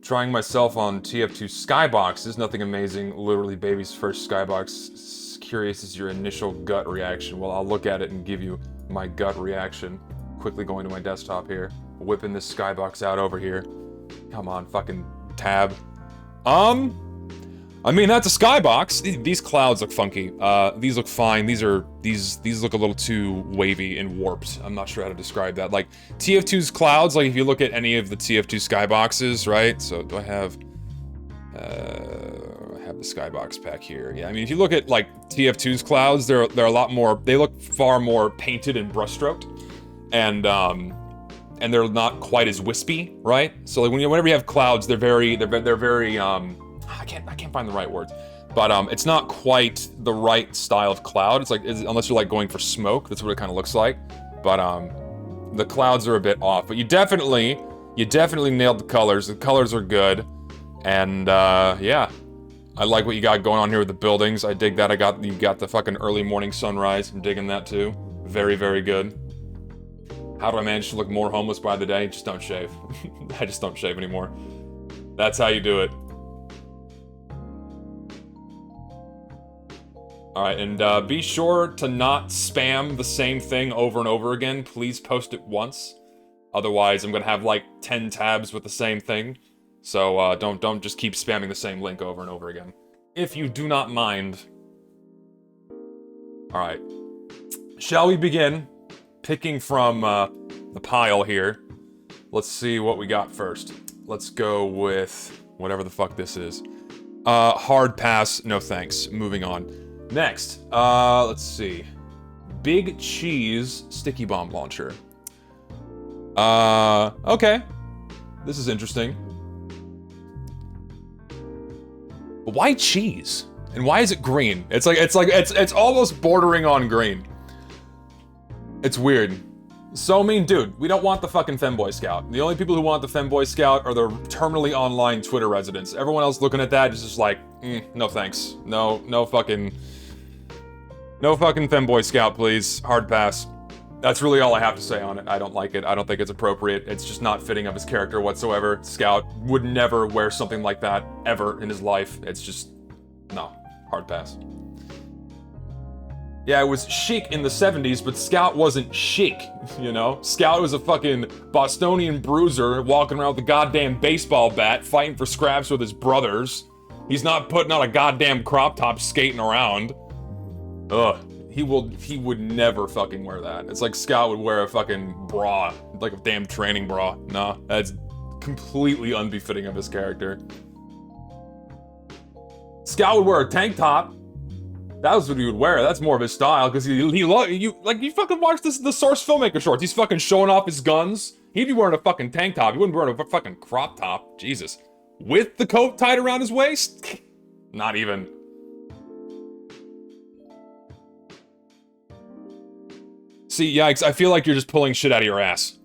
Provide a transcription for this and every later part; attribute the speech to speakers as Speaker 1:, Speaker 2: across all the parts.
Speaker 1: Trying myself on TF2 Skybox. There's nothing amazing. Literally baby's first Skybox. Curious is your initial gut reaction. Well, I'll look at it and give you my gut reaction. Quickly going to my desktop here. Whipping this Skybox out over here. Come on, fucking tab. I mean, that's a skybox. These clouds look funky. These look fine. These look a little too wavy and warped. I'm not sure how to describe that. Like, TF2's clouds, like if you look at any of the TF2 skyboxes, right? So, do I have the skybox pack here. Yeah, I mean, if you look at, like, TF2's clouds, they're a lot more, they look far more painted and brushstroked. And they're not quite as wispy, right? So, like, whenever you have clouds, they're very, I can't find the right words, but it's not quite the right style of cloud. It's like, unless you're like going for smoke, that's what it kind of looks like. But the clouds are a bit off. But you definitely nailed the colors. The colors are good, and yeah, I like what you got going on here with the buildings. I dig that. You got the fucking early morning sunrise. I'm digging that too. Very, very good. How do I manage to look more homeless by the day? Just don't shave. I just don't shave anymore. That's how you do it. Alright, and be sure to not spam the same thing over and over again. Please post it once. Otherwise, I'm gonna have like 10 tabs with the same thing. So don't just keep spamming the same link over and over again. If you do not mind. Alright. Shall we begin? Picking from the pile here. Let's see what we got first. Let's go with whatever the fuck this is. Hard pass, no thanks. Moving on. Next, let's see. Big Cheese Sticky Bomb Launcher. Okay. This is interesting. But why cheese? And why is it green? It's almost bordering on green. It's weird. So mean, dude, we don't want the fucking Femboy Scout. The only people who want the Femboy Scout are the terminally online Twitter residents. Everyone else looking at that is just like, no thanks. No fucking Femboy Scout, please. Hard pass. That's really all I have to say on it. I don't like it. I don't think it's appropriate. It's just not fitting of his character whatsoever. Scout would never wear something like that ever in his life. It's just, no. Hard pass. Yeah, it was chic in the 70s, but Scout wasn't chic, you know? Scout was a fucking Bostonian bruiser walking around with a goddamn baseball bat, fighting for scraps with his brothers. He's not putting on a goddamn crop top skating around. Ugh. He would never fucking wear that. It's like Scout would wear a fucking bra, like a damn training bra. Nah, that's completely unbefitting of his character. Scout would wear a tank top. That was what he would wear. That's more of his style, because you fucking watch the Source filmmaker shorts. He's fucking showing off his guns. He'd be wearing a fucking tank top. He wouldn't be wearing a fucking crop top. Jesus. With the coat tied around his waist? Not even. See, yikes, I feel like you're just pulling shit out of your ass.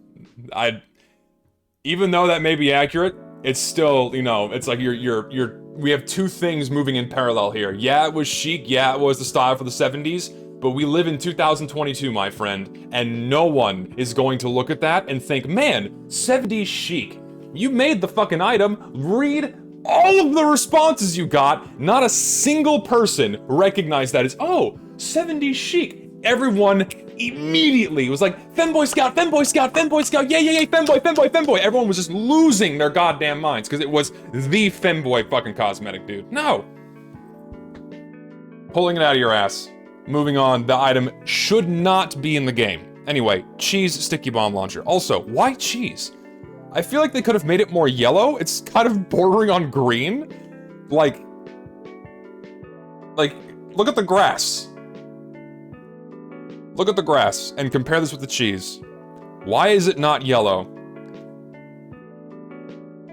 Speaker 1: Even though that may be accurate, it's still, you know, it's like we have two things moving in parallel here. Yeah, it was chic, yeah, it was the style for the 70s, but we live in 2022, my friend, and no one is going to look at that and think, man, 70s chic. You made the fucking item, read all of the responses you got, not a single person recognized that as, oh, 70s chic. Everyone immediately was like, Femboy Scout, Femboy Scout, Femboy Scout, yay, Femboy, Femboy, Femboy. Everyone was just losing their goddamn minds because it was the Femboy fucking cosmetic, dude. No. Pulling it out of your ass. Moving on, the item should not be in the game. Anyway, cheese sticky bomb launcher. Also, why cheese? I feel like they could have made it more yellow. It's kind of bordering on green. Like, look at the grass. Look at the grass, and compare this with the cheese. Why is it not yellow?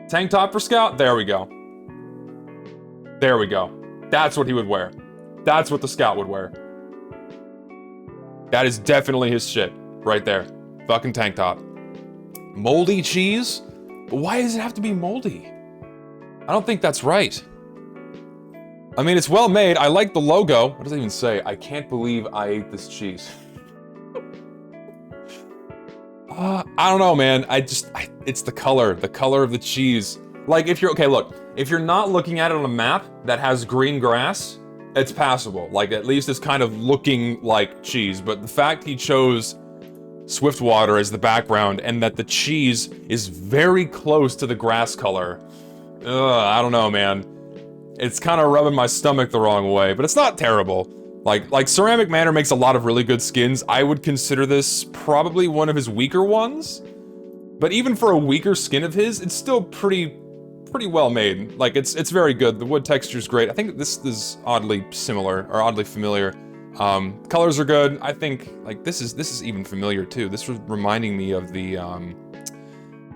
Speaker 1: Tank top for Scout? There we go. There we go. That's what he would wear. That's what the Scout would wear. That is definitely his shit. Right there. Fucking tank top. Moldy cheese? But why does it have to be moldy? I don't think that's right. I mean, it's well made. I like the logo. What does it even say? I can't believe I ate this cheese. I don't know, man. It's the color of the cheese. Like, if you're, okay, look, if you're not looking at it on a map that has green grass, it's passable. Like, at least it's kind of looking like cheese. But the fact he chose Swiftwater as the background and that the cheese is very close to the grass color, I don't know, man. It's kind of rubbing my stomach the wrong way, but it's not terrible. Like Ceramic Manor makes a lot of really good skins. I would consider this probably one of his weaker ones. But even for a weaker skin of his, it's still pretty well made. Like, it's very good. The wood texture's great. I think this is oddly similar, or oddly familiar. Colors are good. I think, like, this is even familiar too. This was reminding me of the,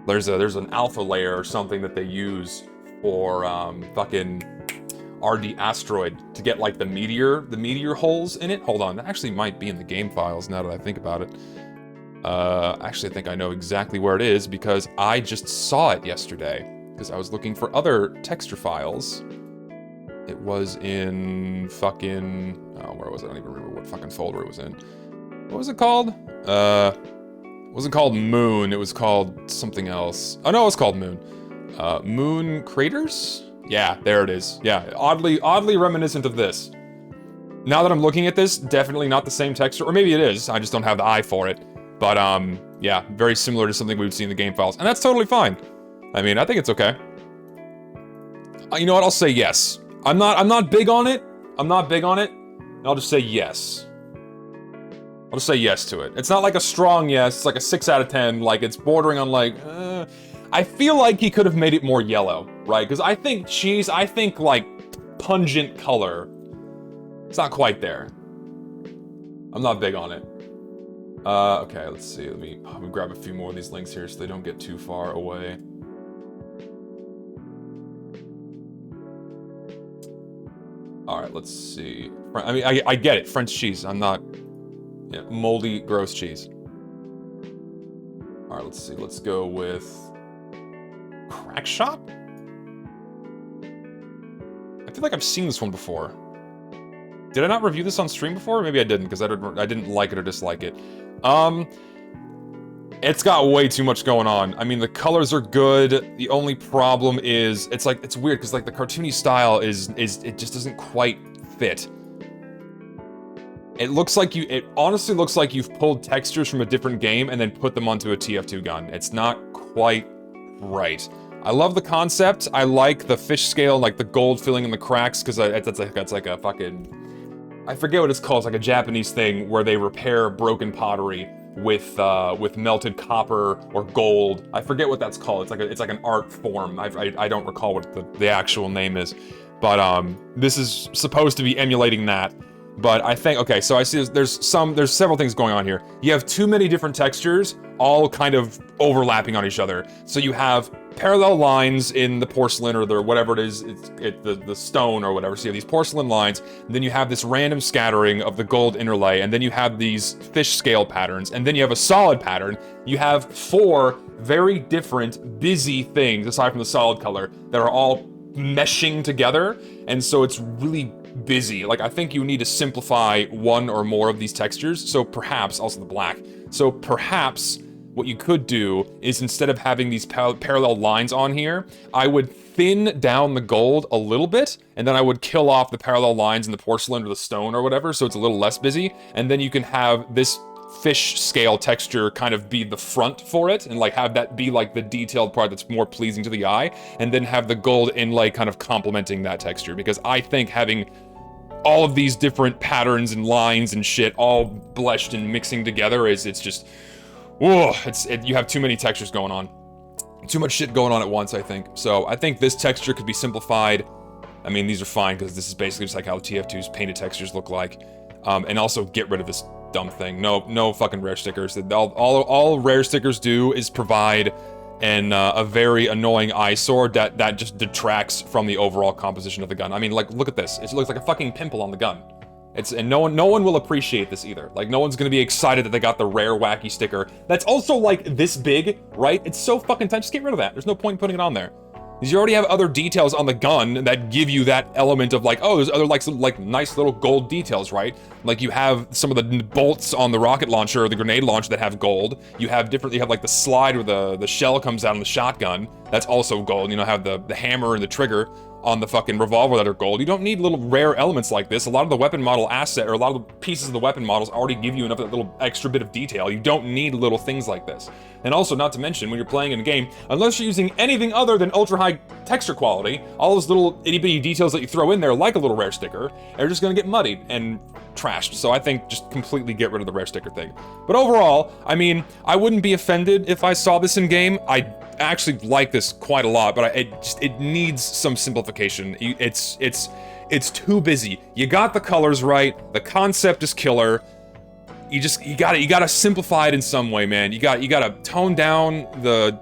Speaker 1: there's an alpha layer or something that they use for, fucking RD Asteroid to get, like, the meteor holes in it. Hold on, that actually might be in the game files now that I think about it. Actually, I think I know exactly where it is because I just saw it yesterday because I was looking for other texture files. It was in fucking, oh, where was it? I don't even remember what fucking folder it was in. What was it called? It wasn't called Moon, it was called something else. Oh no, it was called Moon. Moon Craters? Yeah, there it is. Yeah, oddly reminiscent of this. Now that I'm looking at this, definitely not the same texture, or maybe it is, I just don't have the eye for it. But, yeah, very similar to something we would see in the game files, and that's totally fine. I mean, I think it's okay. You know what, I'll say yes. I'm not big on it. I'm not big on it. I'll just say yes. I'll just say yes to it. It's not like a strong yes, it's like a 6 out of 10, like, it's bordering on, like, I feel like he could have made it more yellow, right? Because I think cheese, like, pungent color. It's not quite there. I'm not big on it. Okay, let's see, let me grab a few more of these links here so they don't get too far away. Alright, let's see. I mean, I get it, French cheese. I'm not... Yeah, moldy, gross cheese. Alright, let's see. Let's go with... Crack Shop? I feel like I've seen this one before. Did I not review this on stream before? Maybe I didn't, because I didn't like it or dislike it. It's got way too much going on. I mean, the colors are good. The only problem is, it's weird, because, like, the cartoony style it just doesn't quite fit. It honestly looks like you've pulled textures from a different game and then put them onto a TF2 gun. It's not quite right. I love the concept. I like the fish scale, like the gold filling in the cracks, because that's like a fucking... I forget what it's called. It's like a Japanese thing where they repair broken pottery with melted copper or gold. I forget what that's called. It's like an art form. I don't recall what the actual name is, but this is supposed to be emulating that. But I think, okay, so I see there's several things going on here. You have too many different textures, all kind of overlapping on each other. So you have parallel lines in the porcelain or the whatever it is, the stone or whatever. So you have these porcelain lines, and then you have this random scattering of the gold interlay, and then you have these fish scale patterns, and then you have a solid pattern. You have 4 very different, busy things, aside from the solid color, that are all meshing together, and so it's really busy. Like, I think you need to simplify one or more of these textures, so perhaps, also the black, so perhaps what you could do is, instead of having these parallel lines on here, I would thin down the gold a little bit, and then I would kill off the parallel lines in the porcelain or the stone or whatever, so it's a little less busy, and then you can have this fish scale texture kind of be the front for it, and like have that be like the detailed part that's more pleasing to the eye, and then have the gold inlay kind of complementing that texture, because I think having all of these different patterns and lines and shit all bleshed and mixing together it's just, whoa, you have too many textures going on. Too much shit going on at once, I think. So I think this texture could be simplified. I mean, these are fine, because this is basically just like how TF2's painted textures look like. And also get rid of this dumb thing. No fucking rare stickers. All rare stickers do is provide a very annoying eyesore that just detracts from the overall composition of the gun. I mean, like, look at this. It looks like a fucking pimple on the gun. And no one will appreciate this either. Like, no one's gonna be excited that they got the rare wacky sticker that's also like this big, right? It's so fucking tiny. Just get rid of that. There's no point in putting it on there. Because you already have other details on the gun that give you that element of like, oh, there's other like some like nice little gold details, right? Like you have some of the bolts on the rocket launcher or the grenade launcher that have gold. You have like the slide where the shell comes out on the shotgun. That's also gold. You know, have the hammer and the trigger on the fucking revolver that are gold. You don't need little rare elements like this. A lot of the weapon model asset, or a lot of the pieces of the weapon models already give you enough of that little extra bit of detail. You don't need little things like this. And also, not to mention, when you're playing in a game, unless you're using anything other than ultra-high texture quality, all those little itty-bitty details that you throw in there, like a little rare sticker, are just gonna get muddied and trashed. So I think just completely get rid of the rare sticker thing. But overall, I mean, I wouldn't be offended if I saw this in game. I actually like this quite a lot, but it needs some simplification. It's too busy. You got the colors right, the concept is killer. You gotta simplify it in some way, man. You gotta tone down the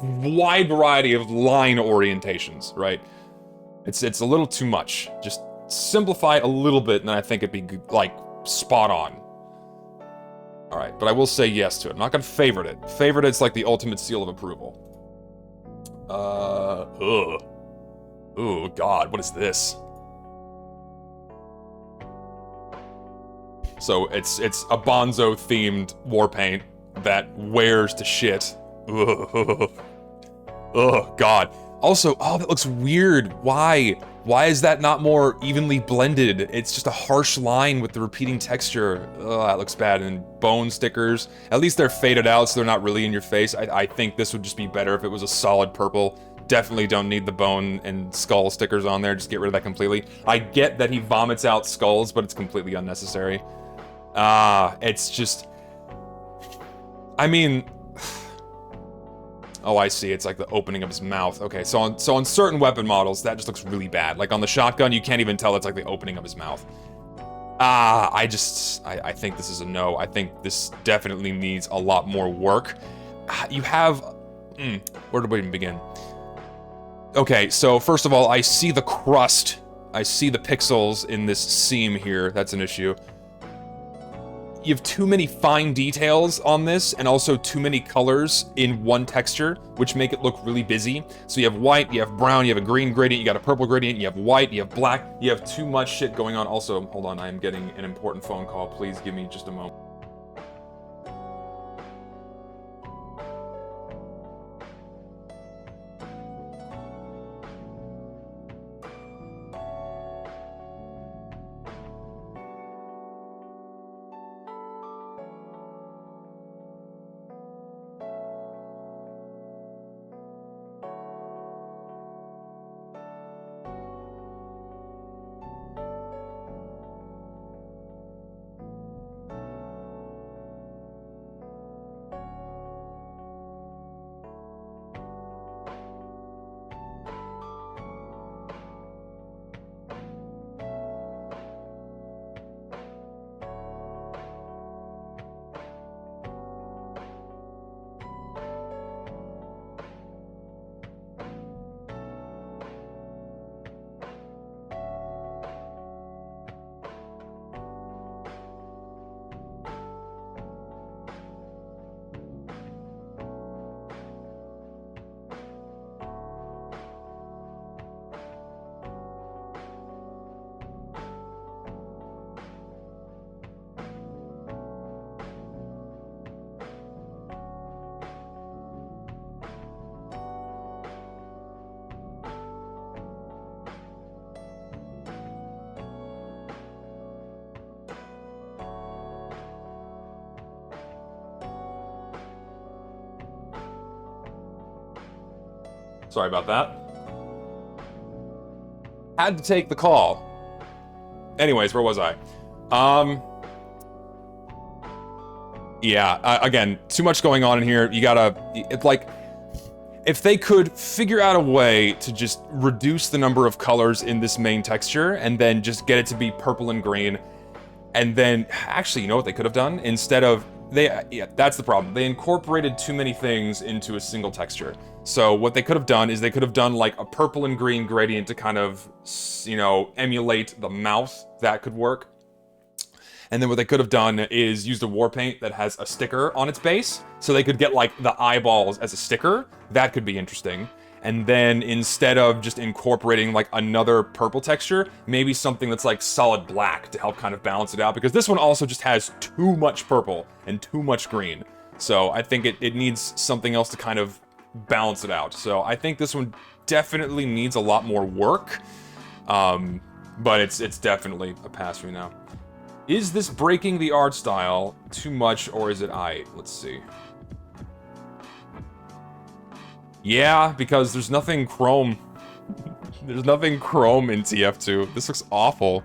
Speaker 1: wide variety of line orientations, right? It's a little too much. Just simplify it a little bit, and then I think it'd be like spot on. All right, but I will say yes to it. I'm not gonna favorite it. Favorite it's like the ultimate seal of approval. Oh God, what is this? So it's a Bonzo themed war paint that wears to shit. Ugh. Oh God. Also, oh, that looks weird. Why? Why is that not more evenly blended? It's just a harsh line with the repeating texture. Ugh, that looks bad. And bone stickers, at least they're faded out, so they're not really in your face. I think this would just be better if it was a solid purple. Definitely don't need the bone and skull stickers on there. Just get rid of that completely. I get that he vomits out skulls, but it's completely unnecessary. It's just... I mean... Oh, I see. It's like the opening of his mouth. Okay, so on certain weapon models, that just looks really bad. Like on the shotgun, you can't even tell it's like the opening of his mouth. I think this is a no. I think this definitely needs a lot more work. You have... where do we even begin? Okay, so first of all, I see the crust. I see the pixels in this seam here. That's an issue. You have too many fine details on this, and also too many colors in one texture, which make it look really busy. So you have white, you have brown, you have a green gradient, you got a purple gradient, you have white, you have black, you have too much shit going on. Also, hold on, I am getting an important phone call. Please give me just a moment. Sorry about that. Had to take the call. Anyways, where was I? Yeah, again, too much going on in here. You gotta, it's like, if they could figure out a way to just reduce the number of colors in this main texture and then just get it to be purple and green, and then, actually, you know what they could have done? Instead of, yeah, that's the problem. They incorporated too many things into a single texture. So what they could have done is they could have done like a purple and green gradient to kind of, you know, emulate the mouth. That could work. And then what they could have done is used a war paint that has a sticker on its base, so they could get like the eyeballs as a sticker. That could be interesting. And then instead of just incorporating like another purple texture, maybe something that's like solid black to help kind of balance it out, because this one also just has too much purple and too much green. So I think it needs something else to kind of balance it out. So I think this one definitely needs a lot more work, but it's definitely a pass for me now. Is this breaking the art style too much, or is it aight? Let's see. Yeah, because there's nothing chrome. There's nothing chrome in TF2. This looks awful.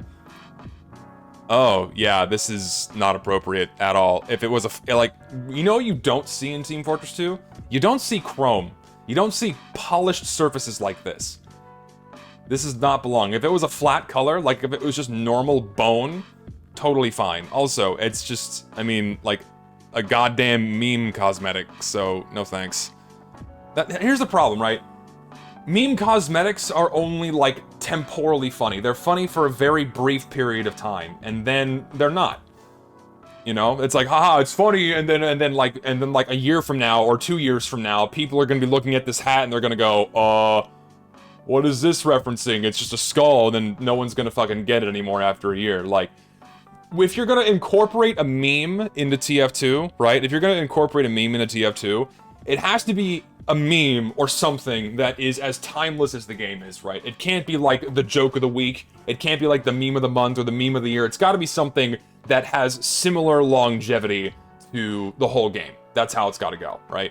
Speaker 1: Oh, yeah, this is not appropriate at all. If it was a, like, you know you don't see in Team Fortress 2? You don't see chrome. You don't see polished surfaces like this. This does not belong. If it was a flat color, like if it was just normal bone, totally fine. Also, it's just, I mean, like, a goddamn meme cosmetic, so no thanks. Here's the problem, right? Meme cosmetics are only, like, temporally funny. They're funny for a very brief period of time, and then they're not. You know? It's like, haha, it's funny, and then like a year from now, or 2 years from now, people are gonna be looking at this hat and they're gonna go, what is this referencing? It's just a skull, and then no one's gonna fucking get it anymore after a year. Like, if you're gonna incorporate a meme into TF2, right? If you're gonna incorporate a meme into TF2, it has to be a meme or something that is as timeless as the game is, right? It can't be like the joke of the week. It can't be like the meme of the month or the meme of the year. It's gotta be something that has similar longevity to the whole game. That's how it's gotta go, right?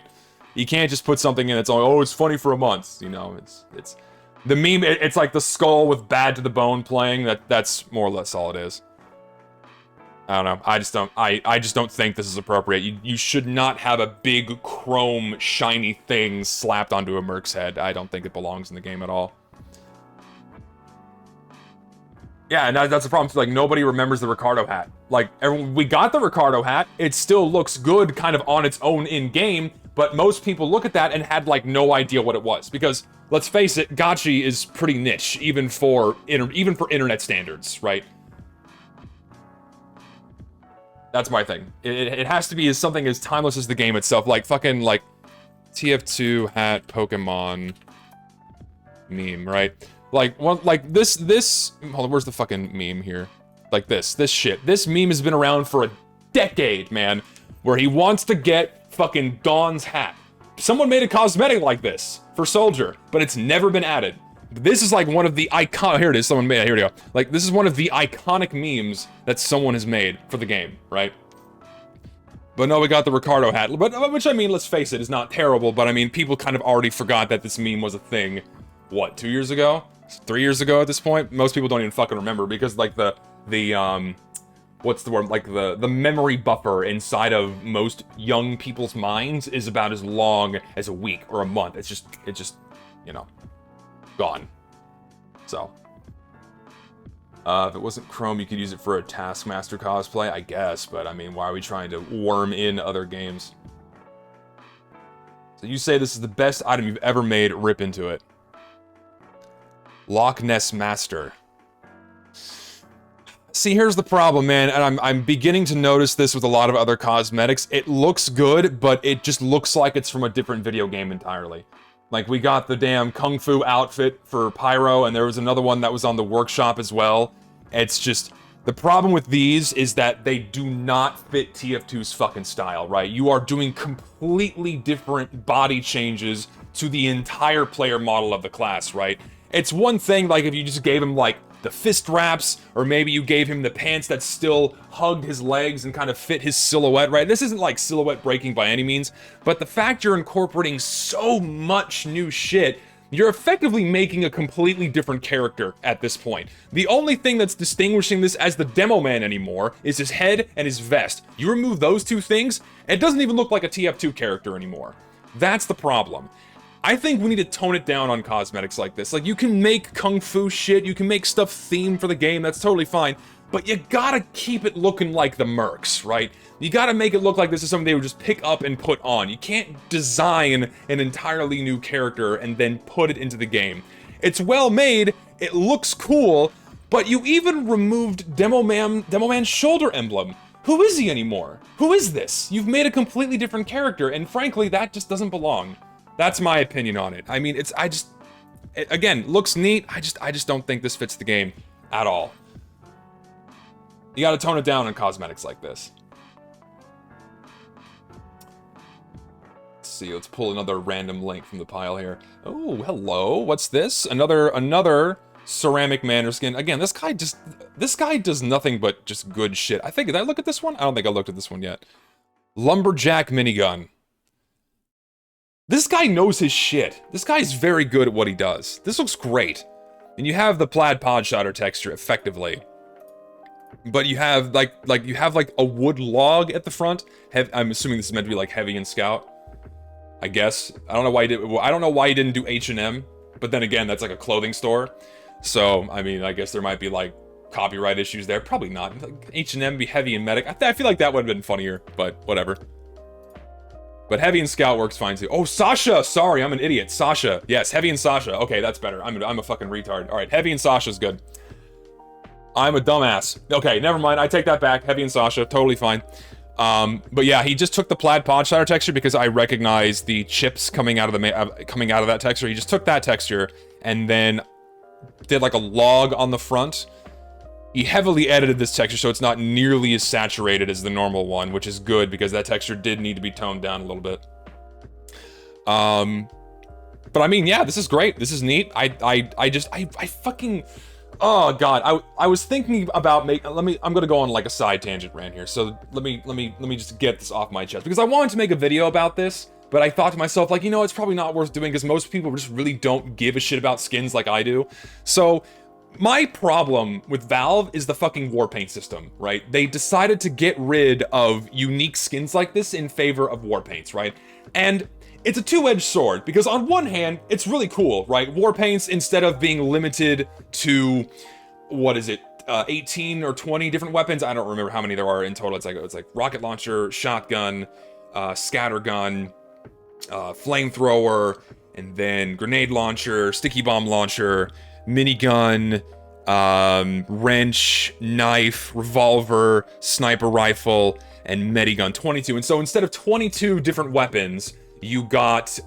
Speaker 1: You can't just put something in that's only, oh, it's funny for a month, you know? It's the meme, it's like the skull with Bad to the Bone playing. That's more or less all it is. I don't know. I just don't think this is appropriate. You should not have a big chrome shiny thing slapped onto a merc's head. I don't think it belongs in the game at all. Yeah, and that's the problem. Like, nobody remembers the Ricardo hat. Like, we got the Ricardo hat. It still looks good kind of on its own in-game, but most people look at that and had, like, no idea what it was. Because, let's face it, gachi is pretty niche, even for internet standards, right? That's my thing. It has to be as something as timeless as the game itself. Like, fucking, like, TF2 hat Pokemon meme, right? Like, one, like, this, hold on, where's the fucking meme here? Like this shit. This meme has been around for a decade, man, where he wants to get fucking Dawn's hat. Someone made a cosmetic like this for Soldier, but it's never been added. This is like one of the iconic, here it is, someone made it, here we go. Like, this is one of the iconic memes that someone has made for the game, right? But no, we got the Ricardo hat, but, which, I mean, let's face it, is not terrible, but I mean, people kind of already forgot that this meme was a thing, what, 2 years ago? 3 years ago at this point? Most people don't even fucking remember, because, like, what's the word, like, the memory buffer inside of most young people's minds is about as long as a week or a month. It's just, you know, gone. So, if it wasn't Chrome, you could use it for a Taskmaster cosplay, I guess, but I mean, why are we trying to worm in other games? So you say this is the best item you've ever made, rip into it. Loch Ness Master. See, here's the problem, man, and I'm beginning to notice this with a lot of other cosmetics. It looks good, but it just looks like it's from a different video game entirely. Like, we got the damn Kung Fu outfit for Pyro, and there was another one that was on the workshop as well. It's just, the problem with these is that they do not fit TF2's fucking style, right? You are doing completely different body changes to the entire player model of the class, right? It's one thing, like, if you just gave him, like, the fist wraps, or maybe you gave him the pants that still hugged his legs and kind of fit his silhouette, right? This isn't like silhouette breaking by any means, but the fact you're incorporating so much new shit, you're effectively making a completely different character at this point. The only thing that's distinguishing this as the Demo Man anymore is his head and his vest. You remove those two things, it doesn't even look like a TF2 character anymore. That's the problem. I think we need to tone it down on cosmetics like this. Like, you can make kung fu shit, you can make stuff themed for the game, that's totally fine, but you gotta keep it looking like the mercs, right? You gotta make it look like this is something they would just pick up and put on. You can't design an entirely new character and then put it into the game. It's well made, it looks cool, But you even removed Demo Man's shoulder emblem. Who is he anymore? Who is this? You've made a completely different character, and frankly, that just doesn't belong. That's my opinion on it. I mean, again, looks neat. I just don't think this fits the game at all. You gotta tone it down on cosmetics like this. Let's see, let's pull another random link from the pile here. Oh, hello, what's this? Another ceramic manor skin. Again, this guy does nothing but just good shit. Did I look at this one? I don't think I looked at this one yet. Lumberjack minigun. This guy knows his shit. This guy's very good at what he does. This looks great. And you have the plaid pod shotter texture effectively. But you have like a wood log at the front. I'm assuming this is meant to be like heavy and scout. I guess. I don't know why he didn't do H&M, but then again, that's like a clothing store. So, I mean, I guess there might be like copyright issues there. Probably not. Like, H&M be heavy and medic. I feel like that would have been funnier, but whatever. But heavy and scout works fine too. Oh, Sasha! Sorry, I'm an idiot. Sasha. Yes, heavy and Sasha. Okay, that's better. I'm a fucking retard. Alright, heavy and Sasha's good. I'm a dumbass. Okay, never mind. I take that back. Heavy and Sasha, totally fine. But yeah, he just took the plaid pod shatter texture because I recognize the chips coming out of that texture. He just took that texture and then did like a log on the front. He heavily edited this texture so it's not nearly as saturated as the normal one, which is good because that texture did need to be toned down a little bit. But I mean, yeah, this is great. This is neat. I fucking... Oh god, I was thinking about I'm gonna go on like a side tangent rant here. So let me just get this off my chest because I wanted to make a video about this, but I thought to myself like, you know, it's probably not worth doing because most people just really don't give a shit about skins like I do. So my problem with Valve is the fucking war paint system, right? They decided to get rid of unique skins like this in favor of war paints, right? And it's a two-edged sword, because on one hand, it's really cool, right? War paints, instead of being limited to, what is it, 18 or 20 different weapons, I don't remember how many there are in total, it's like rocket launcher, shotgun, scatter gun, flamethrower, and then grenade launcher, sticky bomb launcher, minigun, wrench, knife, revolver, sniper rifle, and medigun, 22. And so instead of 22 different weapons, you got,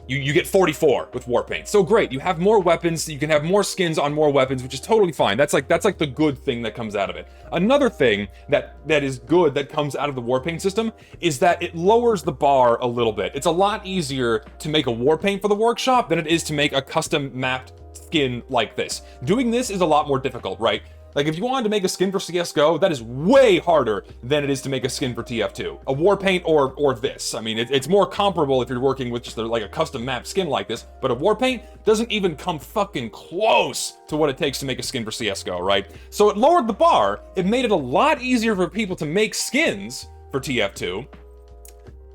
Speaker 1: you get 44 with war paint. So great, you have more weapons, you can have more skins on more weapons, which is totally fine. That's like the good thing that comes out of it. Another thing that is good that comes out of the war paint system is that it lowers the bar a little bit. It's a lot easier to make a war paint for the workshop than it is to make a custom mapped skin like this. Doing this is a lot more difficult, right? Like, if you wanted to make a skin for CSGO, that is way harder than it is to make a skin for TF2. A war paint or this. I mean, it's more comparable if you're working with just like a custom map skin like this, but a war paint doesn't even come fucking close to what it takes to make a skin for CSGO, right? So it lowered the bar, it made it a lot easier for people to make skins for TF2,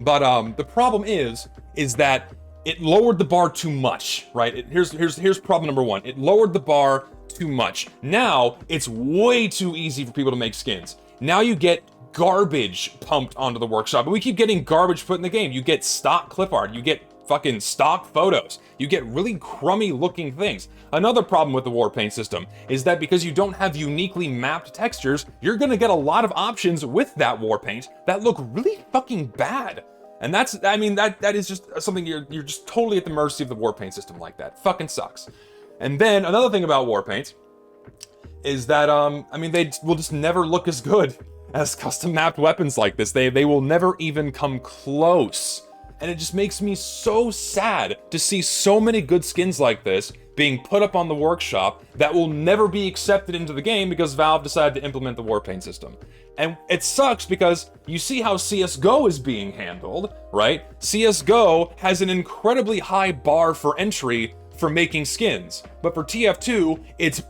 Speaker 1: but the problem is that it lowered the bar too much, right? Here's problem number one. It lowered the bar too much. Now, it's way too easy for people to make skins. Now you get garbage pumped onto the workshop, and we keep getting garbage put in the game. You get stock clip art, you get fucking stock photos, you get really crummy looking things. Another problem with the war paint system is that because you don't have uniquely mapped textures, you're gonna get a lot of options with that war paint that look really fucking bad. And that is just something you're just totally at the mercy of the war paint system like that. Fucking sucks. And then another thing about war paint is that, they will just never look as good as custom mapped weapons like this. They will never even come close. And it just makes me so sad to see so many good skins like this being put up on the workshop that will never be accepted into the game because Valve decided to implement the war paint system. And it sucks because you see how CSGO is being handled, right? CSGO has an incredibly high bar for entry for making skins, but for TF2 it's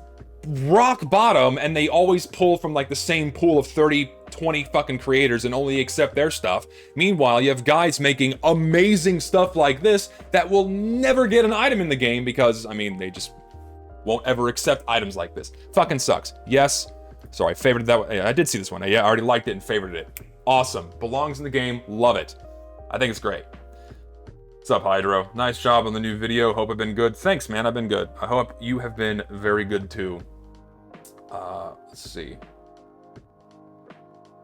Speaker 1: rock bottom, and they always pull from like the same pool of 20 fucking creators and only accept their stuff. Meanwhile, you have guys making amazing stuff like this that will never get an item in the game because they just won't ever accept items like this. Fucking sucks. Yes, sorry, favorited that one. I did see this one. Yeah, I already liked it and favorited it. Awesome, belongs in the game, love it. I think it's great. What's up, Hydro? Nice job on the new video. Hope I've been good. Thanks, man. I've been good. I hope you have been very good, too. Let's see.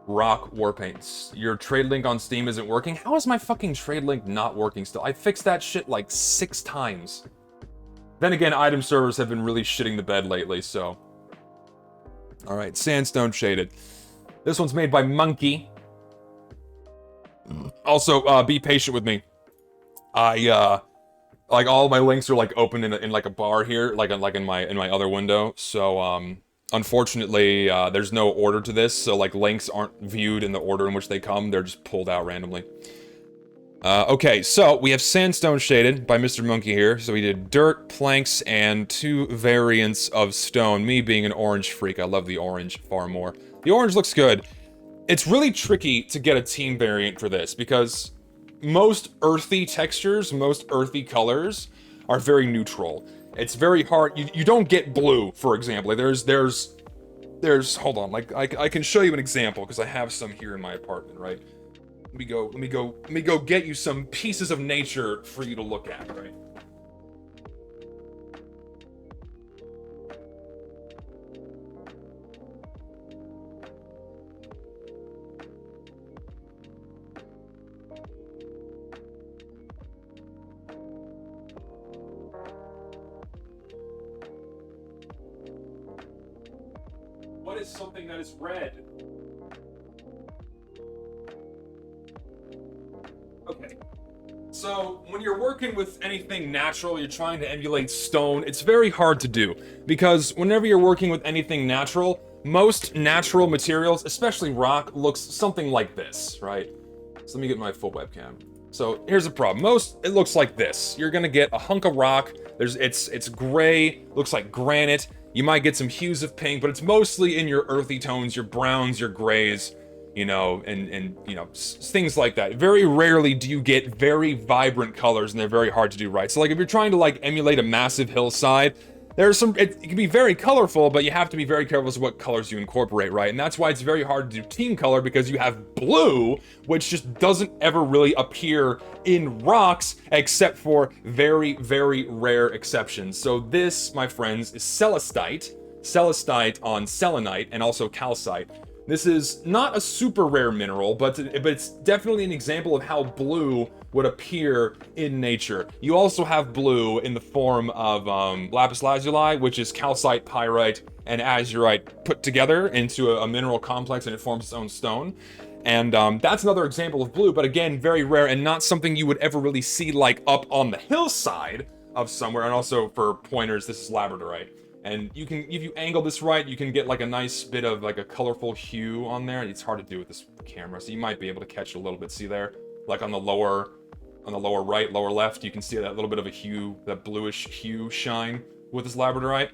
Speaker 1: Rock Warpaints. Your trade link on Steam isn't working? How is my fucking trade link not working still? I fixed that shit like 6 times. Then again, item servers have been really shitting the bed lately, so... Alright, Sandstone Shaded. This one's made by Monkey. Also, be patient with me. Like, all my links are, like, open in like, a bar here, like in my other window, so, unfortunately, there's no order to this, so, like, links aren't viewed in the order in which they come, they're just pulled out randomly. Okay, so, we have Sandstone Shaded by Mr. Monkey here, so we did dirt, planks, and 2 variants of stone, me being an orange freak, I love the orange far more. The orange looks good. It's really tricky to get a team variant for this, because most earthy textures, most earthy colors are very neutral. It's very hard. You don't get blue, for example. There's hold on, like I can show you an example because I have some here in my apartment, right? Let me go get you some pieces of nature for you to look at, right? What is something that is red? Okay. So, when you're working with anything natural, you're trying to emulate stone, it's very hard to do. Because whenever you're working with anything natural, most natural materials, especially rock, looks something like this, right? So let me get my full webcam. So, here's the problem. It looks like this. You're gonna get a hunk of rock, it's gray, looks like granite. You might get some hues of pink, but it's mostly in your earthy tones, your browns, your grays, you know, and you know, things like that. Very rarely do you get very vibrant colors, and they're very hard to do right. So, like, if you're trying to, like, emulate a massive hillside, there's some, it can be very colorful, but you have to be very careful as to what colors you incorporate, right? And that's why it's very hard to do team color, because you have blue, which just doesn't ever really appear in rocks, except for very, very rare exceptions. So this, my friends, is celestite on selenite, and also calcite. This is not a super rare mineral, but it's definitely an example of how blue would appear in nature. You also have blue in the form of lapis lazuli, which is calcite, pyrite, and azurite put together into a mineral complex, and it forms its own stone. And that's another example of blue, but again, very rare and not something you would ever really see, like, up on the hillside of somewhere. And also, for pointers, this is labradorite. And you can, if you angle this right, you can get like a nice bit of like a colorful hue on there. It's hard to do with this camera, so you might be able to catch it a little bit. See there? Like on the lower right, lower left, you can see that little bit of a hue, that bluish hue shine with this labradorite.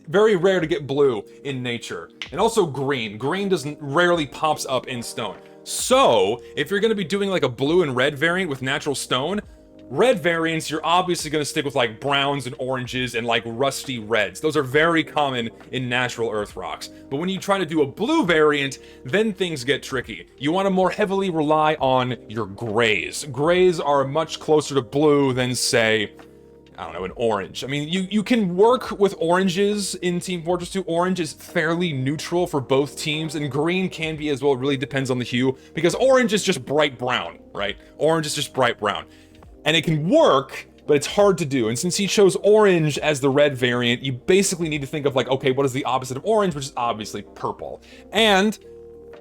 Speaker 1: Very rare to get blue in nature. And also green. Green rarely pops up in stone. So, if you're gonna be doing like a blue and red variant with natural stone, red variants, you're obviously going to stick with like browns and oranges and like rusty reds. Those are very common in natural earth rocks. But when you try to do a blue variant, then things get tricky. You want to more heavily rely on your grays. Grays are much closer to blue than, say, I don't know, an orange. I mean, you can work with oranges in Team Fortress 2. Orange is fairly neutral for both teams, and green can be as well. It really depends on the hue, because orange is just bright brown, right? Orange is just bright brown. And it can work, but it's hard to do. And since he chose orange as the red variant, you basically need to think of like, okay, what is the opposite of orange, which is obviously purple. And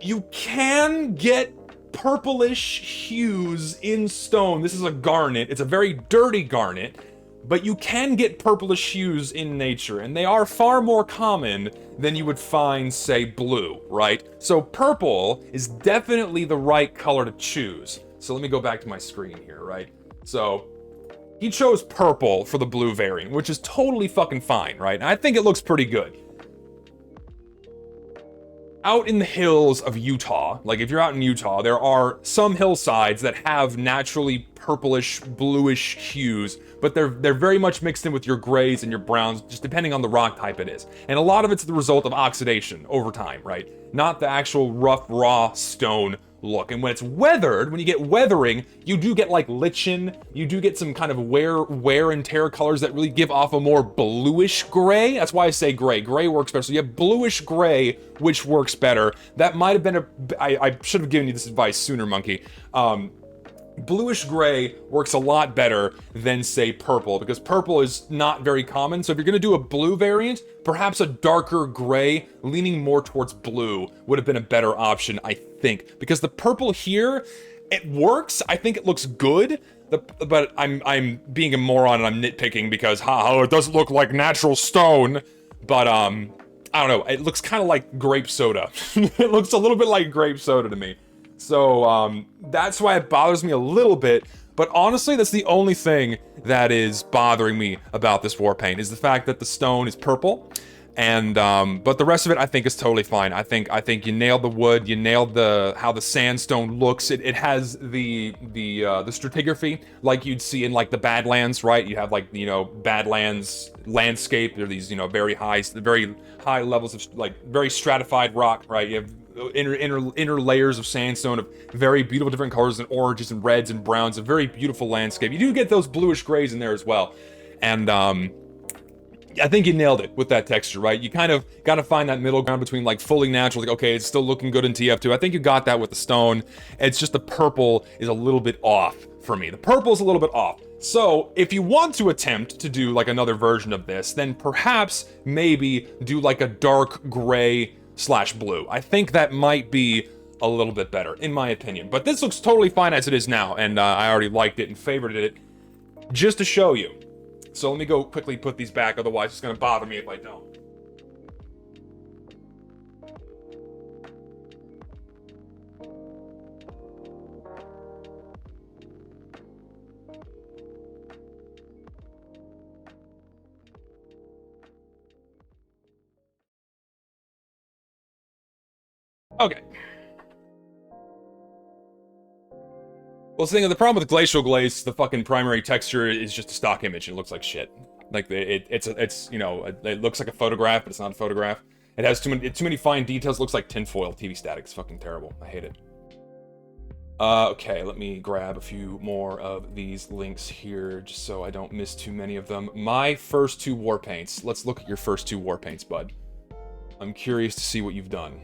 Speaker 1: you can get purplish hues in stone. This is a garnet. It's a very dirty garnet, but you can get purplish hues in nature, and they are far more common than you would find, say, blue, right? So purple is definitely the right color to choose. So let me go back to my screen here, right? So, he chose purple for the blue variant, which is totally fucking fine, right? And I think it looks pretty good. Out in the hills of Utah, like if you're out in Utah, there are some hillsides that have naturally purplish, bluish hues, but they're very much mixed in with your grays and your browns, just depending on the rock type it is. And a lot of it's the result of oxidation over time, right? Not the actual rough, raw stone look. And when it's weathered, when you get weathering, you do get like lichen, you do get some kind of wear and tear colors that really give off a more bluish gray. That's why I say gray. Gray works better. So you have bluish gray, which works better. That might have been I should have given you this advice sooner, Monkey. Bluish gray works a lot better than, say, purple, because purple is not very common. So if you're going to do a blue variant, perhaps a darker gray leaning more towards blue would have been a better option, I think. Because the purple here, it works. I think it looks good. But I'm being a moron and I'm nitpicking because, it doesn't look like natural stone. But, I don't know. It looks kind of like grape soda. It looks a little bit like grape soda to me. So, that's why it bothers me a little bit, but honestly, that's the only thing that is bothering me about this war paint, is the fact that the stone is purple, and, but the rest of it I think is totally fine. I think you nailed the wood, you nailed how the sandstone looks. It has the stratigraphy like you'd see in, like, the Badlands, right? You have, like, you know, Badlands landscape, there are these, you know, very high levels of, like, very stratified rock, right? You have inner layers of sandstone of very beautiful different colors and oranges and reds and browns, a very beautiful landscape. You do get those bluish grays in there as well. And I think you nailed it with that texture, right? You kind of got to find that middle ground between like fully natural, like, okay, it's still looking good in TF2. I think you got that with the stone. It's just the purple is a little bit off for me. The purple is a little bit off. So if you want to attempt to do like another version of this, then perhaps maybe do like a dark gray / blue. I think that might be a little bit better, in my opinion. But this looks totally fine as it is now, and I already liked it and favored it just to show you. So let me go quickly put these back, otherwise it's going to bother me if I don't. Okay. Well, the problem with Glacial Glaze, the fucking primary texture is just a stock image. And it looks like shit. Like it's you know, it looks like a photograph, but it's not a photograph. It has too many fine details. It looks like tinfoil TV static. It's fucking terrible. I hate it. Okay, let me grab a few more of these links here, just so I don't miss too many of them. My first 2 war paints. Let's look at your first 2 war paints, bud. I'm curious to see what you've done.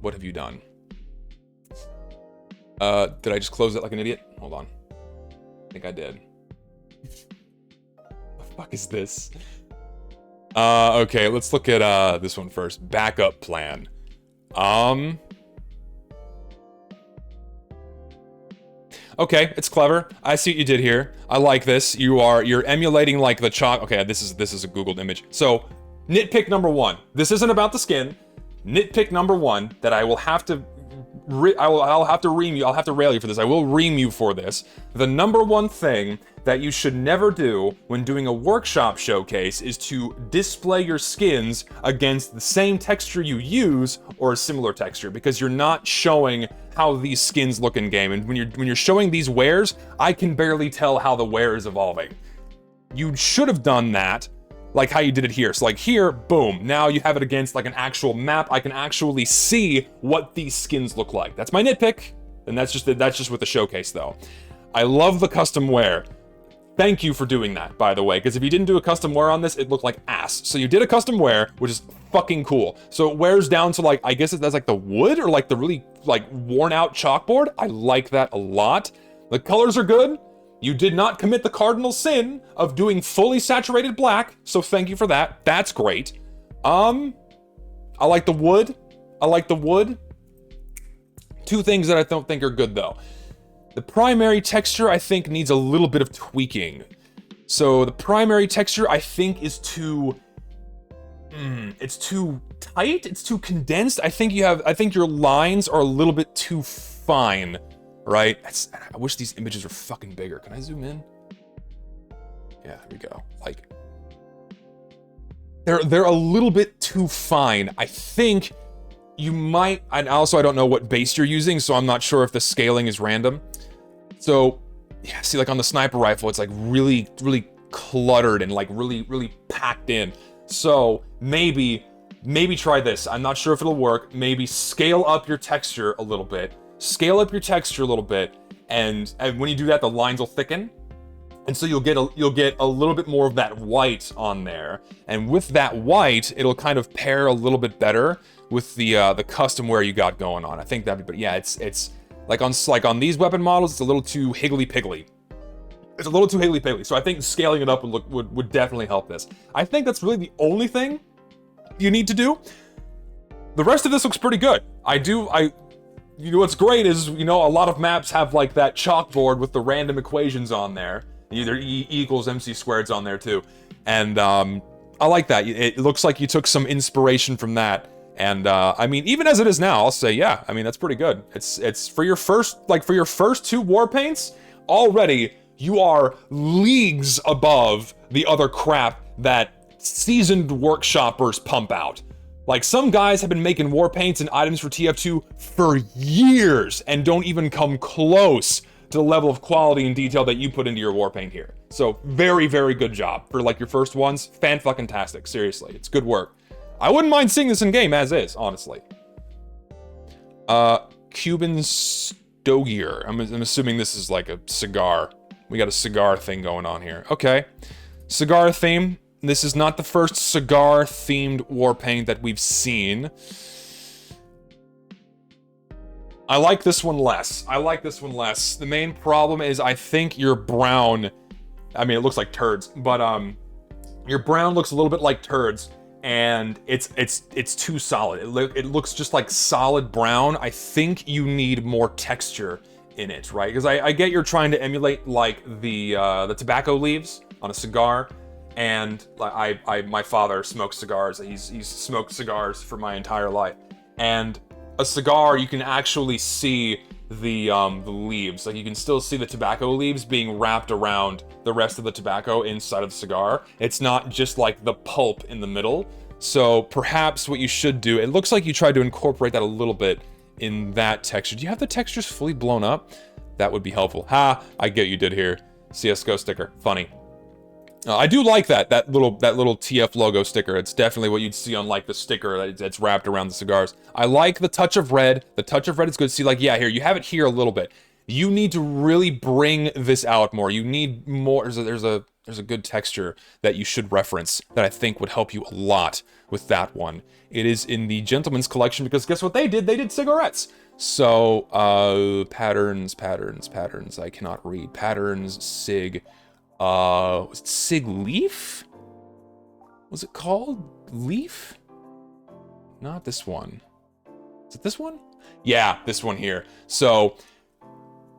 Speaker 1: What have you done? Did I just close it like an idiot? Hold on. I think I did. The fuck is this? Okay, let's look at, this one first. Backup plan. Okay, it's clever. I see what you did here. I like this. You're emulating like the chalk. Okay, this is a Googled image. So, nitpick number 1. This isn't about the skin. Nitpick number 1 that I will have to I'll have to ream you. I'll have to rail you for this. I will ream you for this. The number 1 thing that you should never do when doing a workshop showcase is to display your skins against the same texture you use or a similar texture, because you're not showing how these skins look in game. And when you're showing these wares, I can barely tell how the wear is evolving. You should have done that like how you did it here. So like here, boom, now you have it against like an actual map. I can actually see what these skins look like. That's my nitpick, and that's just with the showcase though. I love the custom wear. Thank you for doing that, by the way, because if you didn't do a custom wear on this, it looked like ass. So you did a custom wear, which is fucking cool. So it wears down to like, I guess that's like the wood or like the really like worn out chalkboard. I like that a lot. The colors are good. You did not commit the cardinal sin of doing fully saturated black, so thank you for that. That's great. I like the wood. I like the wood. 2 things that I don't think are good though. The primary texture I think needs a little bit of tweaking. So the primary texture I think is too it's too tight, it's too condensed. I think your lines are a little bit too fine. Right? I wish these images were fucking bigger. Can I zoom in? Yeah, there we go. Like, they're a little bit too fine. I think you might, and also I don't know what base you're using, so I'm not sure if the scaling is random. So, yeah, see, like on the sniper rifle, it's like really, really cluttered and like really, really packed in. So maybe try this. I'm not sure if it'll work. Maybe scale up your texture a little bit. scale up your texture a little bit, and when you do that, the lines will thicken. And so you'll get a little bit more of that white on there, and with that white, it'll kind of pair a little bit better with the custom wear you got going on. I think that'd be, but yeah, it's like on these weapon models, it's a little too higgly-piggly. It's a little too higgly-piggly. So I think scaling it up would definitely help this. I think that's really the only thing you need to do. The rest of this looks pretty good. You know what's great is, you know, a lot of maps have like that chalkboard with the random equations on there. Either E equals MC squared's on there too. And I like that. It looks like you took some inspiration from that. And I mean, even as it is now, I'll say, yeah, I mean, that's pretty good. It's for your first two war paints, already you are leagues above the other crap that seasoned workshoppers pump out. Like, some guys have been making war paints and items for TF2 for years and don't even come close to the level of quality and detail that you put into your war paint here. So very, very good job for like your first ones. Fan-fucking-tastic, seriously. It's good work. I wouldn't mind seeing this in game as is, honestly. Cuban Stogier. I'm assuming this is like a cigar. We got a cigar thing going on here. Okay. Cigar theme. This is not the first cigar-themed war paint that we've seen. I like this one less. The main problem is I think your brown, I mean, it looks like turds, but your brown looks a little bit like turds, and it's too solid. It looks just like solid brown. I think you need more texture in it, right? Because I get you're trying to emulate like the tobacco leaves on a cigar, and my father smokes cigars. He's smoked cigars for my entire life, and a cigar, you can actually see the leaves. Like, you can still see the tobacco leaves being wrapped around the rest of the tobacco inside of the cigar. It's not just like the pulp in the middle. So perhaps what you should do, it looks like you tried to incorporate that a little bit in that texture. Do you have the textures fully blown up? That would be helpful. Ha, I get what you did here. CSGO sticker, funny. I do like that little TF logo sticker. It's definitely what you'd see on like the sticker that's wrapped around the cigars. I like the touch of red. The touch of red is good. See, like, yeah, here, you have it here a little bit. You need to really bring this out more. You need more. There's a good texture that you should reference that I think would help you a lot with that one. It is in the Gentleman's Collection, because guess what they did? They did cigarettes. So, patterns. I cannot read. Patterns, sig. Was it Sig Leaf? Was it called Leaf? Not this one. Is it this one? Yeah, this one here. So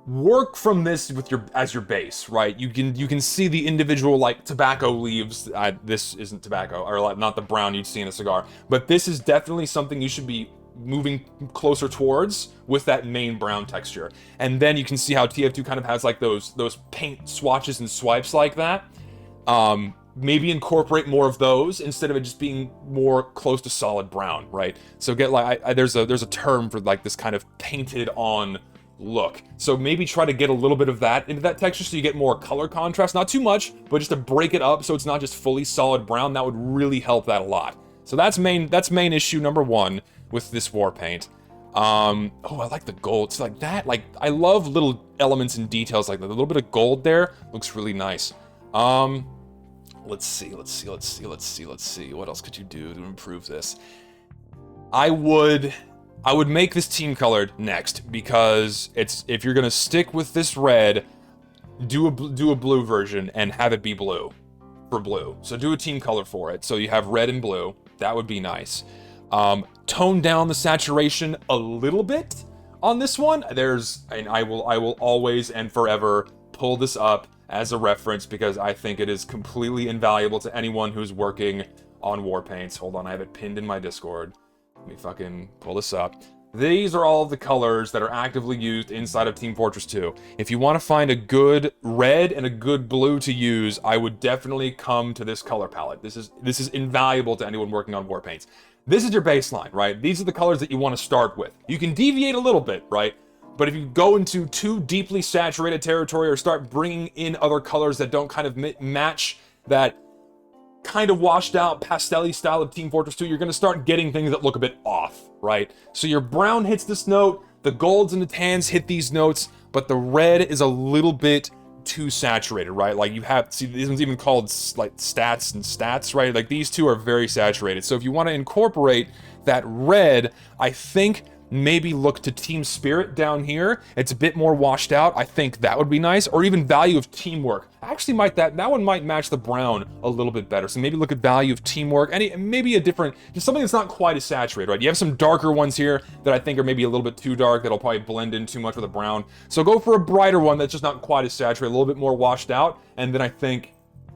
Speaker 1: work from this with as your base, right? You can see the individual like tobacco leaves. This isn't tobacco, or like not the brown you'd see in a cigar, but this is definitely something you should be moving closer towards with that main brown texture. And then you can see how TF2 kind of has like those paint swatches and swipes like that. Maybe incorporate more of those instead of it just being more close to solid brown, right? So get like, there's a term for like this kind of painted on look. So maybe try to get a little bit of that into that texture so you get more color contrast. Not too much, but just to break it up so it's not just fully solid brown. That would really help that a lot. So that's main issue number one with this war paint. Oh, I like the gold. It's like that. Like, I love little elements and details like that. A little bit of gold there looks really nice. Let's see. What else could you do to improve this? I would make this team colored next, because if you're gonna stick with this red, do a blue version and have it be blue for blue. So do a team color for it. So you have red and blue. That would be nice. Tone down the saturation a little bit on this one. And I will always and forever pull this up as a reference, because I think it is completely invaluable to anyone who's working on war paints. Hold on, I have it pinned in my Discord. Let me fucking pull this up. These are all of the colors that are actively used inside of Team Fortress 2. If you want to find a good red and a good blue to use, I would definitely come to this color palette. This is invaluable to anyone working on war paints. This is your baseline, right? These are the colors that you want to start with. You can deviate a little bit, right? But if you go into too deeply saturated territory or start bringing in other colors that don't kind of match that kind of washed out pastel-y style of Team Fortress 2, you're going to start getting things that look a bit off, right? So your brown hits this note, The golds and the tans hit these notes, but the red is a little bit too saturated, right? Like you have, see, these one's even called like stats and stats, right? Like these two are very saturated. So if you want to incorporate that red, I think maybe look to Team Spirit down here. It's a bit more washed out. I think that would be nice. Or even Value of Teamwork. Actually, that one might match the brown a little bit better. So maybe look at Value of Teamwork. Maybe a different, just something that's not quite as saturated, right? You have some darker ones here that I think are maybe a little bit too dark. That'll probably blend in too much with the brown. So go for a brighter one that's just not quite as saturated, a little bit more washed out. And then I think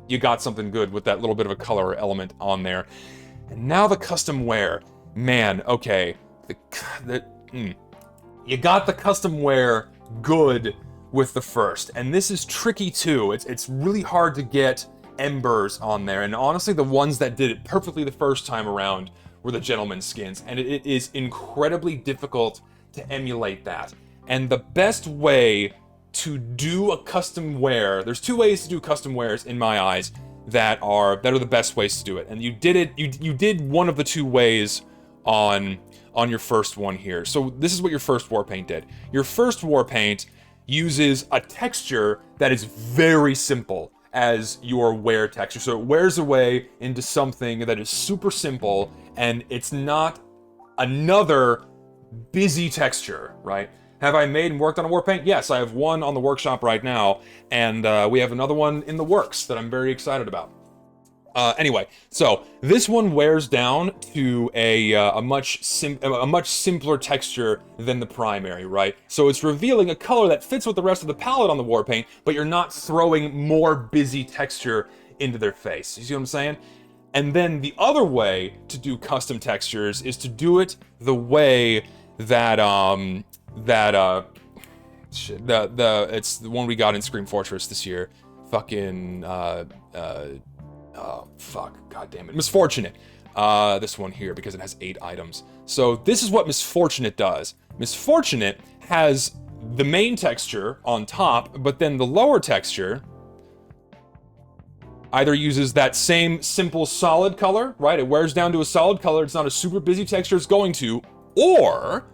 Speaker 1: you got something good with that little bit of a color element on there. And now the custom wear. Man, okay. You got the custom wear good with the first, and this is tricky too. It's really hard to get embers on there, and honestly the ones that did it perfectly the first time around were the gentleman skins, and it is incredibly difficult to emulate that. And the best way to do a custom wear, there's two ways to do custom wears in my eyes that are the best ways to do it, and you did one of the two ways on your first one here. So this is what your first war paint did. Your first war paint uses a texture that is very simple as your wear texture. So it wears away into something that is super simple, and it's not another busy texture, right? Have I made and worked on a war paint? Yes, I have one on the workshop right now, and we have another one in the works that I'm very excited about. Anyway, so this one wears down to a much simpler texture than the primary, right? So it's revealing a color that fits with the rest of the palette on the war paint, but you're not throwing more busy texture into their face. You see what I'm saying? And then the other way to do custom textures is to do it the way that it's the one we got in Scream Fortress this year. Fucking oh, fuck. God damn it. Misfortunate. This one here, because it has 8 items. So this is what Misfortunate does. Misfortunate has the main texture on top, but then the lower texture either uses that same simple solid color, right? It wears down to a solid color. It's not a super busy texture it's going to. Or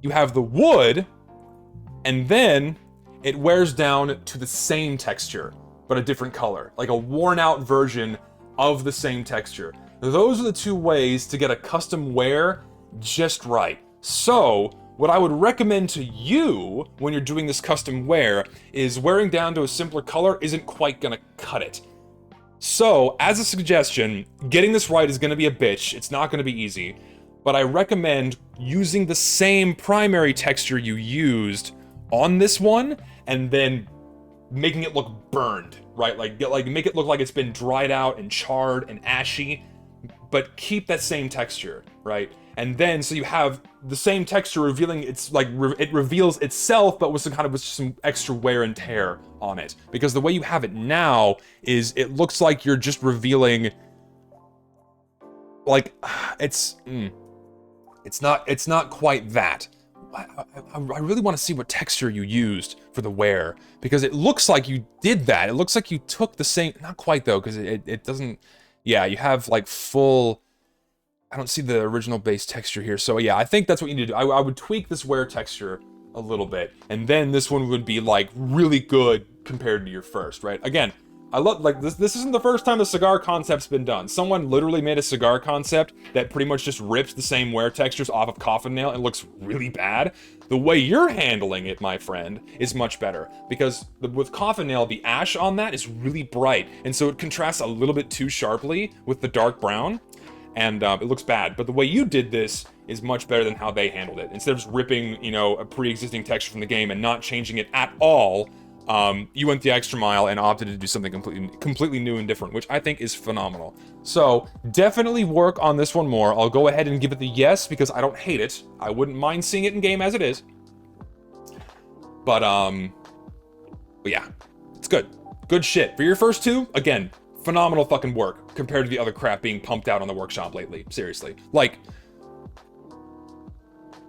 Speaker 1: you have the wood, and then it wears down to the same texture, but a different color, like a worn out version of the same texture. Those are the two ways to get a custom wear just right. So what I would recommend to you when you're doing this custom wear is wearing down to a simpler color isn't quite gonna cut it. So as a suggestion, getting this right is gonna be a bitch. It's not gonna be easy, but I recommend using the same primary texture you used on this one and then making it look burned, right? Like make it look like it's been dried out and charred and ashy, but keep that same texture, right? And then so you have the same texture revealing it's like it reveals itself, but with some extra wear and tear on it. Because the way you have it now is it looks like you're just revealing, like it's not quite that. I really want to see what texture you used for the wear, because it looks like you did that. It looks like you took the same, not quite though, because it doesn't, yeah, you have like full, I don't see the original base texture here. So yeah, I think that's what you need to do. I would tweak this wear texture a little bit, and then this one would be like really good compared to your first, right? Again, I love, like, this isn't the first time the cigar concept's been done. Someone literally made a cigar concept that pretty much just ripped the same wear textures off of Coffin Nail and looks really bad. The way you're handling it, my friend, is much better. Because with Coffin Nail, the ash on that is really bright, and so it contrasts a little bit too sharply with the dark brown, and it looks bad. But the way you did this is much better than how they handled it. Instead of just ripping, you know, a pre-existing texture from the game and not changing it at all, you went the extra mile and opted to do something completely new and different, which I think is phenomenal. So definitely work on this one more. I'll go ahead and give it the yes, because I don't hate it. I wouldn't mind seeing it in game as it is. But yeah, it's good. Good shit. For your first two, again, phenomenal fucking work compared to the other crap being pumped out on the workshop lately. Seriously. Like,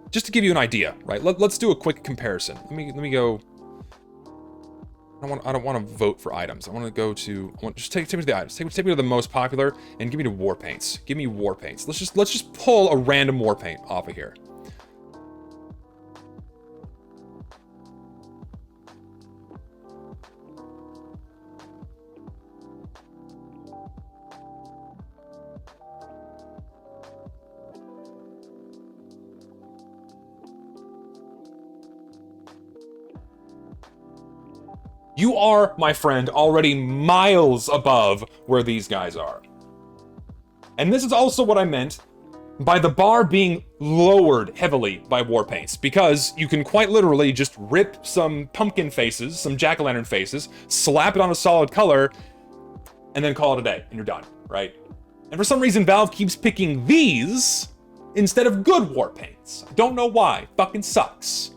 Speaker 1: just to give you an idea, right? Let's do a quick comparison. Let me go. I don't want to vote for items. I want to go to, just take me to the items. Take me to the most popular and give me to war paints. Give me war paints. Let's just pull a random war paint off of here. You are, my friend, already miles above where these guys are. And this is also what I meant by the bar being lowered heavily by war paints, because you can quite literally just rip some pumpkin faces, some jack-o'-lantern faces, slap it on a solid color, and then call it a day, and you're done, right? And for some reason, Valve keeps picking these instead of good war paints. I don't know why. Fucking sucks.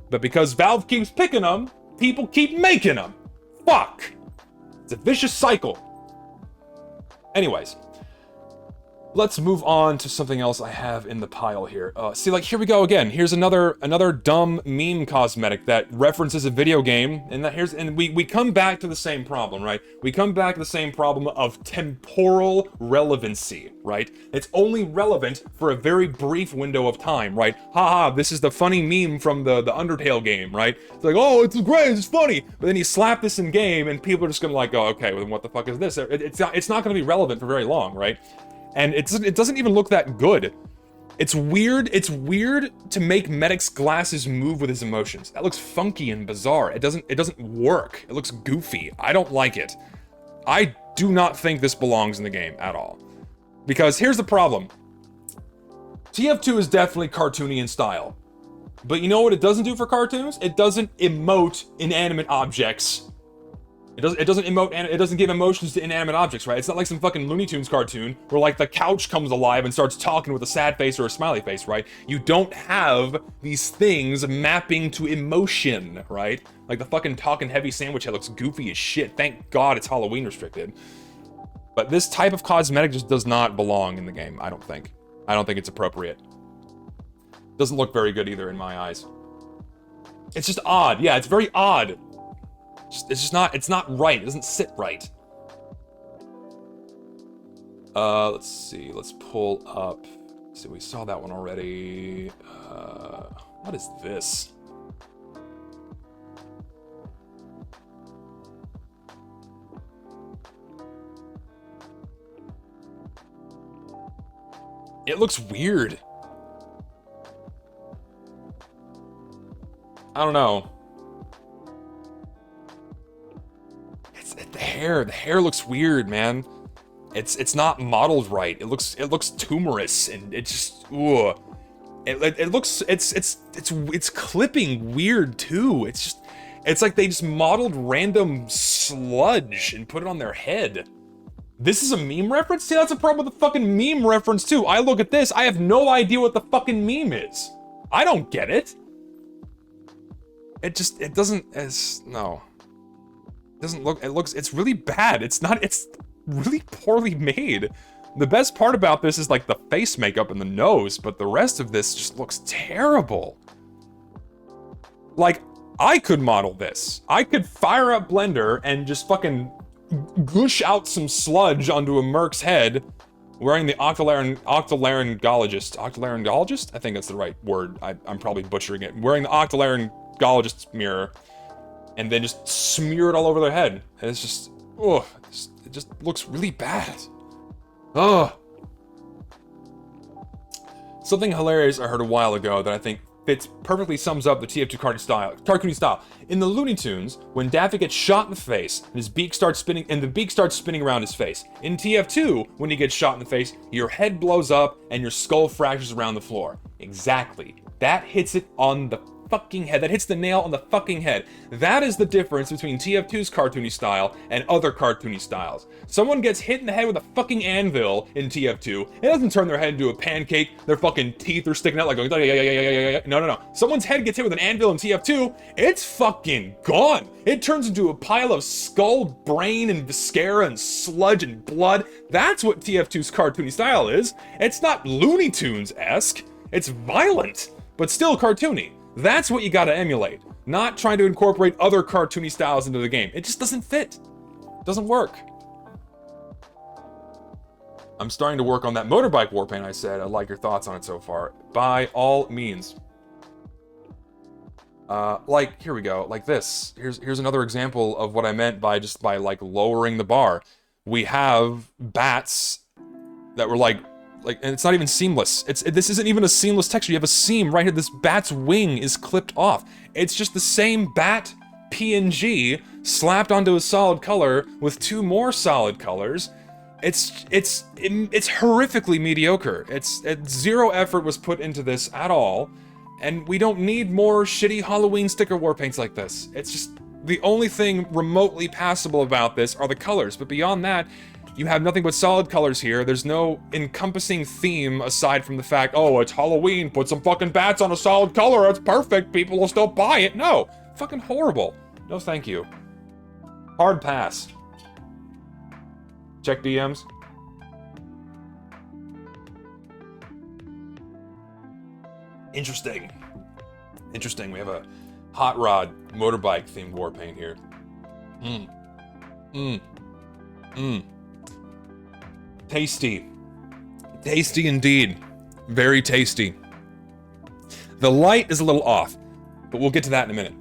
Speaker 1: But because Valve keeps picking them, people keep making them. Fuck. It's a vicious cycle. Anyways. Let's move on to something else I have in the pile here. See, like, here we go again. Here's another dumb meme cosmetic that references a video game, and we come back to the same problem, right? We come back to the same problem of temporal relevancy, right? It's only relevant for a very brief window of time, right? Haha, this is the funny meme from the Undertale game, right? It's like, oh, it's great, it's funny. But then you slap this in game, and people are just gonna like, oh, okay, well, then what the fuck is this? It's not gonna be relevant for very long, right? And it doesn't even look that good. It's weird to make Medic's glasses move with his emotions. That looks funky and bizarre. It doesn't work. It looks goofy. I don't like it. I do not think this belongs in the game at all. Because here's the problem. TF2 is definitely cartoony in style. But you know what it doesn't do for cartoons? It doesn't emote inanimate objects. It doesn't emote, and it doesn't give emotions to inanimate objects, right? It's not like some fucking Looney Tunes cartoon where like the couch comes alive and starts talking with a sad face or a smiley face, right? You don't have these things mapping to emotion, right? Like the fucking talking heavy sandwich head looks goofy as shit. Thank God it's Halloween restricted. But this type of cosmetic just does not belong in the game, I don't think. I don't think it's appropriate. Doesn't look very good either in my eyes. It's just odd. Yeah, it's very odd. It's not right. It doesn't sit right. Let's see. Let's pull up. See, we saw that one already. What is this? It looks weird. I don't know. The hair looks weird, man. It's not modeled right. It looks tumorous, and it just ugh. It looks it's clipping weird too. It's like they just modeled random sludge and put it on their head. This is a meme reference? See, that's a problem with the fucking meme reference too. I look at this, I have no idea what the fucking meme is. I don't get it. It doesn't no. Doesn't look, it's really bad. It's really poorly made. The best part about this is like the face makeup and the nose, but the rest of this just looks terrible. Like, I could model this. I could fire up Blender and just fucking goosh out some sludge onto a merc's head wearing the octolaryngologist? I think that's the right word. I'm probably butchering it. Wearing the octolaryngologist's mirror. And then just smear it all over their head. And it's just, ugh, it just looks really bad. Ugh. Something hilarious I heard a while ago that I think perfectly sums up the TF2 cartoony style. In the Looney Tunes, when Daffy gets shot in the face, and his beak starts spinning, and the beak starts spinning around his face. In TF2, when he gets shot in the face, your head blows up and your skull fractures around the floor. Exactly. That hits it on the fucking head. That hits the nail on the fucking head. That is the difference between TF2's cartoony style and other cartoony styles. Someone gets hit in the head with a fucking anvil in TF2, it doesn't turn their head into a pancake, their fucking teeth are sticking out like going, no. Someone's head gets hit with an anvil in TF2, it's fucking gone. It turns into a pile of skull, brain, and viscera, and sludge, and blood. That's what TF2's cartoony style is. It's not Looney Tunes-esque. It's violent, but still cartoony. That's what you gotta emulate, not trying to incorporate other cartoony styles into the game. It just doesn't fit. It doesn't work. I'm starting to work on that motorbike warpaint I said. I'd like your thoughts on it so far. By all means. Like, here we go, like this. Here's another example of what I meant by like lowering the bar. We have bats that were like, and it's not even seamless. This isn't even a seamless texture. You have a seam right here. This bat's wing is clipped off. It's just the same bat PNG slapped onto a solid color with 2 more solid colors. It's horrifically mediocre. Zero effort was put into this at all, and we don't need more shitty Halloween sticker war paints like this. It's just, the only thing remotely passable about this are the colors, but beyond that, you have nothing but solid colors here. There's no encompassing theme aside from the fact, oh, it's Halloween, put some fucking bats on a solid color, it's perfect, people will still buy it. No, fucking horrible. No thank you. Hard pass. Check DMs. Interesting. Interesting, we have a hot rod motorbike themed war paint here. Tasty. Tasty indeed. Very tasty. The light is a little off, but we'll get to that in a minute.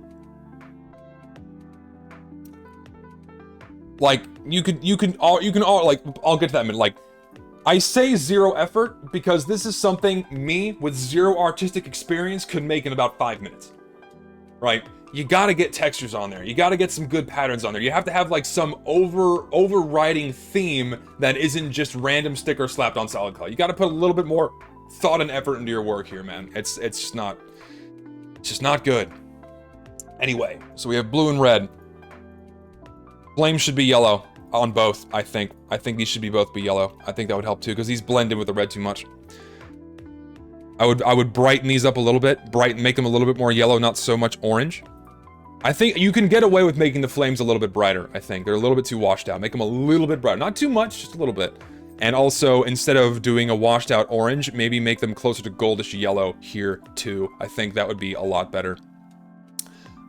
Speaker 1: Like, you can all, like, I'll get to that in a minute. Like, I say zero effort because this is something me with zero artistic experience could make in about 5 minutes. Right? You gotta get textures on there. You gotta get some good patterns on there. You have to have like some overriding theme that isn't just random sticker slapped on solid color. You gotta put a little bit more thought and effort into your work here, man. It's just not good. Anyway, so we have blue and red. Flames should be yellow on both, I think. I think these should both be yellow. I think that would help too, because these blend in with the red too much. I would brighten these up a little bit, make them a little bit more yellow, not so much orange. I think you can get away with making the flames a little bit brighter, I think. They're a little bit too washed out. Make them a little bit brighter. Not too much, just a little bit. And also, instead of doing a washed out orange, maybe make them closer to goldish yellow here too. I think that would be a lot better.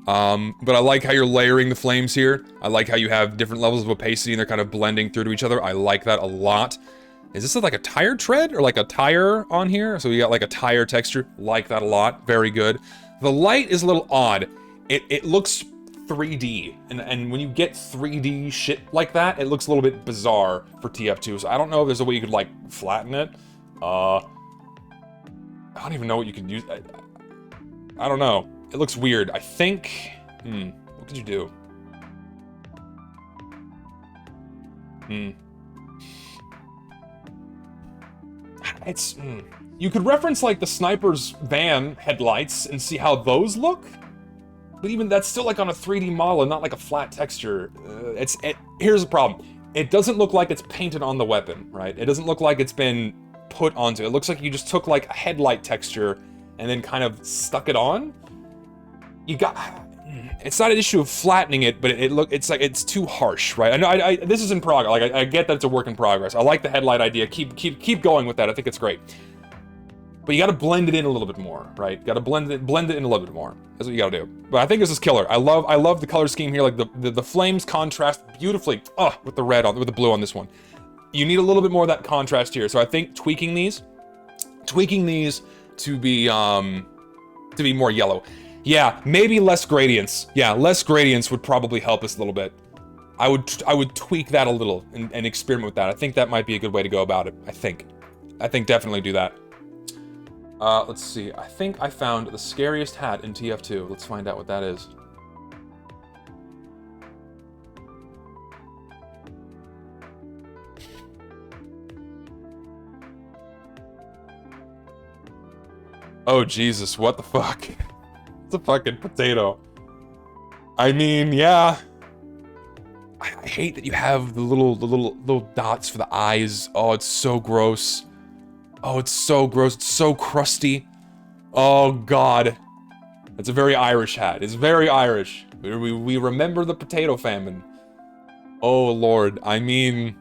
Speaker 1: But I like how you're layering the flames here. I like how you have different levels of opacity and they're kind of blending through to each other. I like that a lot. Is this like a tire tread or like a tire on here? So we got like a tire texture. Like that a lot. Very good. The light is a little odd. It looks 3D. And when you get 3D shit like that, it looks a little bit bizarre for TF2. So I don't know if there's a way you could like flatten it. I don't even know what you could use. I don't know. It looks weird. I think... what could you do? You could reference, like, the sniper's van headlights and see how those look. But even that's still, like, on a 3D model and not, like, a flat texture. Here's the problem. It doesn't look like it's painted on the weapon, right? It doesn't look like it's been put onto it. It looks like you just took, like, a headlight texture and then kind of stuck it on. It's not an issue of flattening it, but it's like it's too harsh, right? I know this is in progress. Like I get that it's a work in progress. I like the headlight idea. Keep going with that. I think it's great. But you got to blend it in a little bit more, right? You got to blend it in a little bit more. That's what you got to do. But I think this is killer. I love the color scheme here. Like the flames contrast beautifully. With the red with the blue on this one. You need a little bit more of that contrast here. So I think tweaking these to be more yellow. Yeah, maybe less gradients. Yeah, less gradients would probably help us a little bit. I would tweak that a little and experiment with that. I think that might be a good way to go about it. I think definitely do that. Let's see. I think I found the scariest hat in TF2. Let's find out what that is. Oh Jesus, what the fuck? It's a fucking potato. I mean, yeah. I hate that you have the little dots for the eyes. Oh, it's so gross. Oh, it's so gross. It's so crusty. Oh God. It's a very Irish hat. It's very Irish. We remember the potato famine. Oh Lord. I mean,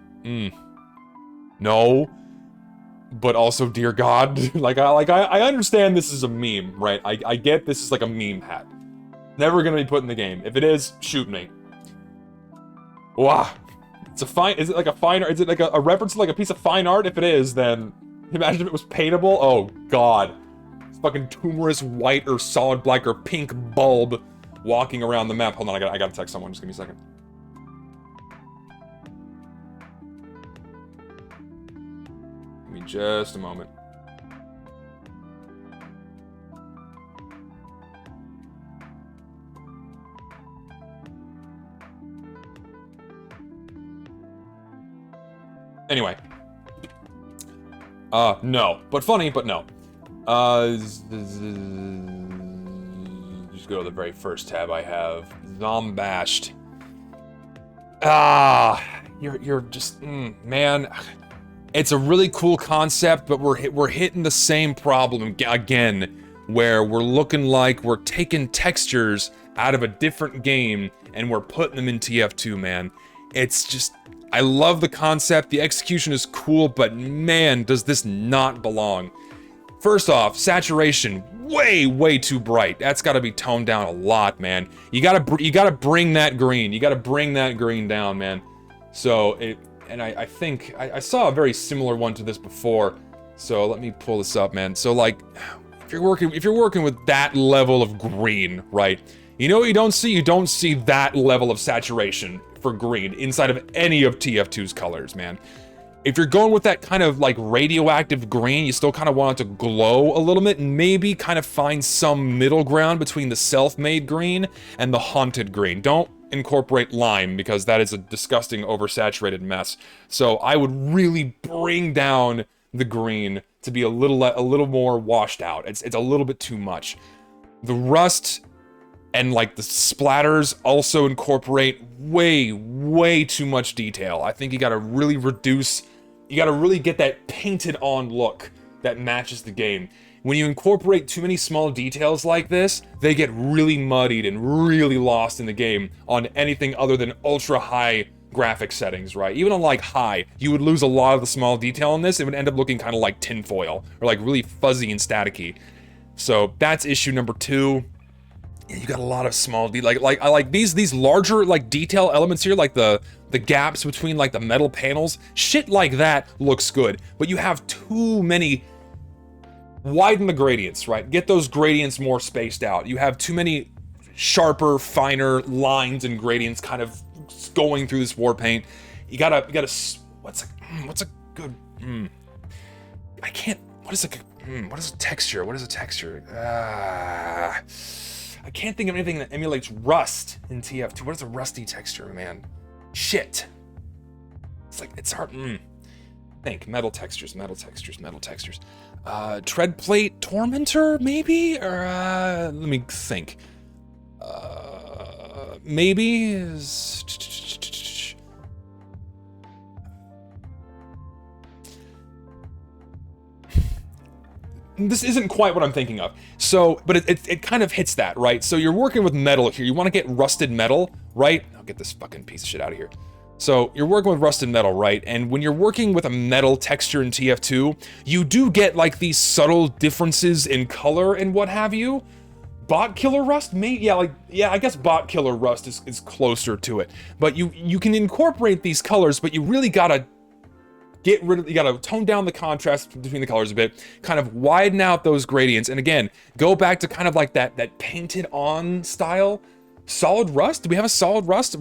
Speaker 1: no. But also, dear God, I understand this is a meme, right? I get this is like a meme hat. Never gonna be put in the game. If it is, shoot me. Wow. Is it like a fine art? Is it like a reference to like a piece of fine art? If it is, then imagine if it was paintable. Oh God. It's fucking tumorous white or solid black or pink bulb walking around the map. Hold on, I gotta text someone. Just give me a second. Give me just a moment. Anyway. No. But funny, but no. Just go to the very first tab I have. Zombashed. You're just, man. It's a really cool concept, but we're hitting the same problem again, where we're looking like we're taking textures out of a different game and we're putting them in TF2, man. It's just, I love the concept, the execution is cool, but man, does this not belong. First off, saturation, way too bright. That's gotta be toned down a lot, man. You gotta bring that green. You gotta bring that green down, man. So, I think, I saw a very similar one to this before, so let me pull this up, man. So, like, if you're working with that level of green, right? You know what you don't see? You don't see that level of saturation for green inside of any of TF2's colors, man. If you're going with that kind of like radioactive green, you still kind of want it to glow a little bit and maybe kind of find some middle ground between the self-made green and the haunted green. Don't incorporate lime because that is a disgusting oversaturated mess. So I would really bring down the green to be a little more washed out. It's a little bit too much. The rust and like the splatters also incorporate way too much detail. I think you gotta really reduce, you gotta really get that painted on look that matches the game. When you incorporate too many small details like this, they get really muddied and really lost in the game on anything other than ultra high graphic settings, right? Even on like high, you would lose a lot of the small detail in this. It would end up looking kind of like tinfoil or like really fuzzy and staticky. So that's issue number 2. Yeah, you got a lot of small I like these larger like detail elements here, like the gaps between like the metal panels. Shit like that looks good, but you have too many. Widen the gradients, right? Get those gradients more spaced out. You have too many sharper, finer lines and gradients kind of going through this war paint. You gotta what's a good I can't, what is a texture? What is a texture? I can't think of anything that emulates rust in TF2. What is a rusty texture, man? Shit. It's like, it's hard. Think, metal textures. Tread plate tormentor, maybe? Or, let me think. Maybe is... This isn't quite what I'm thinking of. So, but it kind of hits that, right? So you're working with metal here. You want to get rusted metal, right? I'll get this fucking piece of shit out of here. So you're working with rusted metal, right? And when you're working with a metal texture in TF2, you do get like these subtle differences in color and what have you. Bot killer rust, maybe, I guess bot killer rust is closer to it. But you can incorporate these colors, but you really gotta you gotta tone down the contrast between the colors a bit, kind of widen out those gradients, and again, go back to kind of like that painted on style. Solid rust? Do we have a solid rust?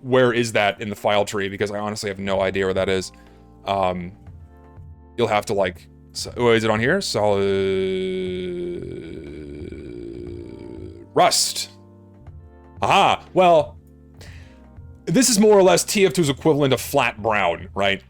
Speaker 1: Where is that in the file tree? Because I honestly have no idea where that is. You'll have to like, is it on here? Solid rust. Aha, well, this is more or less TF2's equivalent of flat brown, right?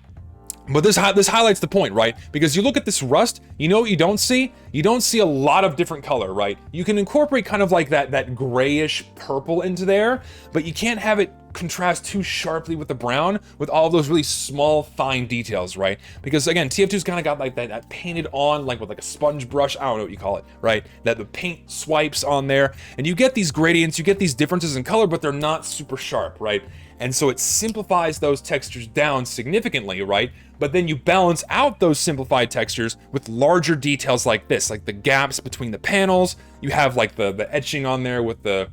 Speaker 1: But this highlights the point, right? Because you look at this rust, you know what you don't see? You don't see a lot of different color, right? You can incorporate kind of like that grayish purple into there, but you can't have it contrast too sharply with the brown with all of those really small, fine details, right? Because again, TF2's kind of got like that painted on, like with like a sponge brush, I don't know what you call it, right? That the paint swipes on there, and you get these gradients, you get these differences in color, but they're not super sharp, right? And so it simplifies those textures down significantly, right? But then you balance out those simplified textures with larger details like this, like the gaps between the panels. You have like the etching on there with the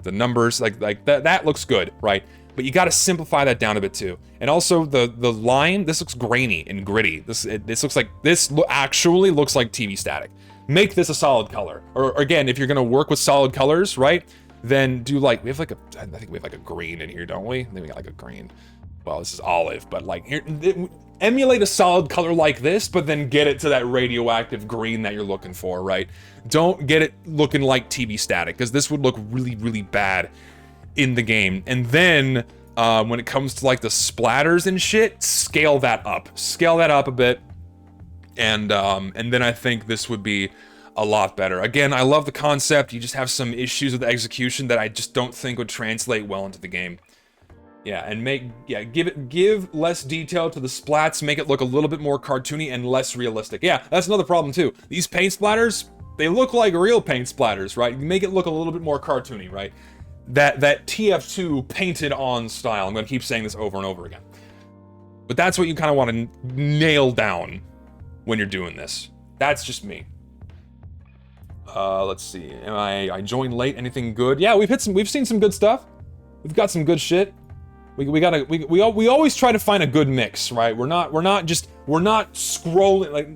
Speaker 1: numbers, like that looks good, right? But you got to simplify that down a bit too. And also the line, this looks grainy and gritty. This actually looks like TV static. Make this a solid color. Or again, if you're gonna work with solid colors, right? Then do like, I think we have like a green in here, don't we? Then we got like a green. Well, this is olive, but like here, emulate a solid color like this, but then get it to that radioactive green that you're looking for, right? Don't get it looking like TV static, because this would look really bad in the game. And then When it comes to like the splatters and shit, scale that up. Scale that up a bit. And then I think this would be a lot better. Again, I love the concept. You just have some issues with the execution that I just don't think would translate well into the game. Yeah, and give less detail to the splats, make it look a little bit more cartoony and less realistic. Yeah, that's another problem too. These paint splatters, they look like real paint splatters, right? You make it look a little bit more cartoony, right? That TF2 painted on style. I'm gonna keep saying this over and over again. But that's what you kind of want to nail down when you're doing this. That's just me. Let's see. I joined late. Anything good? Yeah, we've seen some good stuff. We've got some good shit. We always try to find a good mix, right? We're not scrolling like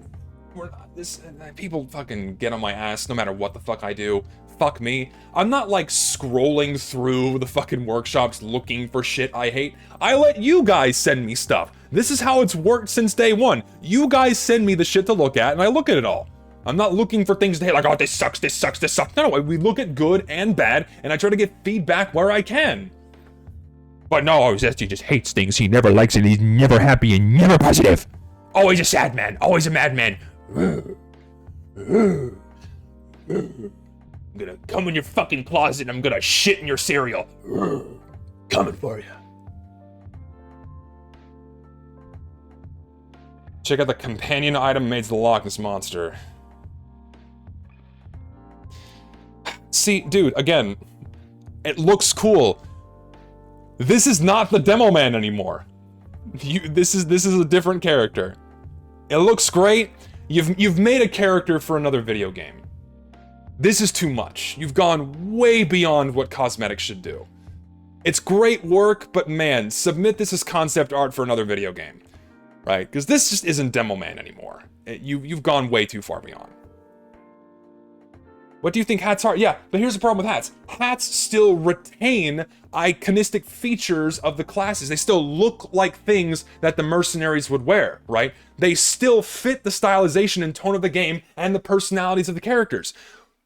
Speaker 1: people fucking get on my ass no matter what the fuck I do. Fuck me. I'm not like scrolling through the fucking workshops looking for shit I hate. I let you guys send me stuff. This is how it's worked since day one. You guys send me the shit to look at and I look at it all. I'm not looking for things to hate like, oh, this sucks, this sucks, this sucks. No, we look at good and bad and I try to get feedback where I can. But no, Zesty just hates things. He never likes it. He's never happy and never positive. Always a sad man. Always a madman. I'm gonna come in your fucking closet and I'm gonna shit in your cereal. Coming for you. Check out the companion item made to the Loch Ness monster. See, dude, again, it looks cool. This is not the demo man anymore. This is a different character. It looks great. You've made a character for another video game. This is too much. You've gone way beyond what cosmetic should do. It's great work, but man, submit this as concept art for another video game. Right? Because this just isn't demo man anymore. You've gone way too far beyond. What do you think hats are? Yeah, but here's the problem with hats. Hats still retain iconistic features of the classes. They still look like things that the mercenaries would wear, right? They still fit the stylization and tone of the game and the personalities of the characters.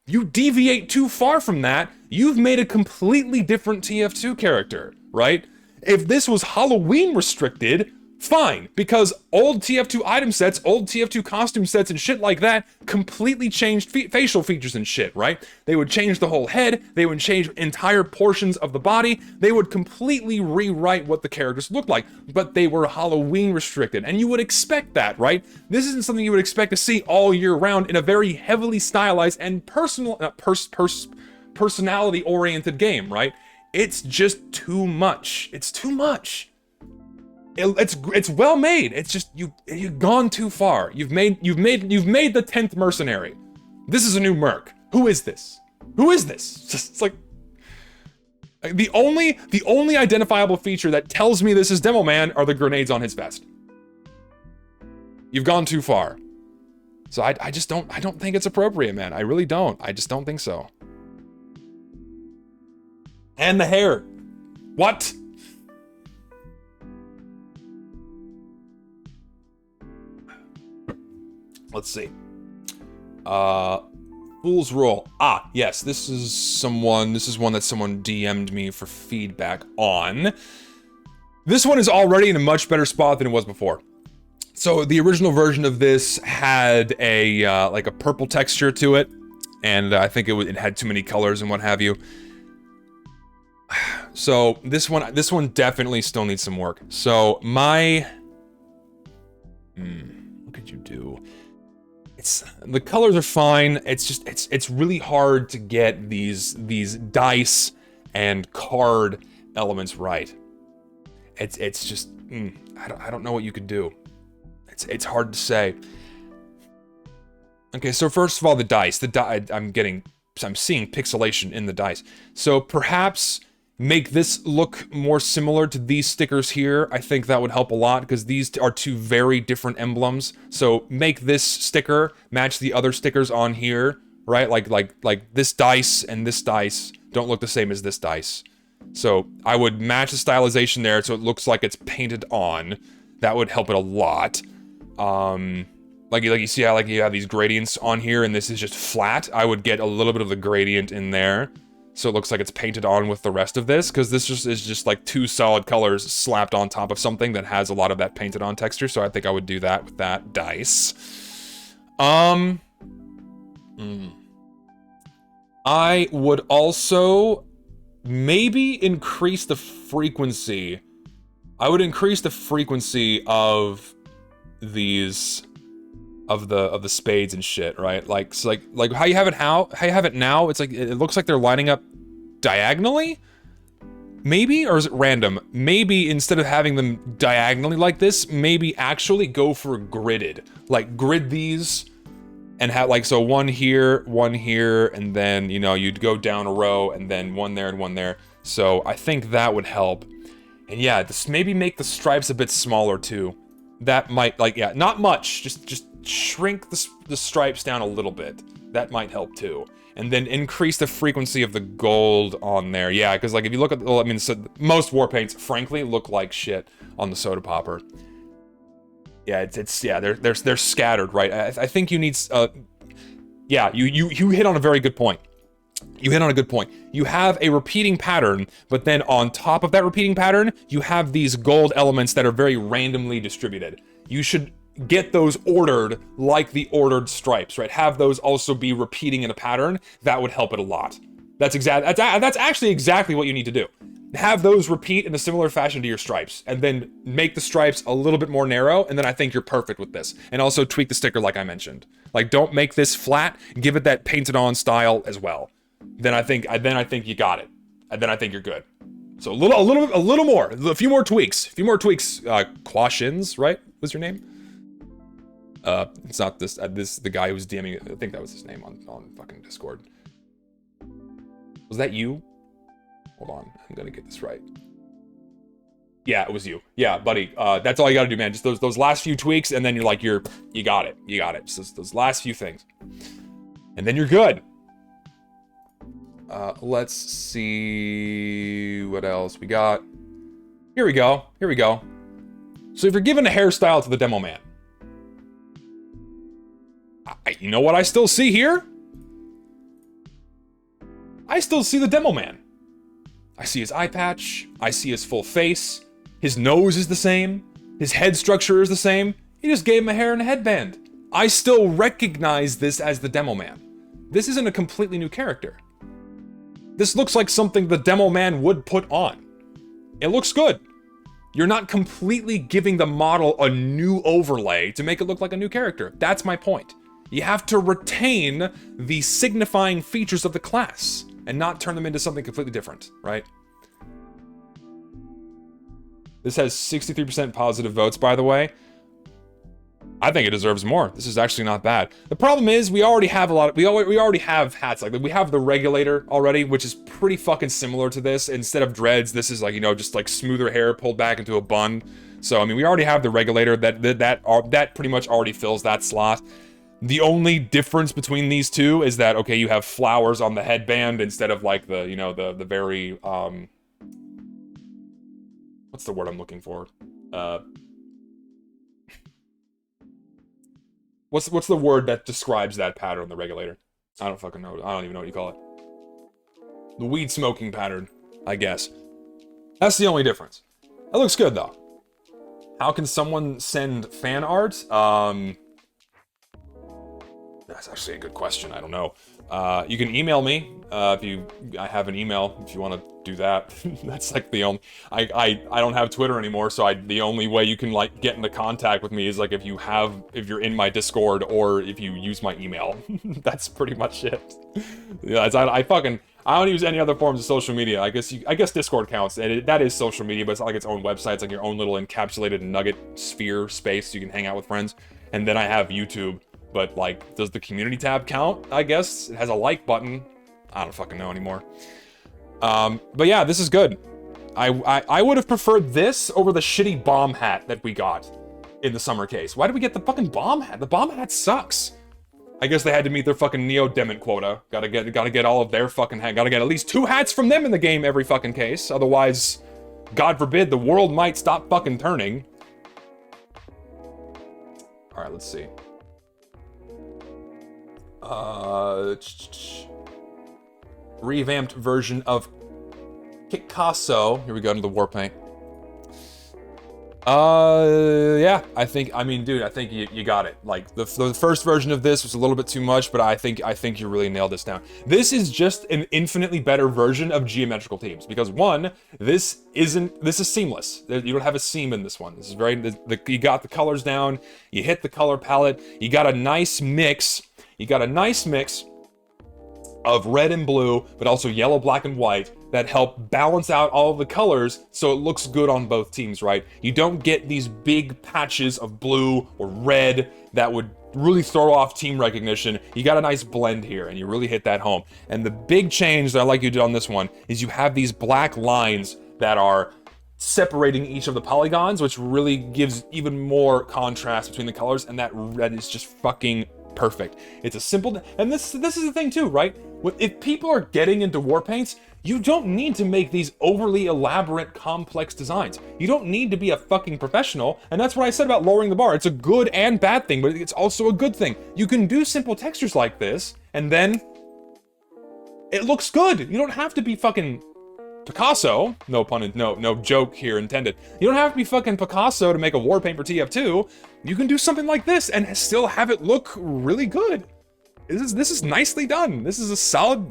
Speaker 1: You deviate too far from that, you've made a completely different TF2 character, right? If this was Halloween restricted, fine, because old TF2 item sets, old TF2 costume sets and shit like that completely changed facial features and shit, right? They would change the whole head, they would change entire portions of the body, they would completely rewrite what the characters looked like, but they were Halloween restricted, and you would expect that, right? This isn't something you would expect to see all year round in a very heavily stylized and personality-oriented game, right? It's just too much. It's too much. It's well made. It's just you've gone too far. You've made the 10th mercenary. This is a new merc. Who is this? Who is this? It's like the only identifiable feature that tells me this is Demo Man are the grenades on his vest. You've gone too far. So I don't think it's appropriate, man. I really don't. I just don't think so. And the hair. What? Let's see. Fool's Roll. Ah, yes, this is one that someone DM'd me for feedback on. This one is already in a much better spot than it was before. So the original version of this had a like a purple texture to it, and I think it had too many colors and what have you. So this one definitely still needs some work. So what could you do? The colors are fine. It's just it's really hard to get these dice and card elements right. It's just I don't know what you could do. It's hard to say. Okay, so first of all, the dice. I'm seeing pixelation in the dice. So perhaps make this look more similar to these stickers here. I think that would help a lot because these are two very different emblems. So make this sticker match the other stickers on here, right? Like this dice and this dice don't look the same as this dice. So I would match the stylization there so it looks like it's painted on. That would help it a lot. Like you see how you have these gradients on here and this is just flat. I would get a little bit of the gradient in there. so it looks like it's painted on with the rest of this, because this just is just like 2 solid colors slapped on top of something that has a lot of that painted on texture, so I think I would do that with that dice. I would also maybe increase the frequency. I would increase the frequency of these, of the spades and shit, right? Like, so like how you have it now, it's like, it looks like they're lining up diagonally? Maybe? Or is it random? Maybe instead of having them diagonally like this, maybe actually go for gridded. Like, grid these and have, like, so one here, and then, you know, you'd go down a row, and then one there and one there. So I think that would help. And yeah, this maybe make the stripes a bit smaller too. That might, like, yeah, not much. Just shrink the stripes down a little bit. That might help too. And then increase the frequency of the gold on there. Yeah, because like if you look at, well, I mean, so most war paints, frankly, look like shit on the soda popper. Yeah, it's yeah, they're scattered, right? I think you need, yeah, you hit on a very good point. You hit on a good point. You have a repeating pattern, but then on top of that repeating pattern, you have these gold elements that are very randomly distributed. You should get those ordered like the ordered stripes, right? Have those also be repeating in a pattern. That would help it a lot. That's actually exactly what you need to do. Have those repeat in a similar fashion to your stripes, and then make the stripes a little bit more narrow, and then I think you're perfect with this. And also tweak the sticker like I mentioned. Like, don't make this flat, give it that painted on style as well. Then I think you got it. And then I think you're good. So a little more, a few more tweaks. Quashins, right? What's your name? It's not this, the guy who was DMing, I think that was his name on fucking Discord. Was that you? Hold on, I'm gonna get this right. Yeah, it was you. Yeah, buddy, that's all you gotta do, man. Just those last few tweaks, and then you're like, you got it. You got it. Just those last few things. And then you're good. Let's see what else we got. Here we go. So if you're giving a hairstyle to the demo man, you know what I still see here? I still see the demo man. I see his eye patch, I see his full face, his nose is the same, his head structure is the same, he just gave him a hair and a headband. I still recognize this as the demo man. This isn't a completely new character. This looks like something the demo man would put on. It looks good. You're not completely giving the model a new overlay to make it look like a new character. That's my point. You have to retain the signifying features of the class and not turn them into something completely different, right? This has 63% positive votes, by the way. I think it deserves more. This is actually not bad. The problem is we already have a lot of, we already have hats like that. We have the regulator already, which is pretty fucking similar to this. Instead of dreads, this is like, you know, just like smoother hair pulled back into a bun. So, I mean, we already have the regulator that pretty much already fills that slot. The only difference between these two is that, okay, you have flowers on the headband instead of like the, you know, the very, what's the word I'm looking for? What's the word that describes that pattern on the regulator? I don't fucking know. I don't even know what you call it. The weed smoking pattern, I guess. That's the only difference. That looks good though. How can someone send fan art? That's actually a good question. I don't know. You can email me I have an email if you want to do that. That's like the only. I don't have Twitter anymore, so the only way you can like get into contact with me is like if you're in my Discord or if you use my email. That's pretty much it. Yeah, I don't use any other forms of social media. I guess Discord counts, and that is social media, but it's not like its own website. It's like your own little encapsulated nugget sphere space so you can hang out with friends. And then I have YouTube. But, like, does the community tab count? I guess. It has a like button. I don't fucking know anymore. But yeah, this is good. I would have preferred this over the shitty bomb hat that we got in the summer case. Why did we get the fucking bomb hat? The bomb hat sucks. I guess they had to meet their fucking Neo-Demon quota. Gotta get all of their fucking hat. Gotta get at least 2 hats from them in the game every fucking case. Otherwise, God forbid, the world might stop fucking turning. Alright, let's see. revamped version of Picasso. Here we go into the war paint. Yeah, I mean, dude, I think you got it. Like, the first version of this was a little bit too much, but I think you really nailed this down. This is just an infinitely better version of geometrical teams, because one, this is seamless. You don't have a seam in this one. This is you got the colors down, you hit the color palette, you got a nice mix of red and blue, but also yellow, black, and white that help balance out all of the colors so it looks good on both teams, right? You don't get these big patches of blue or red that would really throw off team recognition. You got a nice blend here, and you really hit that home. And the big change that I like you did on this one is you have these black lines that are separating each of the polygons, which really gives even more contrast between the colors, and that red is just fucking perfect. It's a simple, and this is the thing too, right? If people are getting into war paints, you don't need to make these overly elaborate, complex designs. You don't need to be a fucking professional, and that's what I said about lowering the bar. It's a good and bad thing, but it's also a good thing. You can do simple textures like this, and then it looks good. You don't have to be fucking Picasso, no joke here intended. You don't have to be fucking Picasso to make a war paint for TF2. You can do something like this and still have it look really good. This is nicely done. This is solid.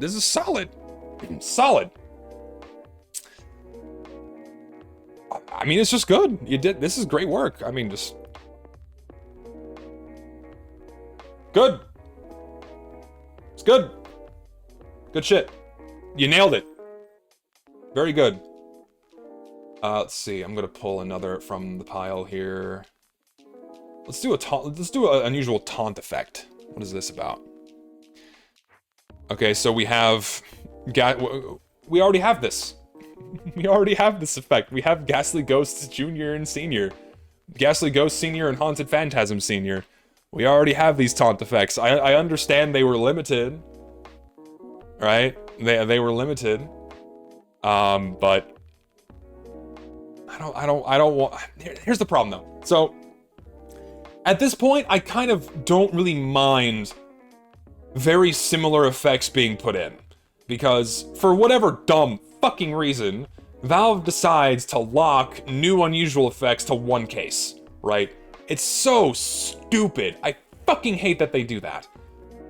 Speaker 1: Solid. I mean, it's just good. This is great work. I mean, just good. It's good. Good shit. You nailed it. Very good. Let's see. I'm gonna pull another from the pile here. Let's do an unusual taunt effect. What is this about? Okay, so we already have this. We already have this effect. We have Ghastly Ghosts Junior and Senior. Ghastly Ghost Senior and Haunted Phantasm Senior. We already have these taunt effects. I understand they were limited. Right? They were limited. But I don't want. Here's the problem though. So at this point, I kind of don't really mind very similar effects being put in, because for whatever dumb fucking reason, Valve decides to lock new unusual effects to one case, right? It's so stupid. I fucking hate that they do that.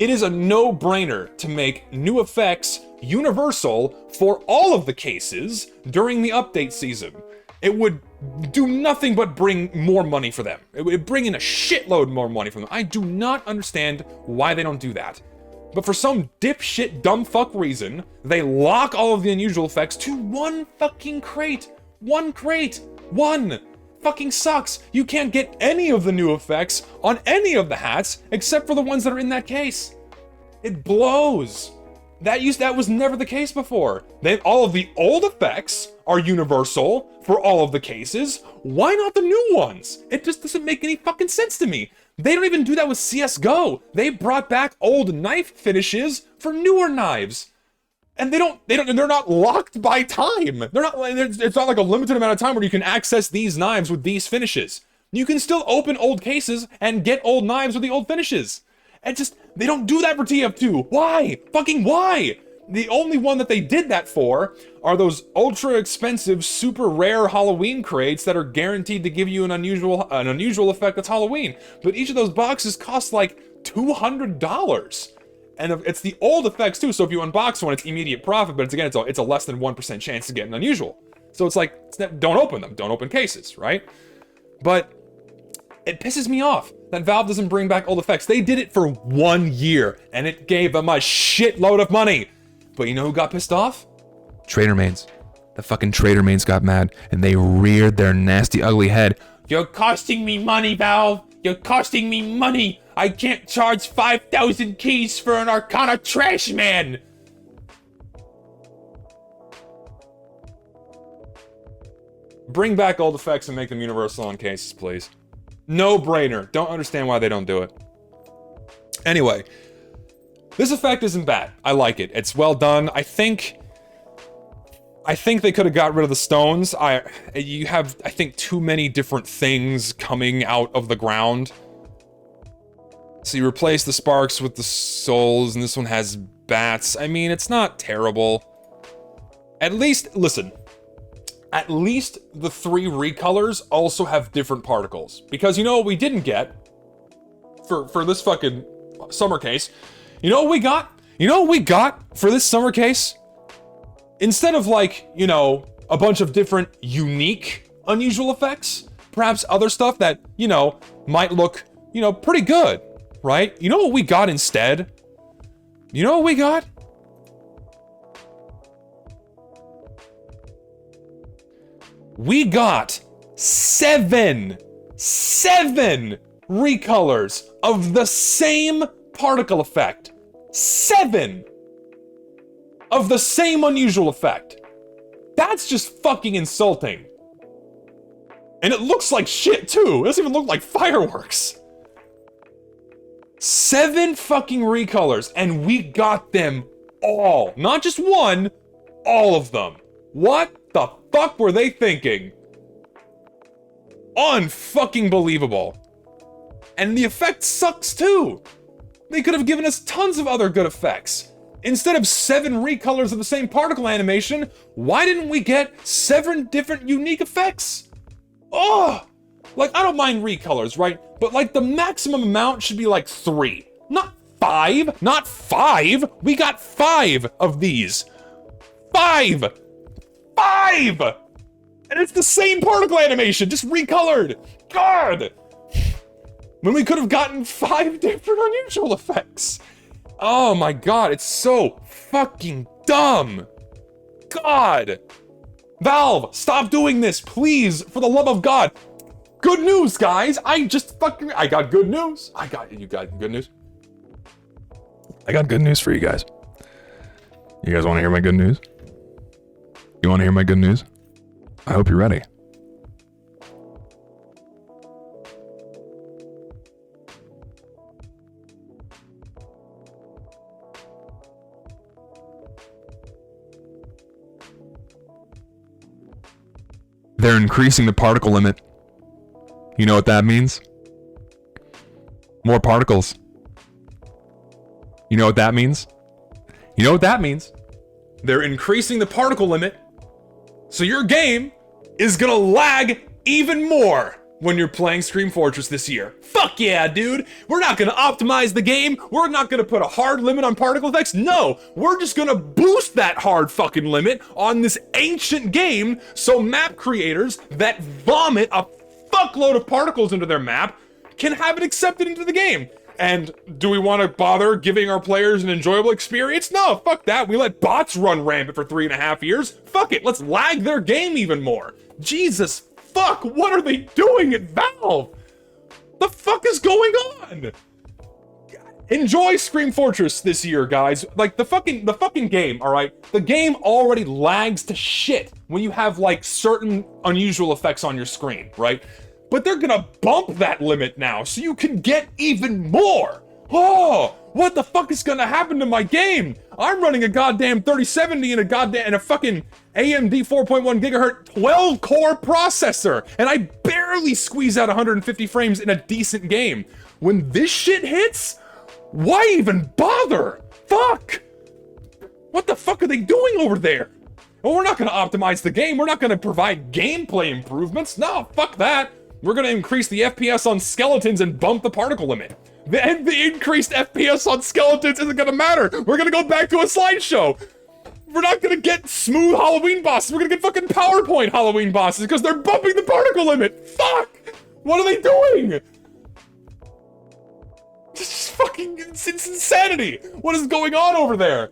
Speaker 1: It is a no-brainer to make new effects universal for all of the cases during the update season. It would do nothing but bring more money for them. It would bring in a shitload more money from them. I do not understand why they don't do that. But for some dipshit dumb fuck reason, they lock all of the unusual effects to one fucking crate. One crate. One. Fucking sucks. You can't get any of the new effects on any of the hats except for the ones that are in that case. It blows. That was never the case before. All of the old effects are universal for all of the cases. Why not the new ones? It just doesn't make any fucking sense to me. They don't even do that with CSGO. They brought back old knife finishes for newer knives. And they're not locked by time. It's not like a limited amount of time where you can access these knives with these finishes. You can still open old cases and get old knives with the old finishes. They don't do that for TF2. Why? Fucking why? The only one that they did that for are those ultra expensive, super rare Halloween crates that are guaranteed to give you an unusual effect that's Halloween. But each of those boxes costs like $200. And it's the old effects too, so if you unbox one, it's immediate profit, but it's a less than 1% chance to get an unusual. So it's like, don't open them. Don't open cases, right? But it pisses me off that Valve doesn't bring back old effects. They did it for 1 year, and it gave them a shitload of money. But you know who got pissed off? Trader mains. The fucking trader mains got mad, and they reared their nasty, ugly head. You're costing me money, Valve! You're costing me money! I can't charge 5,000 keys for an Arcana trash man! Bring back old effects and make them universal on cases, please. No brainer. Don't understand why they don't do it. Anyway, this effect isn't bad. I like it. It's well done. I think they could have got rid of the stones. You have, I think, too many different things coming out of the ground. So you replace the sparks with the souls, and this one has bats. I mean, it's not terrible. At least, listen, at least the 3 recolors also have different particles. Because you know what we didn't get for this fucking summer case? You know what we got? You know what we got for this summer case? Instead of like, you know, a bunch of different unique unusual effects, perhaps other stuff that, you know, might look, you know, pretty good, right? You know what we got instead? You know what we got? We got 7 recolors of the same particle effect. 7 of the same unusual effect. That's just fucking insulting. And it looks like shit too. It doesn't even look like fireworks. 7 fucking recolors, and we got them all. Not just one, all of them. What the fuck were they thinking? Unfucking believable. And the effect sucks too. They could have given us tons of other good effects. Instead of 7 recolors of the same particle animation, why didn't we get 7 different unique effects? Oh! Like, I don't mind recolors, right? But like, the maximum amount should be like 3. Not 5! Not 5! We got 5 of these. 5! 5! And it's the same particle animation, just recolored! God! When we could have gotten 5 different unusual effects. Oh my god, it's so fucking dumb. God. Valve, stop doing this, please, for the love of God. Good news, guys. I got good news. You got good news? I got good news for you guys. You guys want to hear my good news? You want to hear my good news? I hope you're ready. They're increasing the particle limit. You know what that means? More particles. You know what that means? You know what that means? They're increasing the particle limit, so your game is gonna lag even more when you're playing Scream Fortress this year. Fuck yeah, dude! We're not gonna optimize the game, we're not gonna put a hard limit on particle effects, no! We're just gonna boost that hard fucking limit on this ancient game so map creators that vomit a fuckload of particles into their map can have it accepted into the game. And do we want to bother giving our players an enjoyable experience? No, fuck that. We let bots run rampant for 3.5 years. Fuck it, let's lag their game even more. Jesus fuck, what are they doing at Valve? The fuck is going on? Enjoy Scream Fortress this year, guys. Like, the fucking game, alright? The game already lags to shit when you have, like, certain unusual effects on your screen, right? But they're gonna bump that limit now, so you can get even more! Oh! What the fuck is gonna happen to my game? I'm running a goddamn 3070 and a fucking AMD 4.1 gigahertz 12-core processor, and I barely squeeze out 150 frames in a decent game. When this shit hits, why even bother? Fuck! What the fuck are they doing over there? Well, we're not gonna optimize the game, we're not gonna provide gameplay improvements, no, fuck that! We're gonna increase the FPS on skeletons and bump the particle limit. The increased FPS on skeletons isn't gonna matter. We're gonna go back to a slideshow. We're not gonna get smooth Halloween bosses. We're gonna get fucking PowerPoint Halloween bosses because they're bumping the particle limit. Fuck! What are they doing? This is fucking, it's insanity. What is going on over there?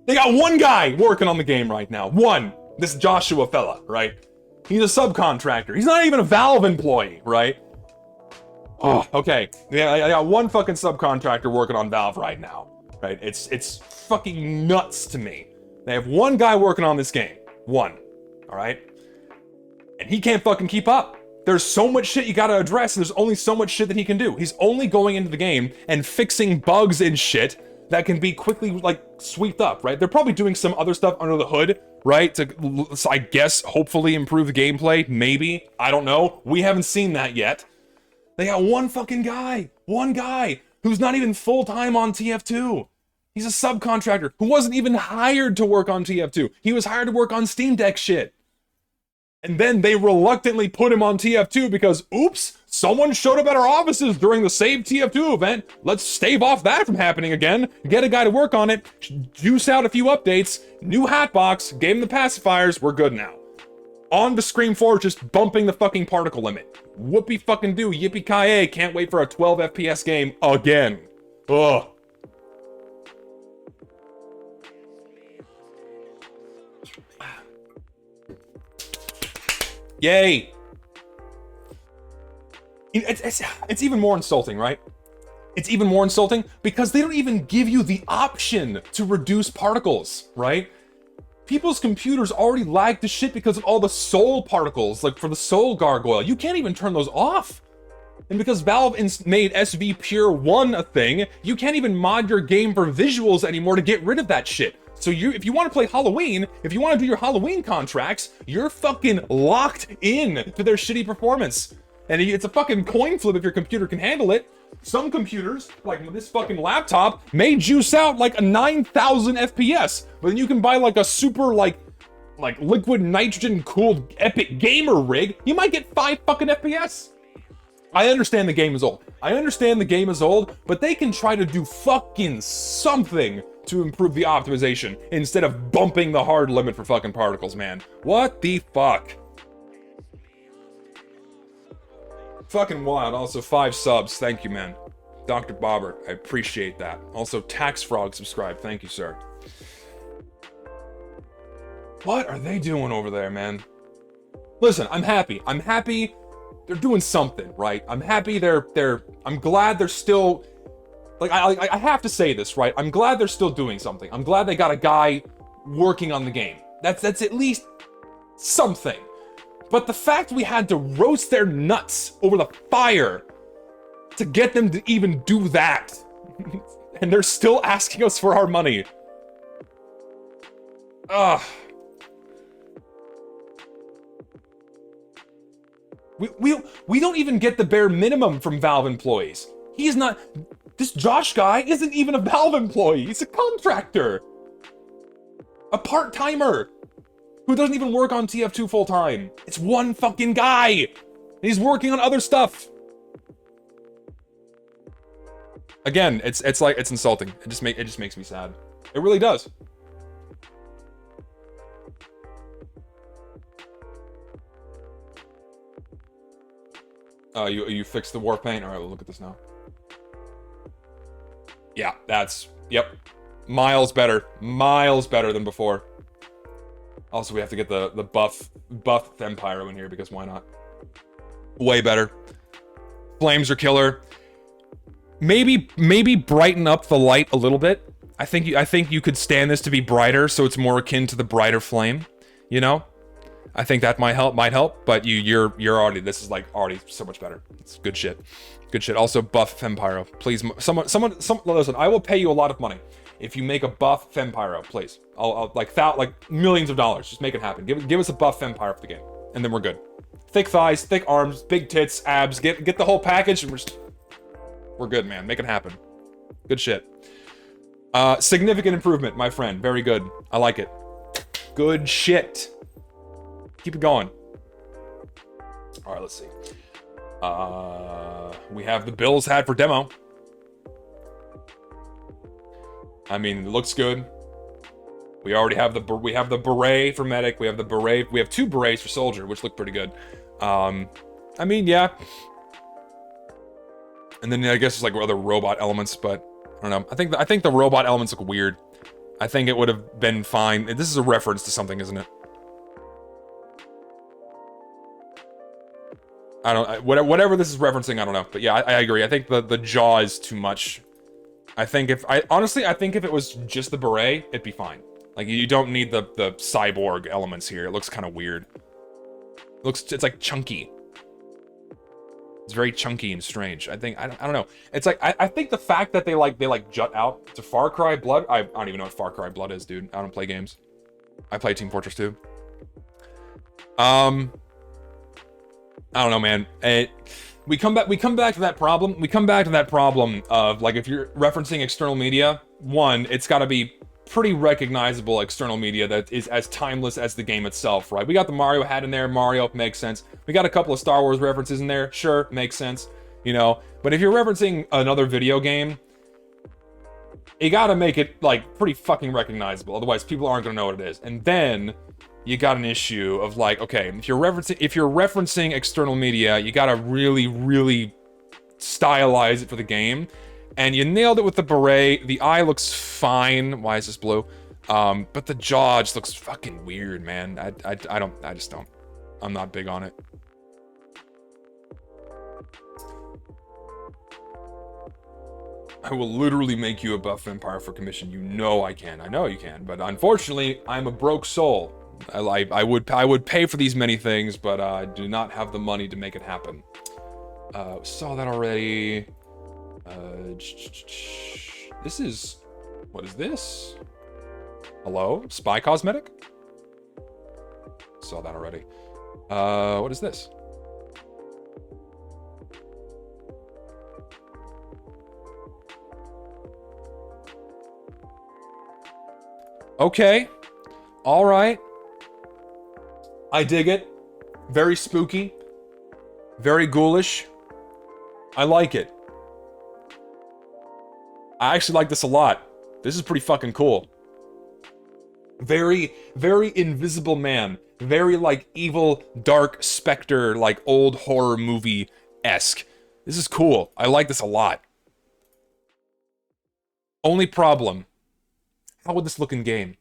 Speaker 1: They got one guy working on the game right now. One. This Joshua fella, right? He's a subcontractor. He's not even a Valve employee, right? Oh, okay. Yeah, I got one fucking subcontractor working on Valve right now, right? It's fucking nuts to me. They have one guy working on this game. One. All right? And he can't fucking keep up. There's so much shit you gotta address, and there's only so much shit that he can do. He's only going into the game and fixing bugs and shit that can be quickly, like, swept up, right? They're probably doing some other stuff under the hood, right? To, I guess, hopefully improve the gameplay, maybe. I don't know. We haven't seen that yet. They got one fucking guy. One guy. who's not even full-time on TF2. He's a subcontractor who wasn't even hired to work on TF2. He was hired to work on Steam Deck shit. And then they reluctantly put him on TF2 because, oops, someone showed up at our offices during the Save TF2 event. Let's stave off that from happening again. Get a guy to work on it, juice out a few updates, new hatbox, gave him the pacifiers, we're good now. On to Scream 4, just bumping the fucking particle limit. Whoopie fucking do, yippee-ki-yay, can't wait for a 12 FPS game again. Ugh. Yay! It's even more insulting, right? It's even more insulting because they don't even give you the option to reduce particles, right? People's computers already lag to shit because of all the soul particles, like for the soul gargoyle. You can't even turn those off. And because Valve made SV Pure 1 a thing, you can't even mod your game for visuals anymore to get rid of that shit. So if you want to play Halloween, if you want to do your Halloween contracts, you're fucking locked in to their shitty performance. And it's a fucking coin flip if your computer can handle it. Some computers, like this fucking laptop, may juice out like a 9,000 FPS. But then you can buy like a super like liquid nitrogen cooled epic gamer rig, you might get 5 fucking FPS. I understand the game is old. But they can try to do fucking something to improve the optimization instead of bumping the hard limit for fucking particles, man. What the fuck? Fucking wild. Also 5 subs. Thank you, man. Dr. Bobber, I appreciate that. Also Tax Frog subscribed. Thank you, sir. What are they doing over there, man? Listen, I'm happy. They're doing something, right? I'm happy I'm glad they're still, like, I have to say this, right? I'm glad they're still doing something. I'm glad they got a guy working on the game. That's at least something. But the fact we had to roast their nuts over the fire to get them to even do that, and they're still asking us for our money. Ugh. We don't even get the bare minimum from Valve employees. He's not... This Josh guy isn't even a Valve employee. He's a contractor. A part-timer who doesn't even work on TF2 full-time. It's one fucking guy. He's working on other stuff. Again, it's insulting. It just makes me sad. It really does. You fixed the war paint? Alright, we'll look at this now. Yeah, yep. Miles better than before. Also, we have to get the buff Pyro in here because why not? Way better. Flames are killer. Maybe brighten up the light a little bit. I think you could stand this to be brighter so it's more akin to the brighter flame, you know? I think that might help, but you're already, this is like already so much better. It's good shit. Good shit. Also buff Pyro. Please, someone, listen, I will pay you a lot of money if you make a buff Pyro, please. I'll like millions of dollars. Just make it happen. Give us a buff Pyro for the game, and then we're good. Thick thighs, thick arms, big tits, abs. Get the whole package, and we're good, man. Make it happen. Good shit. Significant improvement, my friend. Very good. I like it. Good shit. Keep it going. All right, let's see. We have the Bills hat for demo. I mean, it looks good. We already have the beret for medic. We have the beret. We have 2 berets for soldier, which look pretty good. I mean, yeah. And then I guess there's like other robot elements, but I don't know. I think the robot elements look weird. I think it would have been fine. This is a reference to something, isn't it? I don't, whatever this is referencing, I don't know. But yeah, I agree. I think the jaw is too much. Honestly, I think if it was just the beret, it'd be fine. Like, you don't need the cyborg elements here. It looks kind of weird. It's like chunky. It's very chunky and strange. I don't know. It's like, I think the fact that they jut out to Far Cry Blood, I don't even know what Far Cry Blood is, dude. I don't play games. I play Team Fortress 2. I don't know, man. we come back to that problem. We come back to that problem of, like, if you're referencing external media, one, it's got to be pretty recognizable external media that is as timeless as the game itself, right? We got the Mario hat in there. Mario makes sense. We got a couple of Star Wars references in there. Sure, makes sense, you know. But if you're referencing another video game, you gotta make it, like, pretty fucking recognizable. Otherwise, people aren't gonna know what it is. And then you got an issue of, like, okay, if you're referencing external media, you gotta really, really stylize it for the game. And you nailed it with the beret. The eye looks fine. Why is this blue? But the jaw just looks fucking weird, man. I just don't. I'm not big on it. I will literally make you a buff vampire for commission. You know I can. I know you can. But unfortunately, I'm a broke soul. I would pay for these many things, but I do not have the money to make it happen. Saw that already. This is... What is this? Hello? Spy cosmetic? Saw that already. What is this? Okay. All right. I dig it. Very spooky. Very ghoulish. I like it. I actually like this a lot. This is pretty fucking cool. Very, very invisible man. Very, like, evil, dark specter, like, old horror movie-esque. This is cool. I like this a lot. Only problem. How would this look in game?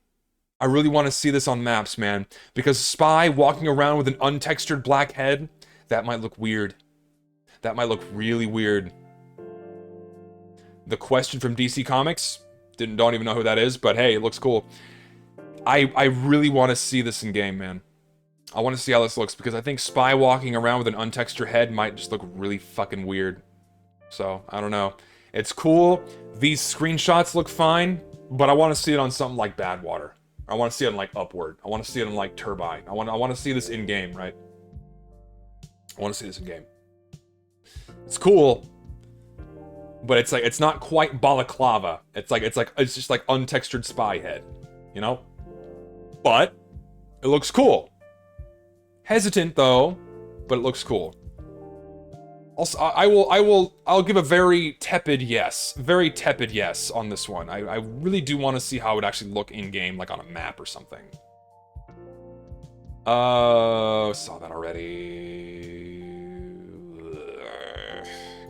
Speaker 1: I really want to see this on maps, man. Because Spy walking around with an untextured black head, that might look weird. That might look really weird. The Question from DC Comics, don't even know who that is, but hey, it looks cool. I really want to see this in game, man. I want to see how this looks, because I think Spy walking around with an untextured head might just look really fucking weird. So, I don't know. It's cool. These screenshots look fine, but I want to see it on something like Badwater. I want to see it on, like, Upward. I want to see it on, like, Turbine. I want to see this in-game, right? I want to see this in-game. It's cool, but it's like, it's not quite balaclava. It's just like untextured Spy head, you know? But it looks cool. Hesitant though, but it looks cool. Also, I'll give a very tepid yes. Very tepid yes on this one. I really do want to see how it would actually look in game, like on a map or something. Saw that already.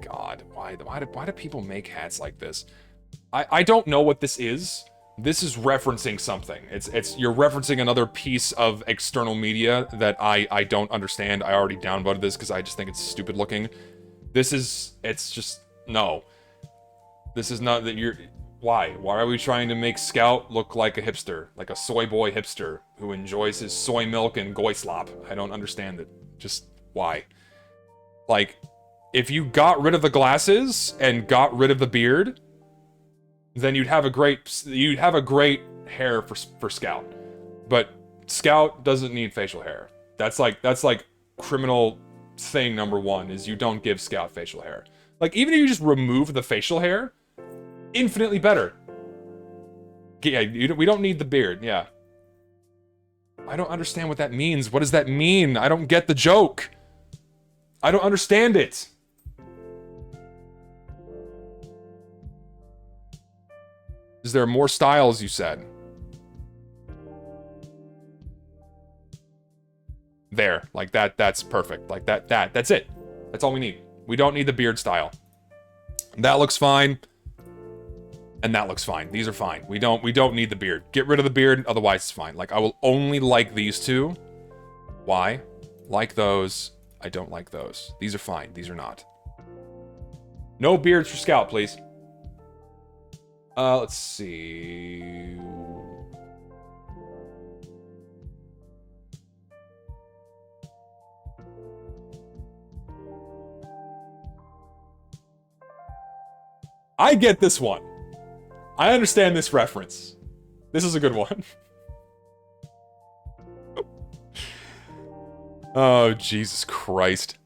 Speaker 1: God, why do people make hats like this? I don't know what this is. This is referencing something. You're referencing another piece of external media that I don't understand. I already downvoted this because I just think it's stupid looking. It's just, no. This is not that you're, why? Why are we trying to make Scout look like a hipster? Like a soy boy hipster who enjoys his soy milk and goy slop? I don't understand it. Just, why? Like, if you got rid of the glasses and got rid of the beard, then you'd have a great hair for Scout. But Scout doesn't need facial hair. That's like criminal thing number one, is you don't give Scout facial hair. Like, even if you just remove the facial hair, infinitely better. Yeah, we don't need the beard, yeah. I don't understand what that means. What does that mean? I don't get the joke. I don't understand it. Is there more styles, you said? There, like that's perfect. Like that's it. That's all we need. We don't need the beard style. That looks fine. And that looks fine. These are fine. We don't need the beard. Get rid of the beard, otherwise it's fine. Like, I will only like these two. Why? Like those. I don't like those. These are fine. These are not. No beards for Scout, please. Let's see. I get this one. I understand this reference. This is a good one. Oh, Jesus Christ.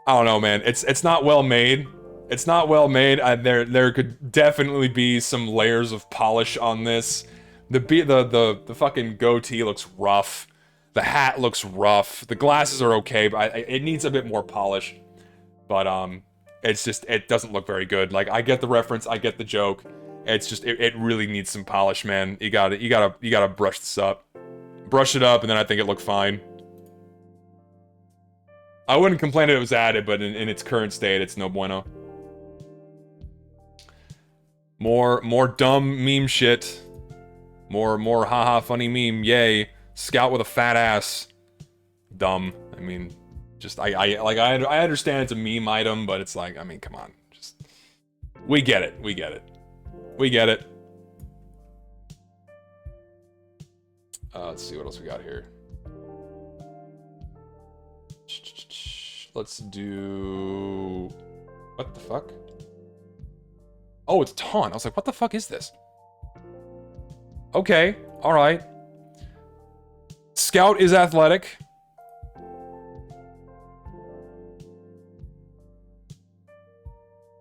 Speaker 1: I don't know, man. It's not well made. It's not well made. There could definitely be some layers of polish on this. The fucking goatee looks rough. The hat looks rough. The glasses are okay, but it needs a bit more polish. But it's just, it doesn't look very good. Like, I get the reference, I get the joke. It's just, it really needs some polish, man. You gotta brush this up. Brush it up, and then I think it looked fine. I wouldn't complain if it was added, but in its current state, it's no bueno. More dumb meme shit. More haha funny meme, yay. Scout with a fat ass. Dumb. I mean, just, I understand it's a meme item, but it's like, I mean, come on. Just, we get it. We get it. We get it. Let's see what else we got here. Let's do... What the fuck? Oh, it's taunt. I was like, what the fuck is this? Okay, alright. Scout is athletic.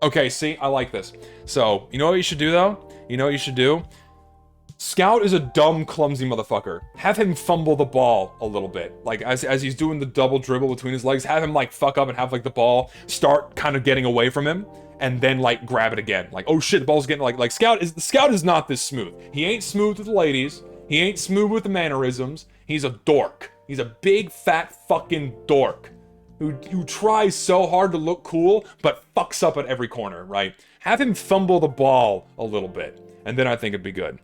Speaker 1: Okay, see, I like this. So, you know what you should do, though? You know what you should do? Scout is a dumb, clumsy motherfucker. Have him fumble the ball a little bit. Like, as he's doing the double dribble between his legs, have him, like, fuck up and have, like, the ball start kind of getting away from him, and then, like, grab it again. Like, oh shit, the ball's getting, like, Scout is not this smooth. He ain't smooth with the ladies. He ain't smooth with the mannerisms. He's a dork. He's a big, fat, fucking dork. Who tries so hard to look cool, but fucks up at every corner, right? Have him fumble the ball a little bit, and then I think it'd be good.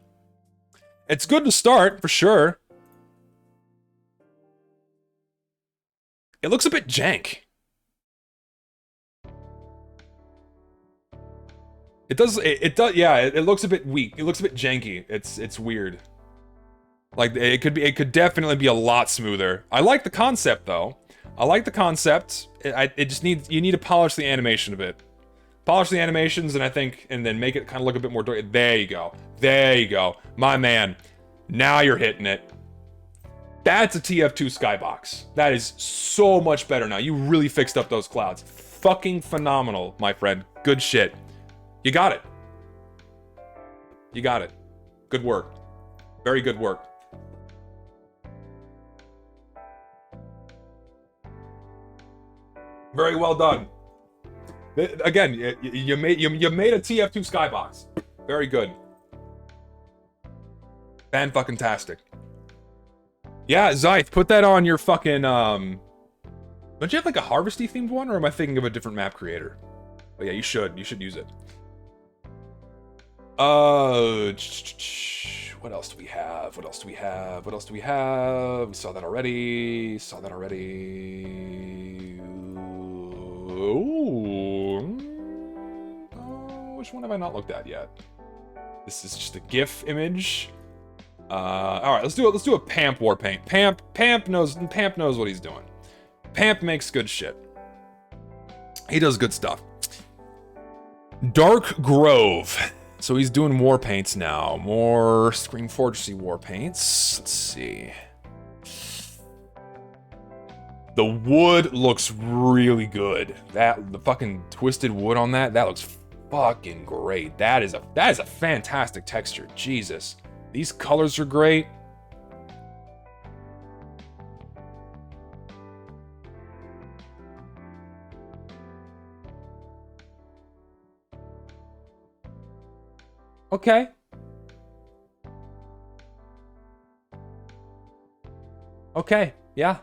Speaker 1: It's good to start, for sure. It looks a bit jank. It does, yeah, it looks a bit weak. It looks a bit janky. It's weird. Like, it could definitely be a lot smoother. I like the concept, though. I like the concept. It just needs, you need to polish the animation a bit. Polish the animations, and I think, and then make it kind of look a bit more, there you go. There you go. My man. Now you're hitting it. That's a TF2 Skybox. That is so much better now. You really fixed up those clouds. Fucking phenomenal, my friend. Good shit. You got it. You got it. Good work. Very good work. Very well done. Again, you made a TF2 Skybox. Very good. Fan-fucking-tastic. Yeah, Zyth, put that on your fucking, Don't you have, like, a Harvesty themed one, or am I thinking of a different map creator? But yeah, you should. You should use it. What else do we have? What else do we have? What else do we have? We saw that already. Saw that already. Ooh. Oh, which one have I not looked at yet? This is just a GIF image. All right, let's do it. Let's do a Pamp war paint. Pamp knows what he's doing. Pamp makes good shit. He does good stuff. Dark Grove. So he's doing war paints now. More Scream Fortressy war paints. Let's see. The wood looks really good. The fucking twisted wood on that looks fucking great. That is a fantastic texture. Jesus. These colors are great. Okay. Okay, yeah.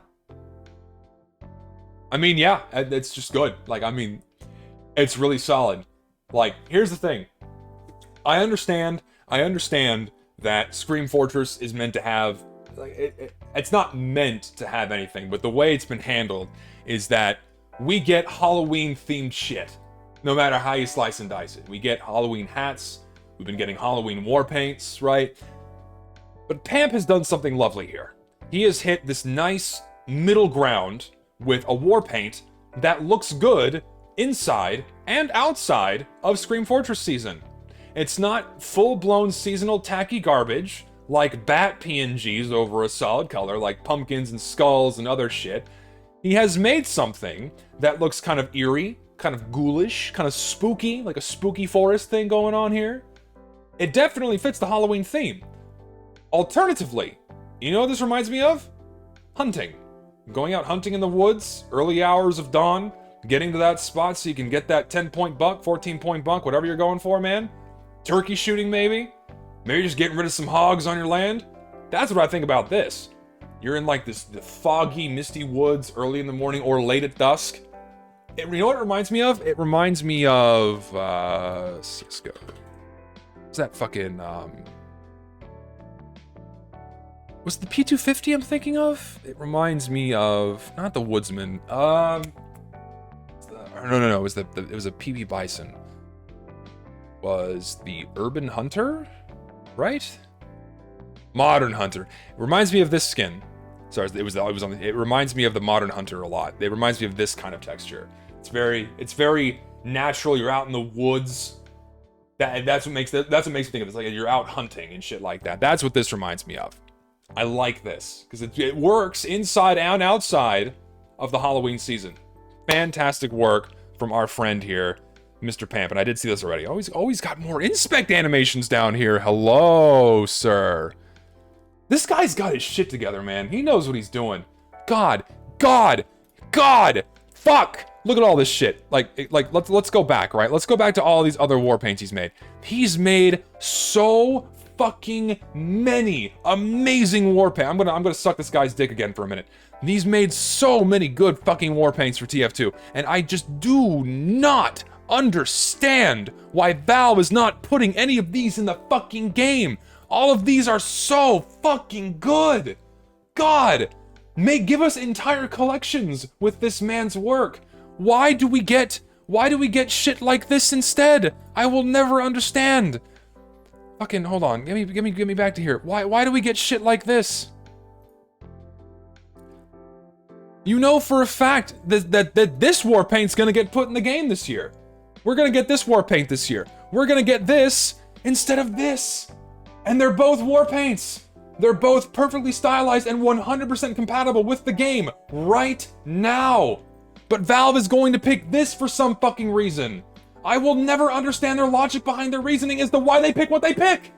Speaker 1: I mean, yeah, it's just good. Like, I mean, it's really solid. Like, here's the thing. I understand that Scream Fortress is meant to have, like, it's not meant to have anything, but the way it's been handled is that we get Halloween-themed shit, no matter how you slice and dice it. We get Halloween hats, we've been getting Halloween war paints, right? But Pamp has done something lovely here. He has hit this nice middle ground with a war paint that looks good inside and outside of Scream Fortress season. It's not full-blown seasonal tacky garbage like bat PNGs over a solid color like pumpkins and skulls and other shit. He has made something that looks kind of eerie, kind of ghoulish, kind of spooky, like a spooky forest thing going on here. It definitely fits the Halloween theme. Alternatively, you know what this reminds me of? Hunting. Going out hunting in the woods, early hours of dawn, getting to that spot so you can get that 10-point buck, 14-point buck, whatever you're going for, man. Turkey shooting, maybe. Maybe just getting rid of some hogs on your land. That's what I think about this. You're in like the foggy, misty woods early in the morning or late at dusk. You know what it reminds me of? It reminds me of, let's go. What's that fucking, was it the P250 I'm thinking of? It reminds me of, not the Woodsman, no, it was it was a PB Bison. Was the Urban Hunter, right? Modern Hunter. It reminds me of this skin. Sorry, it reminds me of the Modern Hunter a lot. It reminds me of this kind of texture. It's very natural. You're out in the woods. That's what makes me think of it. It's like you're out hunting and shit like that. That's what this reminds me of. I like this because it works inside and outside of the Halloween season. Fantastic work from our friend here, Mr. Pamp. And I did see this already. Always got more inspect animations down here. Hello, sir. This guy's got his shit together, man. He knows what he's doing. God, fuck. Look at all this shit. Let's go back, right? Let's go back to all these other war paints he's made. He's made so fucking many amazing war paints. I'm gonna suck this guy's dick again for a minute. He's made so many good fucking war paints for TF2, and I just do not understand why Valve is not putting any of these in the fucking game. All of these are so fucking good. God, give us entire collections with this man's work. Why do we get shit like this instead? I will never understand. Fucking hold on. Get me back to here. Why do we get shit like this? You know for a fact that this war paint's gonna get put in the game this year. We're gonna get this war paint this year. We're gonna get this instead of this. And they're both war paints. They're both perfectly stylized and 100% compatible with the game right now. But Valve is going to pick this for some fucking reason. I will never understand their logic behind their reasoning as to why they pick what they pick.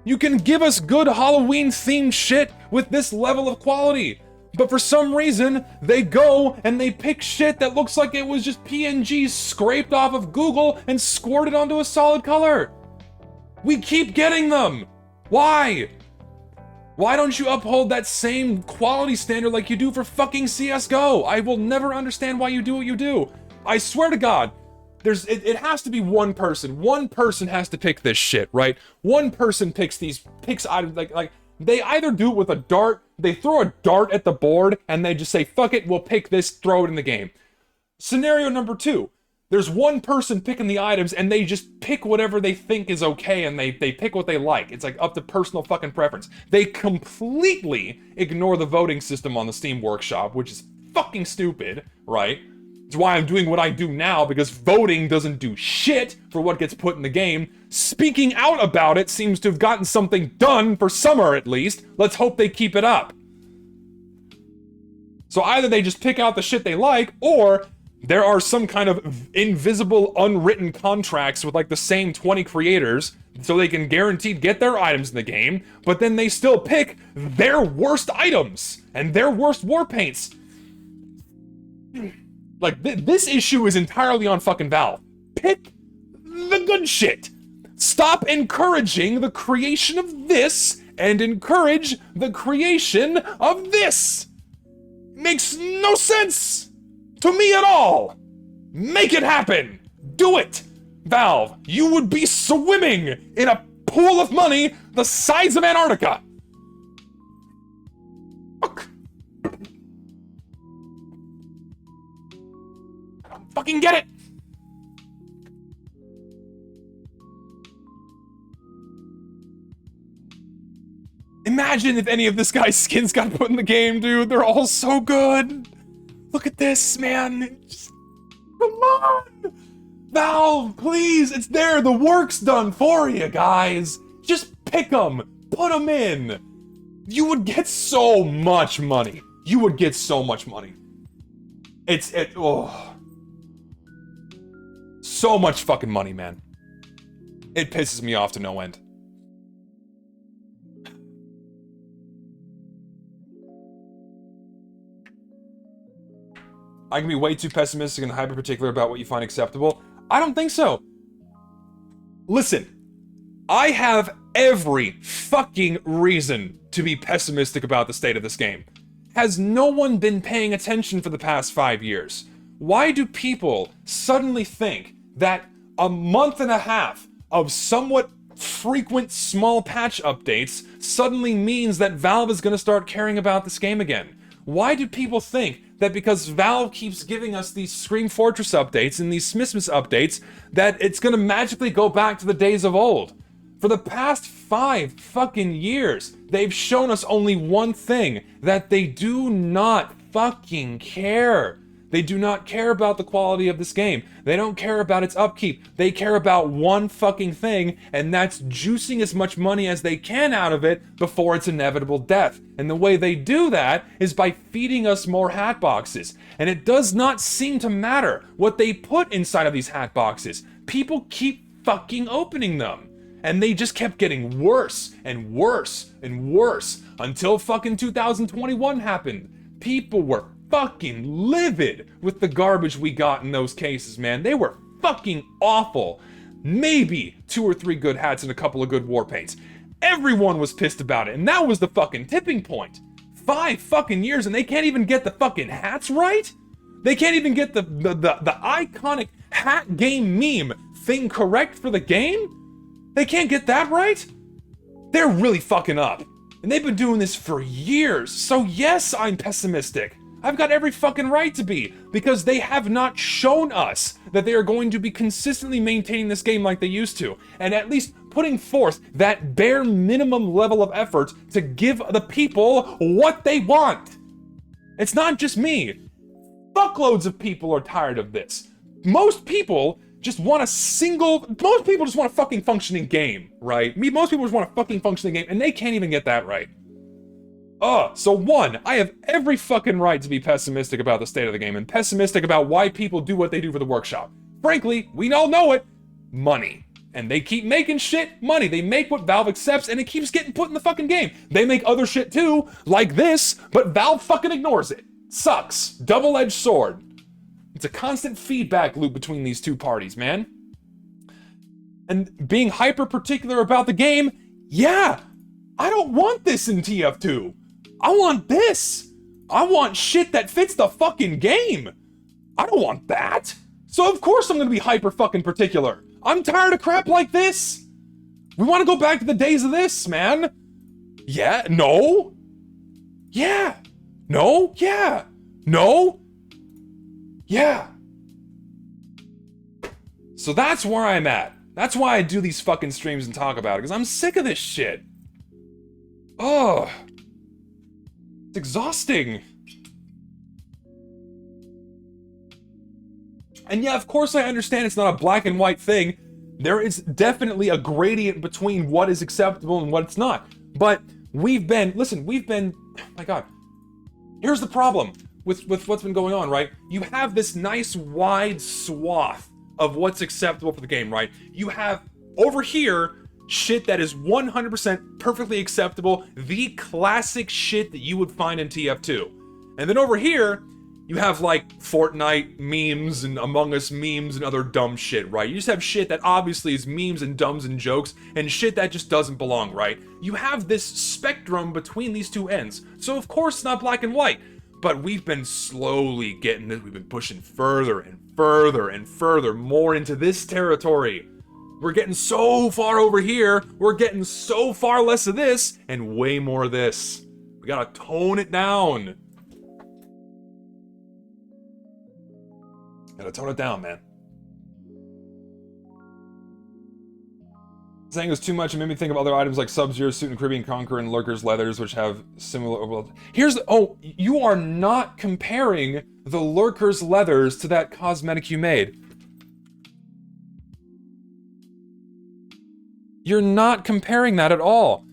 Speaker 1: You can give us good Halloween themed shit with this level of quality. But for some reason, they go and they pick shit that looks like it was just PNGs scraped off of Google and squirted onto a solid color. We keep getting them. Why? Why don't you uphold that same quality standard like you do for fucking CSGO? I will never understand why you do what you do. I swear to God, it has to be one person. One person has to pick this shit, right? One person picks items like they either do it with a dart, they throw a dart at the board, and they just say, fuck it, we'll pick this, throw it in the game. Scenario number 2. There's one person picking the items and they just pick whatever they think is okay and they pick what they like. It's like up to personal fucking preference. They completely ignore the voting system on the Steam Workshop, which is fucking stupid, right? It's why I'm doing what I do now, because voting doesn't do shit for what gets put in the game. Speaking out about it seems to have gotten something done for summer at least. Let's hope they keep it up. So either they just pick out the shit they like, or there are some kind of invisible, unwritten contracts with like the same 20 creators so they can guaranteed get their items in the game, but then they still pick their worst items and their worst war paints. Like, this issue is entirely on fucking Valve. Pick the good shit. Stop encouraging the creation of this and encourage the creation of this. Makes no sense to me at all. Make it happen. Do it. Valve, you would be swimming in a pool of money the size of Antarctica. Fuck. I don't fucking get it. Imagine if any of this guy's skins got put in the game, dude. They're all so good. Look at this, man. Just, come on. Valve, please. It's there. The work's done for you, guys. Just pick them. Put them in. You would get so much money. You would get so much money. Oh. So much fucking money, man. It pisses me off to no end. I can be way too pessimistic and hyper-particular about what you find acceptable. I don't think so. Listen, I have every fucking reason to be pessimistic about the state of this game. Has no one been paying attention for the past 5 years? Why do people suddenly think that a month and a half of somewhat frequent small patch updates suddenly means that Valve is going to start caring about this game again? Why do people think that because Valve keeps giving us these Scream Fortress updates and these Smithmas updates, that it's gonna magically go back to the days of old? For the past 5 fucking years, they've shown us only one thing, that they do not fucking care. They do not care about the quality of this game. They don't care about its upkeep. They care about one fucking thing, and that's juicing as much money as they can out of it before its inevitable death. And the way they do that is by feeding us more hat boxes. And it does not seem to matter what they put inside of these hat boxes. People keep fucking opening them. And they just kept getting worse and worse and worse until fucking 2021 happened. People were fucking livid with the garbage we got in those cases, man. They were fucking awful. Maybe 2 or 3 good hats and a couple of good war paints. Everyone was pissed about it, and that was the fucking tipping point. 5 fucking years and they can't even get the fucking hats right? They can't even get the iconic hat game meme thing correct for the game? They can't get that right? They're really fucking up. And they've been doing this for years, so yes, I'm pessimistic. I've got every fucking right to be, because they have not shown us that they are going to be consistently maintaining this game like they used to, and at least putting forth that bare minimum level of effort to give the people what they want. It's not just me. Fuckloads of people are tired of this. Most people just want a fucking functioning game, right? Most people just want a fucking functioning game, and they can't even get that right. So one, I have every fucking right to be pessimistic about the state of the game and pessimistic about why people do what they do for the workshop. Frankly, we all know it. Money. And they keep making shit money. They make what Valve accepts and it keeps getting put in the fucking game. They make other shit too, like this, but Valve fucking ignores it. Sucks. Double-edged sword. It's a constant feedback loop between these two parties, man. And being hyper-particular about the game, yeah, I don't want this in TF2. I want this. I want shit that fits the fucking game. I don't want that. So of course I'm gonna be hyper fucking particular. I'm tired of crap like this. We want to go back to the days of this, man. Yeah, no. Yeah. No, yeah. No. Yeah. So that's where I'm at. That's why I do these fucking streams and talk about it, because I'm sick of this shit. Oh. It's exhausting. And yeah, of course I understand it's not a black and white thing. There is definitely a gradient between what is acceptable and what it's not. But oh my god. Here's the problem with what's been going on, right? You have this nice wide swath of what's acceptable for the game, right? You have over here shit that is 100% perfectly acceptable, the classic shit that you would find in TF2. And then over here, you have like Fortnite memes and Among Us memes and other dumb shit, right? You just have shit that obviously is memes and dumbs and jokes and shit that just doesn't belong, right? You have this spectrum between these two ends. So of course it's not black and white, but we've been slowly getting this, we've been pushing further and further and further more into this territory. We're getting so far over here, we're getting so far less of this, and way more of this. We gotta tone it down. Gotta tone it down, man. Saying it was too much and made me think of other items like Sub-Zero Suit and Caribbean Conqueror and Lurker's Leathers, which have similar... Well, you are not comparing the Lurker's Leathers to that cosmetic you made. You're not comparing that at all.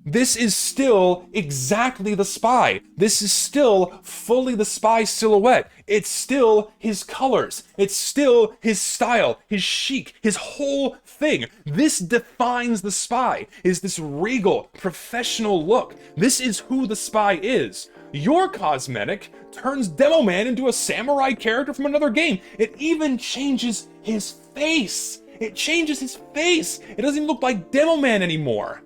Speaker 1: This is still exactly the spy. This is still fully the spy silhouette. It's still his colors. It's still his style, his chic, his whole thing. This defines the spy, is this regal, professional look. This is who the spy is. Your cosmetic turns Demo Man into a samurai character from another game. It even changes his face. It changes his face. It doesn't even look like Demo Man anymore.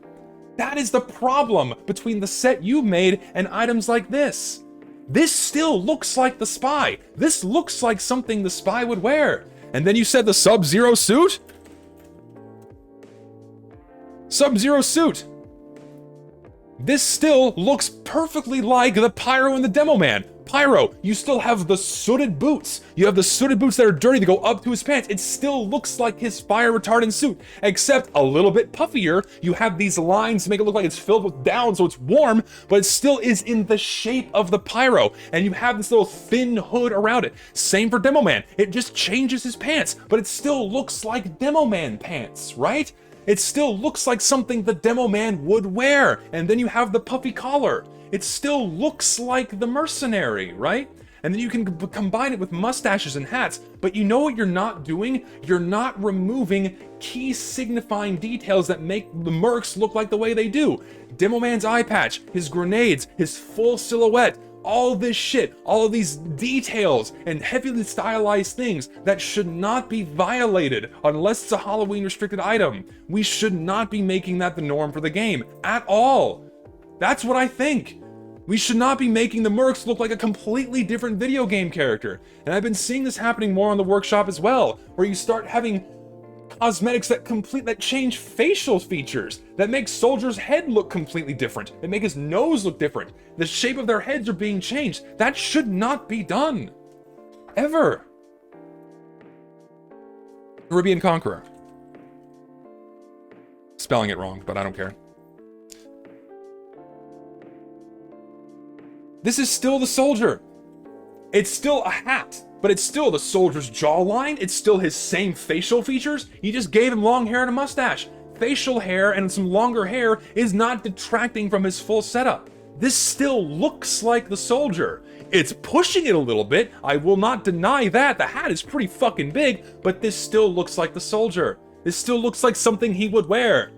Speaker 1: That is the problem between the set you've made and items like this. This still looks like the spy. This looks like something the spy would wear. And then you said the Sub-Zero suit? Sub-Zero suit. This still looks perfectly like the Pyro and the Demo Man. Pyro, you still have the sooted boots. You have the sooted boots that are dirty that go up to his pants. It still looks like his fire retardant suit, except a little bit puffier. You have these lines to make it look like it's filled with down, so it's warm, but it still is in the shape of the Pyro. And you have this little thin hood around it. Same for Demo Man. It just changes his pants, but it still looks like Demo Man pants, right? It still looks like something the Demo Man would wear. And then you have the puffy collar. It still looks like the mercenary, right? And then you can combine it with mustaches and hats, but you know what you're not doing? You're not removing key signifying details that make the mercs look like the way they do. Demo Man's eye patch, his grenades, his full silhouette, all this shit, all of these details and heavily stylized things that should not be violated unless it's a Halloween restricted item. We should not be making that the norm for the game at all. That's what I think. We should not be making the mercs look like a completely different video game character. And I've been seeing this happening more on the workshop as well, where you start having cosmetics that change facial features, that make Soldier's head look completely different, that make his nose look different. The shape of their heads are being changed. That should not be done. Ever. Caribbean Conqueror. Spelling it wrong, but I don't care. This is still the Soldier. It's still a hat, but it's still the Soldier's jawline. It's still his same facial features. You just gave him long hair and a mustache. Facial hair and some longer hair is not detracting from his full setup. This still looks like the Soldier. It's pushing it a little bit. I will not deny that. The hat is pretty fucking big, but this still looks like the Soldier. This still looks like something he would wear.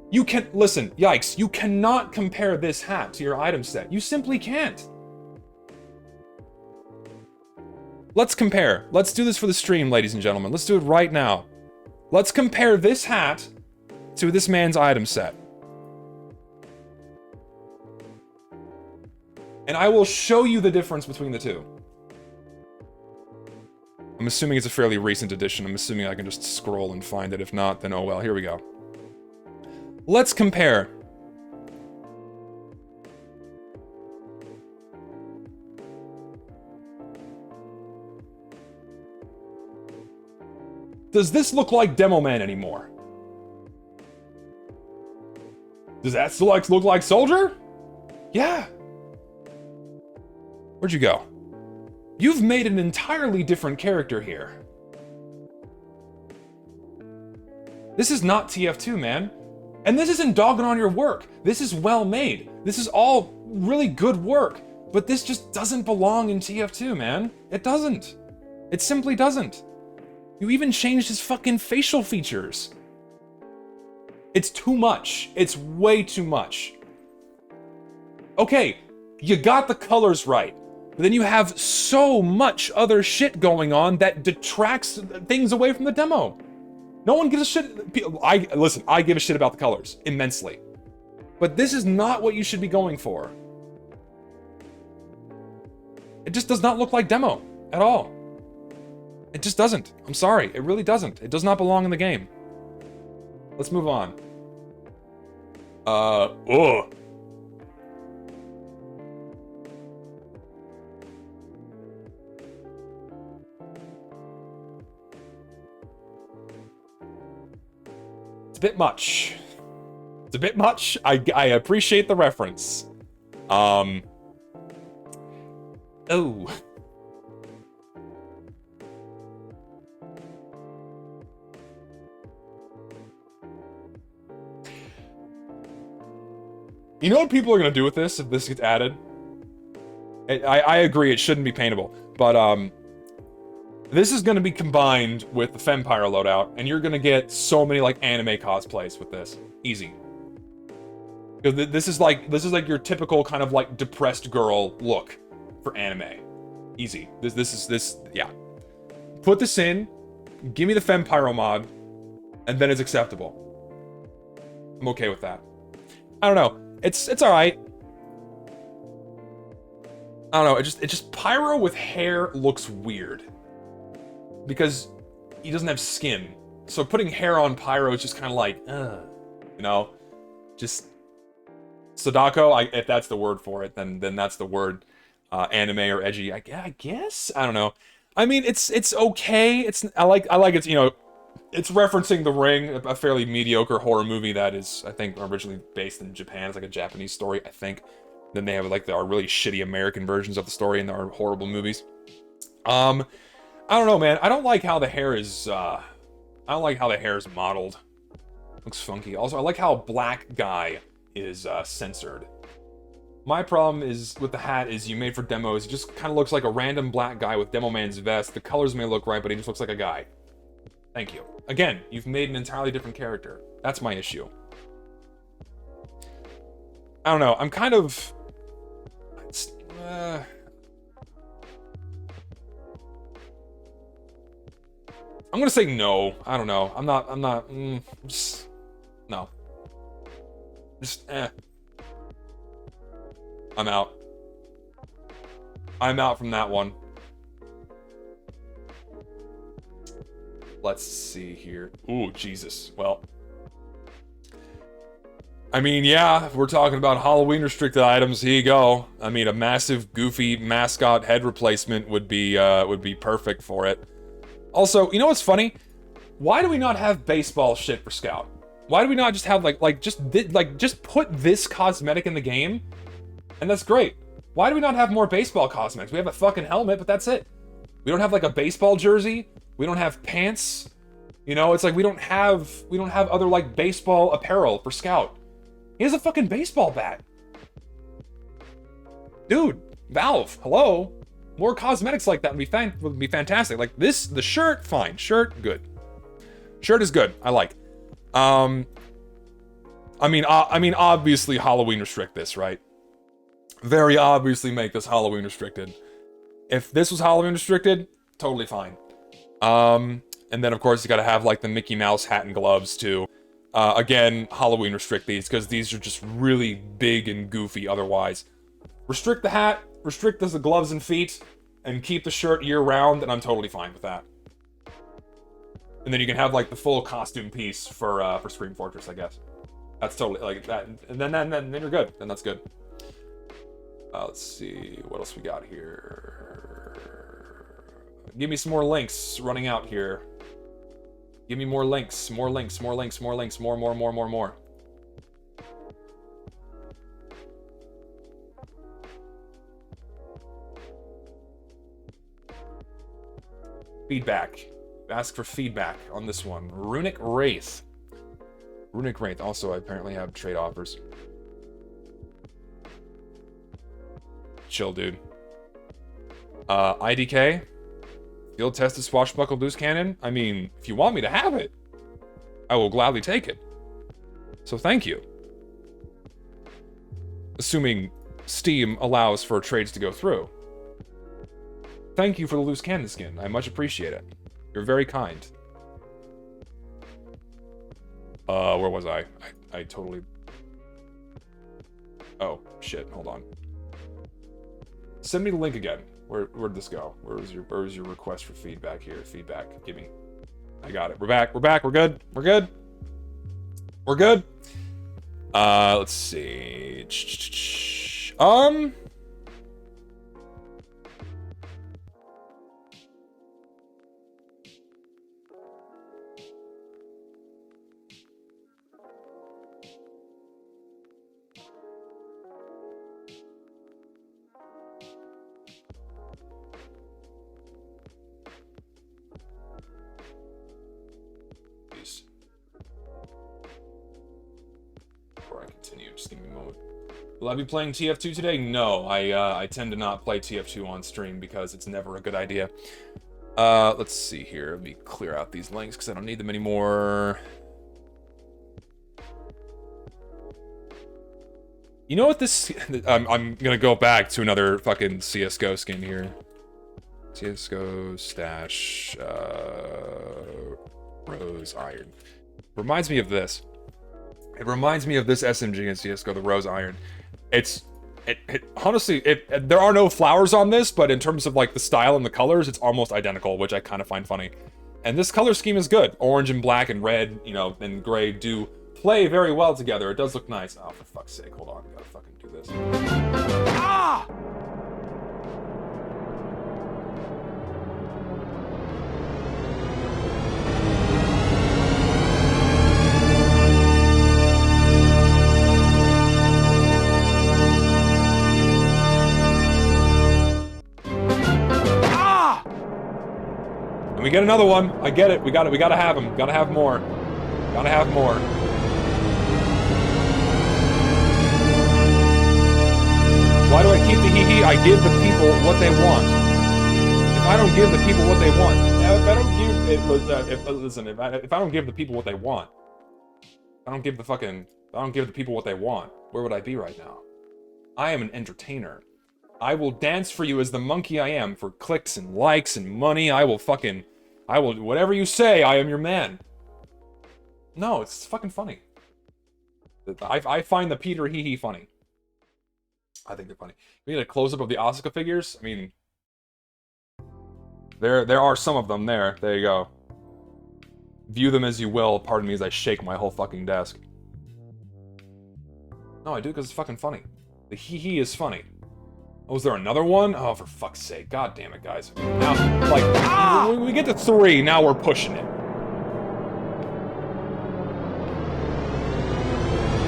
Speaker 1: You can, listen, yikes, you cannot compare this hat to your item set. You simply can't. Let's compare. Let's do this for the stream, ladies and gentlemen. Let's do it right now. Let's compare this hat to this man's item set. And I will show you the difference between the two. I'm assuming it's a fairly recent edition. I'm assuming I can just scroll and find it. If not, then oh well, here we go. Let's compare. Does this look like Demo Man anymore? Does that still look like Soldier? Yeah. Where'd you go? You've made an entirely different character here. This is not TF2, man. And this isn't dogging on your work. This is well made. This is all really good work. But this just doesn't belong in TF2, man. It doesn't. It simply doesn't. You even changed his fucking facial features. It's too much. It's way too much. Okay, you got the colors right. But then you have so much other shit going on that detracts things away from the demo. No one gives a shit. Listen, I give a shit about the colors immensely. But this is not what you should be going for. It just does not look like demo at all. It just doesn't. I'm sorry. It really doesn't. It does not belong in the game. Let's move on. Ugh. It's a bit much. It's a bit much. I appreciate the reference. Oh. You know what people are gonna do with this if this gets added? I agree, it shouldn't be paintable, but this is gonna be combined with the Fempyro loadout, and you're gonna get so many like anime cosplays with this. Easy. Because this is like your typical kind of like depressed girl look for anime. Easy. Yeah. Put this in, give me the Fempyro mod, and then it's acceptable. I'm okay with that. I don't know. It's alright. I don't know, it just Pyro with hair looks weird. Because he doesn't have skin. So putting hair on Pyro is just kind of like, you know? Just Sadako, if that's the word for it, then that's the word. Anime or edgy, I guess? I don't know. I mean, it's okay. I like it's, you know, it's referencing The Ring, a fairly mediocre horror movie that is, I think, originally based in Japan. It's like a Japanese story, I think. Then they have like there are really shitty American versions of the story, and there are horrible movies. I don't know, man. I don't like how the hair is. I don't like how the hair is modeled. Looks funky. Also, I like how black guy is censored. My problem is with the hat is you made for demos. It just kind of looks like a random black guy with Demo Man's vest. The colors may look right, but he just looks like a guy. Thank you. Again, you've made an entirely different character. That's my issue. I don't know. I'm kind of. I'm gonna say no. I don't know. I'm not. Just, no. Just I'm out. I'm out from that one. Let's see here. Ooh, Jesus. Well, I mean, yeah, if we're talking about Halloween restricted items, here you go. I mean, a massive, goofy mascot head replacement would be perfect for it. Also, you know what's funny? Why do we not have baseball shit for Scout? Why do we not just have just put this cosmetic in the game, and that's great. Why do we not have more baseball cosmetics? We have a fucking helmet, but that's it. We don't have like a baseball jersey. We don't have pants. You know, it's like we don't have other like baseball apparel for Scout. He has a fucking baseball bat. Dude, Valve, hello. More cosmetics like that would be fantastic. Like this, the shirt, fine. Shirt, good. Shirt is good. I like. I mean, obviously Halloween restrict this, right? Very obviously make this Halloween restricted. If this was Halloween restricted, totally fine. And then of course you gotta have like the Mickey Mouse hat and gloves too. Again, Halloween restrict these because these are just really big and goofy otherwise. Restrict the hat, restrict the gloves and feet, and keep the shirt year round, and I'm totally fine with that. And then you can have like the full costume piece for Scream Fortress, I guess. That's totally like that, and then you're good. Then that's good. Let's see what else we got here. Give me some more links. Running out here. Give me more links. More links. More links. More links. More. Feedback. Ask for feedback on this one. Runic Wraith. Runic Wraith. Also, I apparently have trade offers. Chill, dude. IDK. Field tested swashbuckle loose cannon. I mean, if you want me to have it, I will gladly take it. So thank you. Assuming Steam allows for trades to go through. Thank you for the loose cannon skin. I much appreciate it. You're very kind. Where was I? I totally... Oh, shit. Hold on. Send me the link again. Where'd this go? Where was your request for feedback here? Feedback. Give me. I got it. We're back. We're back. We're good. We're good. We're good. Let's see. Before I continue, just give me a moment. Will I be playing TF2 today? No, I tend to not play TF2 on stream because it's never a good idea. Let's see here. Let me clear out these links because I don't need them anymore. You know what this... I'm gonna go back to another fucking CSGO skin here. CSGO stash... Rose Iron. Reminds me of this. It reminds me of this SMG in CSGO, the Rose Iron. Honestly, there are no flowers on this, but in terms of like the style and the colors, it's almost identical, which I kind of find funny. And this color scheme is good. Orange and black and red, you know, and gray do play very well together. It does look nice. Oh, for fuck's sake, hold on. I gotta fucking do this. Ah! We get another one. I get it. We gotta have them. Gotta have more. Gotta have more. Why do I keep the hee-hee? I give the people what they want. If I don't give the people what they want, if I don't give if I don't give the people what they want, I don't give the people what they want, where would I be right now? I am an entertainer. I will dance for you as the monkey I am for clicks and likes and money. I will, whatever you say, I am your man. No, it's fucking funny. I find the Peter hee-hee funny. I think they're funny. We need a close-up of the Asuka figures. I mean, there are some of them there. There you go. View them as you will. Pardon me as I shake my whole fucking desk. No, I do because it's fucking funny. The hee-hee is funny. Oh, is there another one? Oh, for fuck's sake. God damn it, guys. Now, like, when we get to 3, now we're pushing it.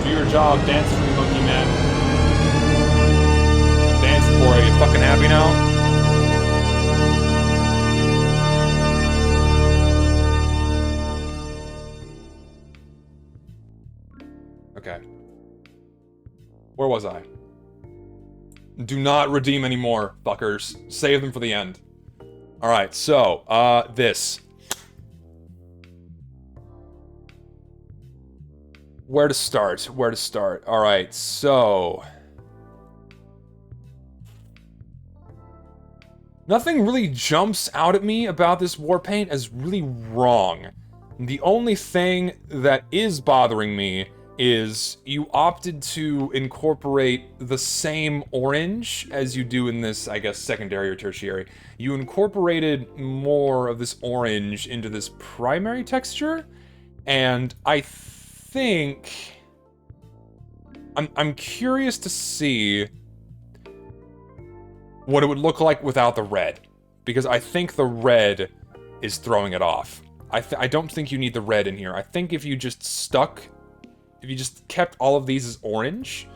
Speaker 1: Do your job, dance for me, monkey man. Dance for it. Are you fucking happy now? Okay. Where was I? Do not redeem anymore, fuckers. Save them for the end. Alright, so, this. Where to start? Where to start? Alright, so... Nothing really jumps out at me about this war paint as really wrong. The only thing that is bothering me is you opted to incorporate the same orange as you do in this, I guess, secondary or tertiary. You incorporated more of this orange into this primary texture, and I think... I'm curious to see what it would look like without the red, because I think the red is throwing it off. I don't think you need the red in here. I think if you just kept all of these as orange,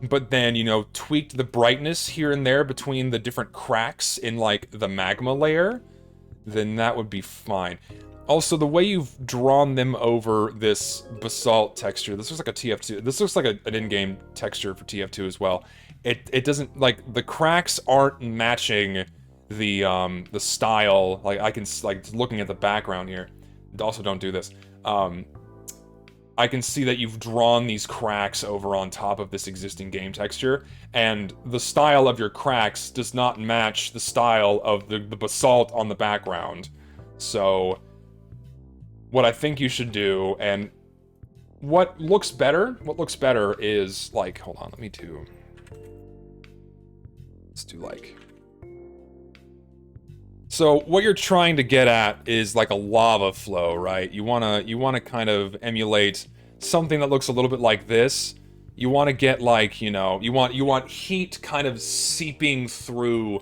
Speaker 1: but then, you know, tweaked the brightness here and there between the different cracks in, like, the magma layer, then that would be fine. Also, the way you've drawn them over this basalt texture, this looks like a TF2, this looks like an in-game texture for TF2 as well. It doesn't, like, the cracks aren't matching the style, like, I can, like, looking at the background here, also don't do this, I can see that you've drawn these cracks over on top of this existing game texture, and the style of your cracks does not match the style of the basalt on the background. So, what I think you should do, and what looks better is, like, hold on, let's do, like... So, what you're trying to get at is like a lava flow, right? You wanna kind of emulate something that looks a little bit like this. You wanna get, like, you know, you want heat kind of seeping through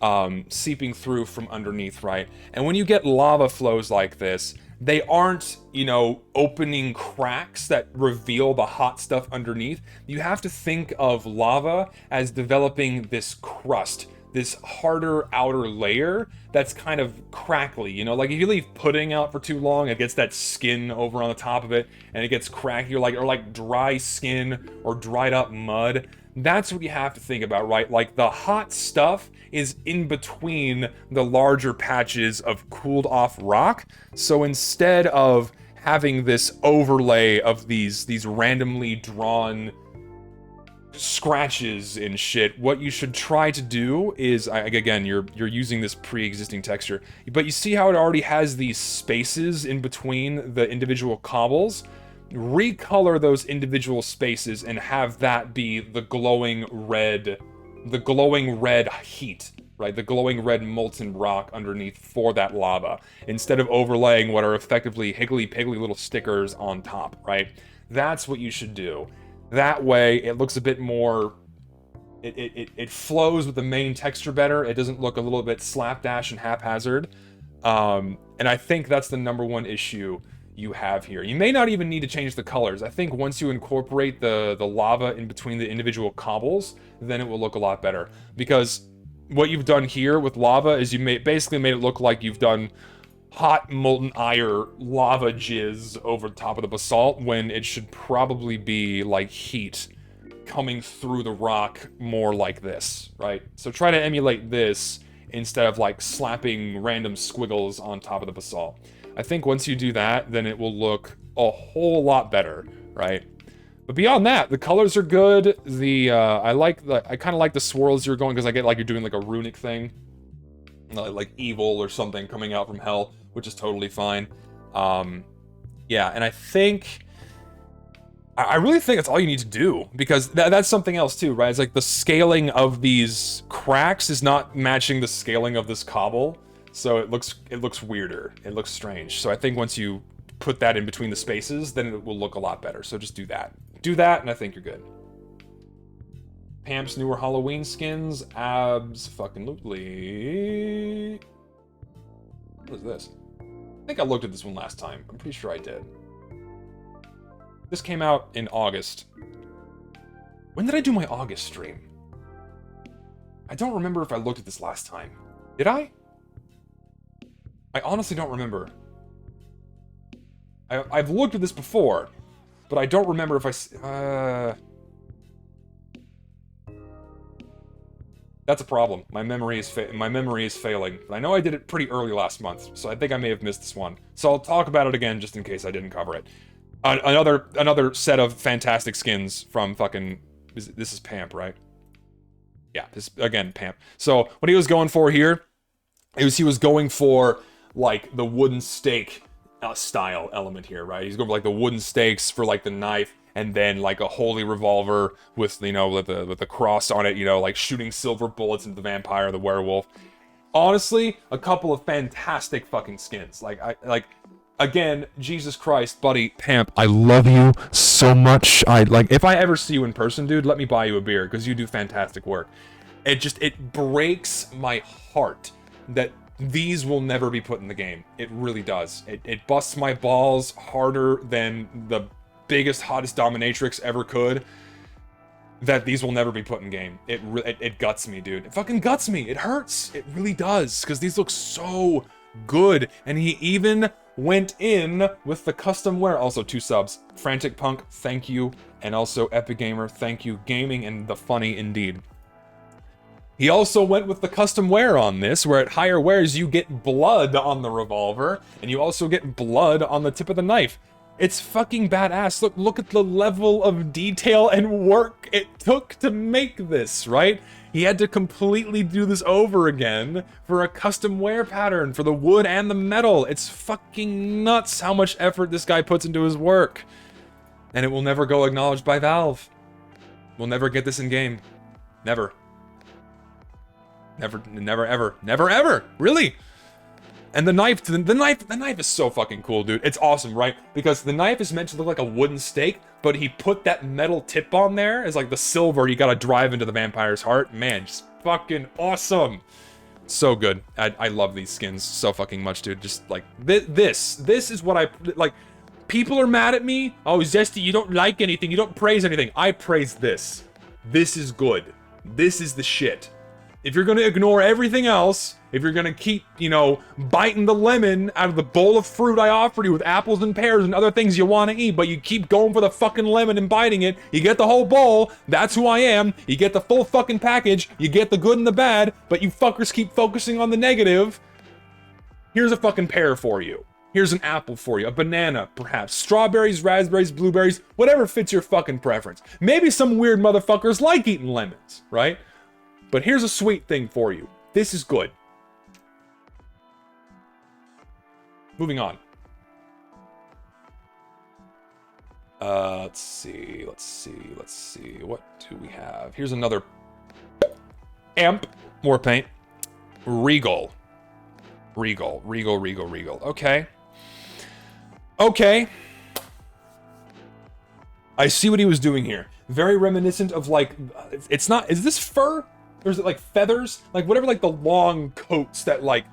Speaker 1: from underneath, right? And when you get lava flows like this, they aren't, you know, opening cracks that reveal the hot stuff underneath. You have to think of lava as developing this crust, this harder outer layer that's kind of crackly, you know, like if you leave pudding out for too long, it gets that skin over on the top of it, and it gets cracky, or like dry skin or dried up mud. That's what you have to think about, right? Like, the hot stuff is in between the larger patches of cooled off rock. So instead of having this overlay of these randomly drawn scratches and shit, what you should try to do is, again, you're using this pre-existing texture, but you see how it already has these spaces in between the individual cobbles? Recolor those individual spaces and have that be the glowing red heat, right? The glowing red molten rock underneath for that lava, instead of overlaying what are effectively higgly-piggly little stickers on top, right? That's what you should do. That way, it looks a bit more... It flows with the main texture better. It doesn't look a little bit slapdash and haphazard. And I think that's the #1 issue you have here. You may not even need to change the colors. I think once you incorporate the lava in between the individual cobbles, then it will look a lot better. Because what you've done here with lava is you basically made it look like you've done hot molten ire lava jizz over top of the basalt, when it should probably be like heat coming through the rock more like this, right? So try to emulate this instead of like slapping random squiggles on top of the basalt. I think once you do that, then it will look a whole lot better, right? But beyond that, the colors are good. I kind of like the swirls you're going, because I get like you're doing like a runic thing, like evil or something coming out from hell, which is totally fine. Yeah, and I really think that's all you need to do, because that's something else too, right? It's like the scaling of these cracks is not matching the scaling of this cobble, so it looks weirder. It looks strange. So I think once you put that in between the spaces, then it will look a lot better. So just do that. Do that, and I think you're good. Pamp's newer Halloween skins, abs-fucking-lutely. What is this? I think I looked at this one last time. I'm pretty sure I did. This came out in August. When did I do my August stream? I don't remember if I looked at this last time. Did I? I honestly don't remember. I've looked at this before, but I don't remember if That's a problem. My memory is failing. I know I did it pretty early last month, so I think I may have missed this one. So I'll talk about it again just in case I didn't cover it. Another set of fantastic skins from fucking... This is Pamp, right? Yeah, this, again, Pamp. So what he was going for here, he was going for, like, the wooden stake style element here, right? He's going for, like, the wooden stakes for, like, the knife, and then, like, a holy revolver with, you know, with the cross on it, you know, like, shooting silver bullets into the vampire, the werewolf. Honestly, a couple of fantastic fucking skins. Again, Jesus Christ, buddy, Pamp, I love you so much. If I ever see you in person, dude, let me buy you a beer, because you do fantastic work. It breaks my heart that these will never be put in the game. It really does. It busts my balls harder than the biggest, hottest dominatrix ever could, that these will never be put in game. It guts me, dude. It fucking guts me. It hurts. It really does, because these look so good. And he even went in with the custom wear. Also, 2 subs. Frantic Punk, thank you. And also Epic Gamer, thank you. Gaming and the funny indeed. He also went with the custom wear on this, where at higher wears you get blood on the revolver, and you also get blood on the tip of the knife. It's fucking badass. Look at the level of detail and work it took to make this, right? He had to completely do this over again for a custom wear pattern for the wood and the metal. It's fucking nuts how much effort this guy puts into his work. And it will never go acknowledged by Valve. We'll never get this in game. Never. Never, never, ever. Never, ever! Really? And the knife is so fucking cool, dude. It's awesome, right? Because the knife is meant to look like a wooden stake, but he put that metal tip on there as like the silver you gotta drive into the vampire's heart. Man, just fucking awesome. So good. I love these skins so fucking much, dude. Just like, this is what I, like, people are mad at me. Oh, Zesty, you don't like anything. You don't praise anything. I praise this. This is good. This is the shit. if you're gonna ignore everything else, if you're gonna keep, you know, biting the lemon out of the bowl of fruit I offered you with apples and pears and other things you want to eat, but you keep going for the fucking lemon and biting it, you get the whole bowl, that's who I am, you get the full fucking package, you get the good and the bad, but you fuckers keep focusing on the negative. Here's a fucking pear for you. Here's an apple for you, a banana, perhaps, strawberries, raspberries, blueberries, whatever fits your fucking preference. Maybe some weird motherfuckers like eating lemons, right? But here's a sweet thing for you. This is good. Moving on. Let's see. What do we have? Here's another amp. More paint. Regal. Okay. Okay. I see what he was doing here. Very reminiscent of, like, it's not, is this fur? Or is it like feathers? Like whatever, like the long coats that like,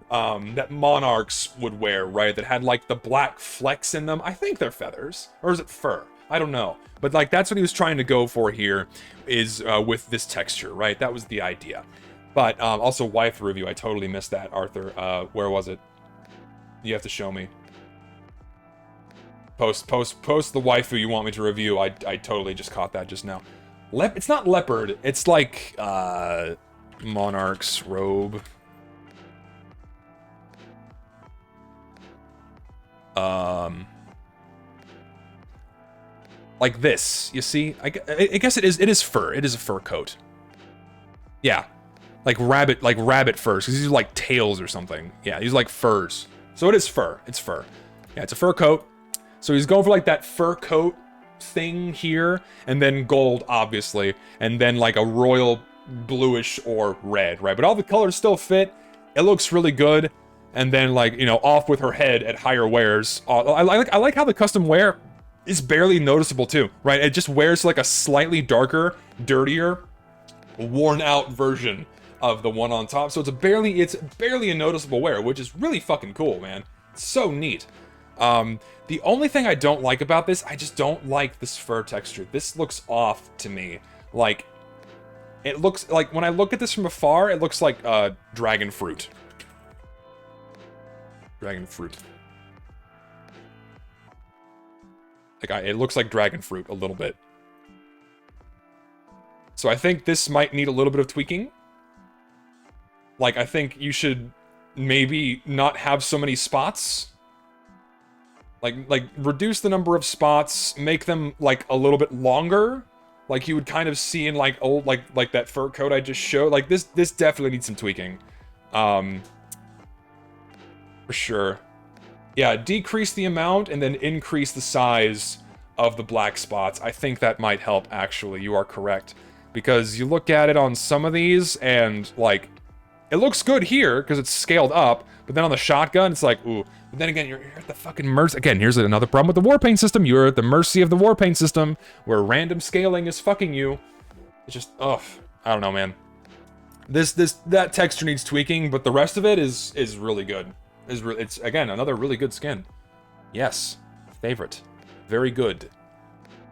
Speaker 1: that monarchs would wear, right? That had like the black flecks in them. I think they're feathers. Or is it fur? I don't know. But like that's what he was trying to go for here, is with this texture, right? That was the idea. But also wife review. I totally missed that, Arthur. Where was it? You have to show me. Post the waifu you want me to review. I totally just caught that just now. It's not leopard. It's like Monarch's robe. Like this. You see? I guess it is fur. It is a fur coat. Yeah, like rabbit furs. Because these are like tails or something. Yeah, these are like furs. So it is fur. It's fur. Yeah, it's a fur coat. So he's going for like that fur coat thing here, and then gold, obviously, and then like a royal bluish or red, right? But all the colors still fit. It looks really good. And then, like, you know, off with her head at higher wears. I like how the custom wear is barely noticeable too, right? It just wears like a slightly darker, dirtier, worn out version of the one on top. So it's barely a noticeable wear, which is really fucking cool, man. It's so neat. The only thing I don't like about this, I just don't like this fur texture. This looks off to me. Like, it looks like, when I look at this from afar, it looks like dragon fruit. Dragon fruit. Like, it looks like dragon fruit a little bit. So I think this might need a little bit of tweaking. Like, I think you should maybe not have so many spots. Like reduce the number of spots, make them like a little bit longer, like you would kind of see in like old like that fur coat I just showed. Like this definitely needs some tweaking, for sure. Yeah, decrease the amount and then increase the size of the black spots. I think that might help, actually. You are correct, because you look at it on some of these and like it looks good here because it's scaled up, but then on the shotgun it's like ooh. But then again, you're at the fucking mercy. Again, here's another problem with the warpaint system. You're at the mercy of the warpaint system, where random scaling is fucking you. It's just, ugh. I don't know, man. That texture needs tweaking, but the rest of it is really good. It's again another really good skin. Yes, favorite, very good.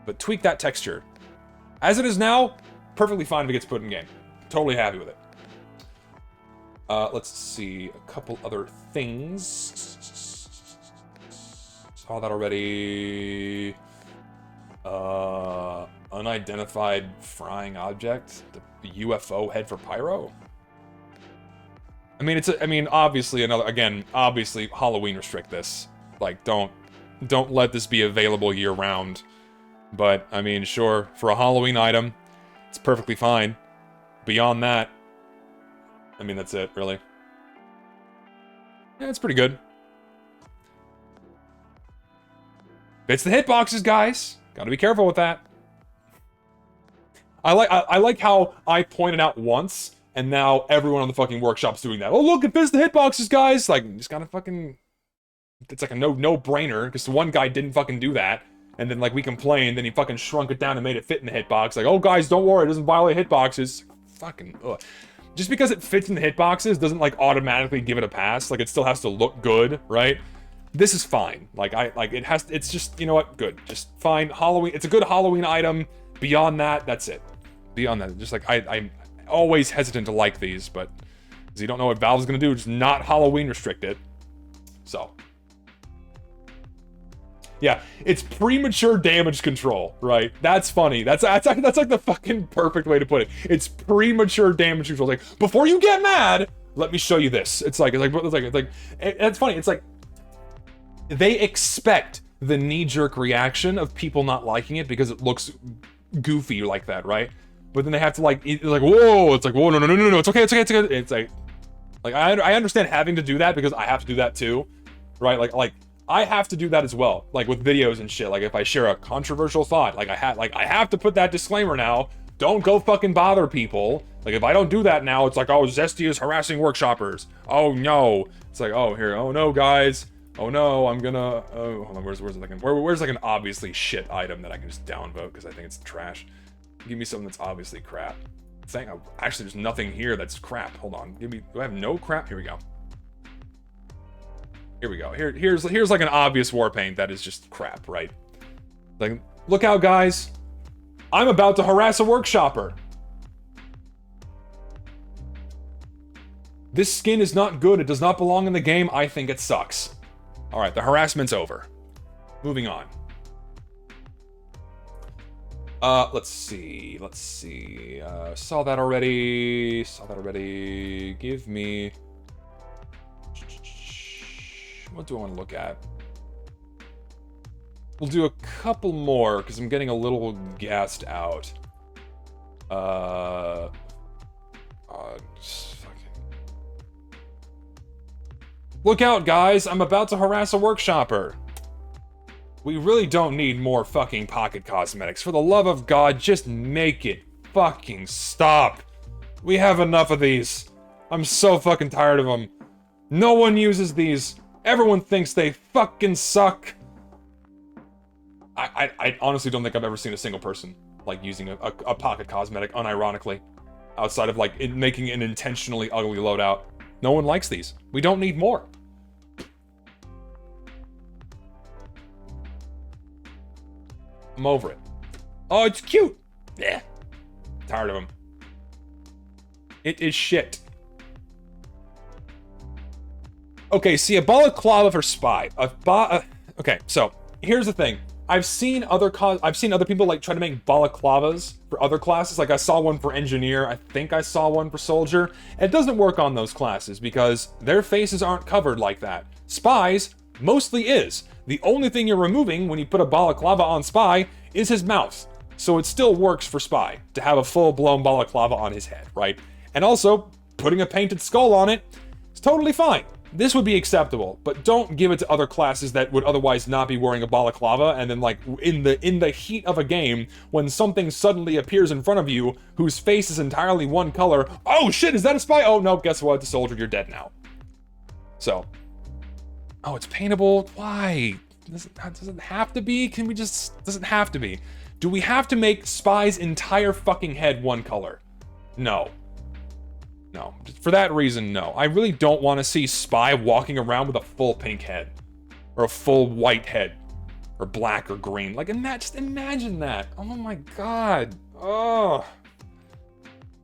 Speaker 1: But tweak that texture. As it is now, perfectly fine if it gets put in game. Totally happy with it. Let's see a couple other things. Saw that already. Unidentified frying object. The UFO head for pyro. I mean, obviously obviously Halloween restrict this. Like, don't let this be available year round. But I mean, sure, for a Halloween item, it's perfectly fine. Beyond that, I mean, that's it, really. Yeah, it's pretty good. Fits the hitboxes, guys. Gotta be careful with that. I like how I pointed out once, and now everyone on the fucking workshop's doing that. Oh, look, it fits the hitboxes, guys. Like, you just gotta fucking... It's like a no-brainer, because the one guy didn't fucking do that. And then, like, we complained, then he fucking shrunk it down and made it fit in the hitbox. Like, oh, guys, don't worry, it doesn't violate hitboxes. Fucking, ugh. Just because it fits in the hitboxes doesn't, like, automatically give it a pass. Like, it still has to look good, right? This is fine. Like, it's just, you know what? Good. Just fine. Halloween, it's a good Halloween item. Beyond that, that's it. Beyond that, just like, always hesitant to like these, but because you don't know what Valve's gonna do, just not Halloween restrict it. So. Yeah, it's premature damage control, right? That's funny. That's like the fucking perfect way to put it. It's premature damage control. Like, before you get mad, let me show you this. It's like it's funny. It's like they expect the knee-jerk reaction of people not liking it because it looks goofy like that, right? But then they have to like whoa, it's like whoa, no, it's okay. It's like I understand having to do that because I have to do that too, right? Like I have to do that as well, like with videos and shit. Like if I share a controversial thought, I have to put that disclaimer now. Don't go fucking bother people. Like if I don't do that now, it's like, oh, Zesty is harassing workshoppers. Oh no. It's like, oh here, oh no guys. Oh no, I'm gonna, oh, hold on, where's like an obviously shit item that I can just downvote because I think it's trash. Give me something that's obviously crap. Actually, there's nothing here that's crap. Hold on, do I have no crap? Here we go. Here we go. Here's like an obvious war paint that is just crap, right? Like, look out, guys. I'm about to harass a workshopper. This skin is not good. It does not belong in the game. I think it sucks. All right, the harassment's over. Moving on. Let's see. Saw that already. Give me... What do I want to look at? We'll do a couple more, because I'm getting a little gassed out. Look out, guys! I'm about to harass a workshopper! We really don't need more fucking pocket cosmetics. For the love of God, just make it fucking stop! We have enough of these. I'm so fucking tired of them. No one uses these. Everyone thinks they fucking suck. I honestly don't think I've ever seen a single person, like, using a pocket cosmetic, unironically. Outside of, like, making an intentionally ugly loadout. No one likes these. We don't need more. I'm over it. Oh, it's cute! Yeah. Tired of them. It is shit. Okay, see, a balaclava for spy. Okay, so here's the thing. I've seen other people like try to make balaclavas for other classes. Like I saw one for engineer. I think I saw one for soldier. It doesn't work on those classes because their faces aren't covered like that. Spy's mostly is. The only thing you're removing when you put a balaclava on spy is his mouth. So it still works for spy to have a full-blown balaclava on his head, right? And also, putting a painted skull on it is totally fine. This would be acceptable, but don't give it to other classes that would otherwise not be wearing a balaclava, and then like in the heat of a game, when something suddenly appears in front of you whose face is entirely one color, oh shit, is that a spy? Oh no, guess what? It's a soldier, you're dead now. So, oh, it's paintable. Why? Does it have to be? Does it have to be? Do we have to make Spy's entire fucking head one color? No. No. For that reason, no. I really don't want to see Spy walking around with a full pink head. Or a full white head. Or black or green. Like, just imagine that. Oh my god. Oh.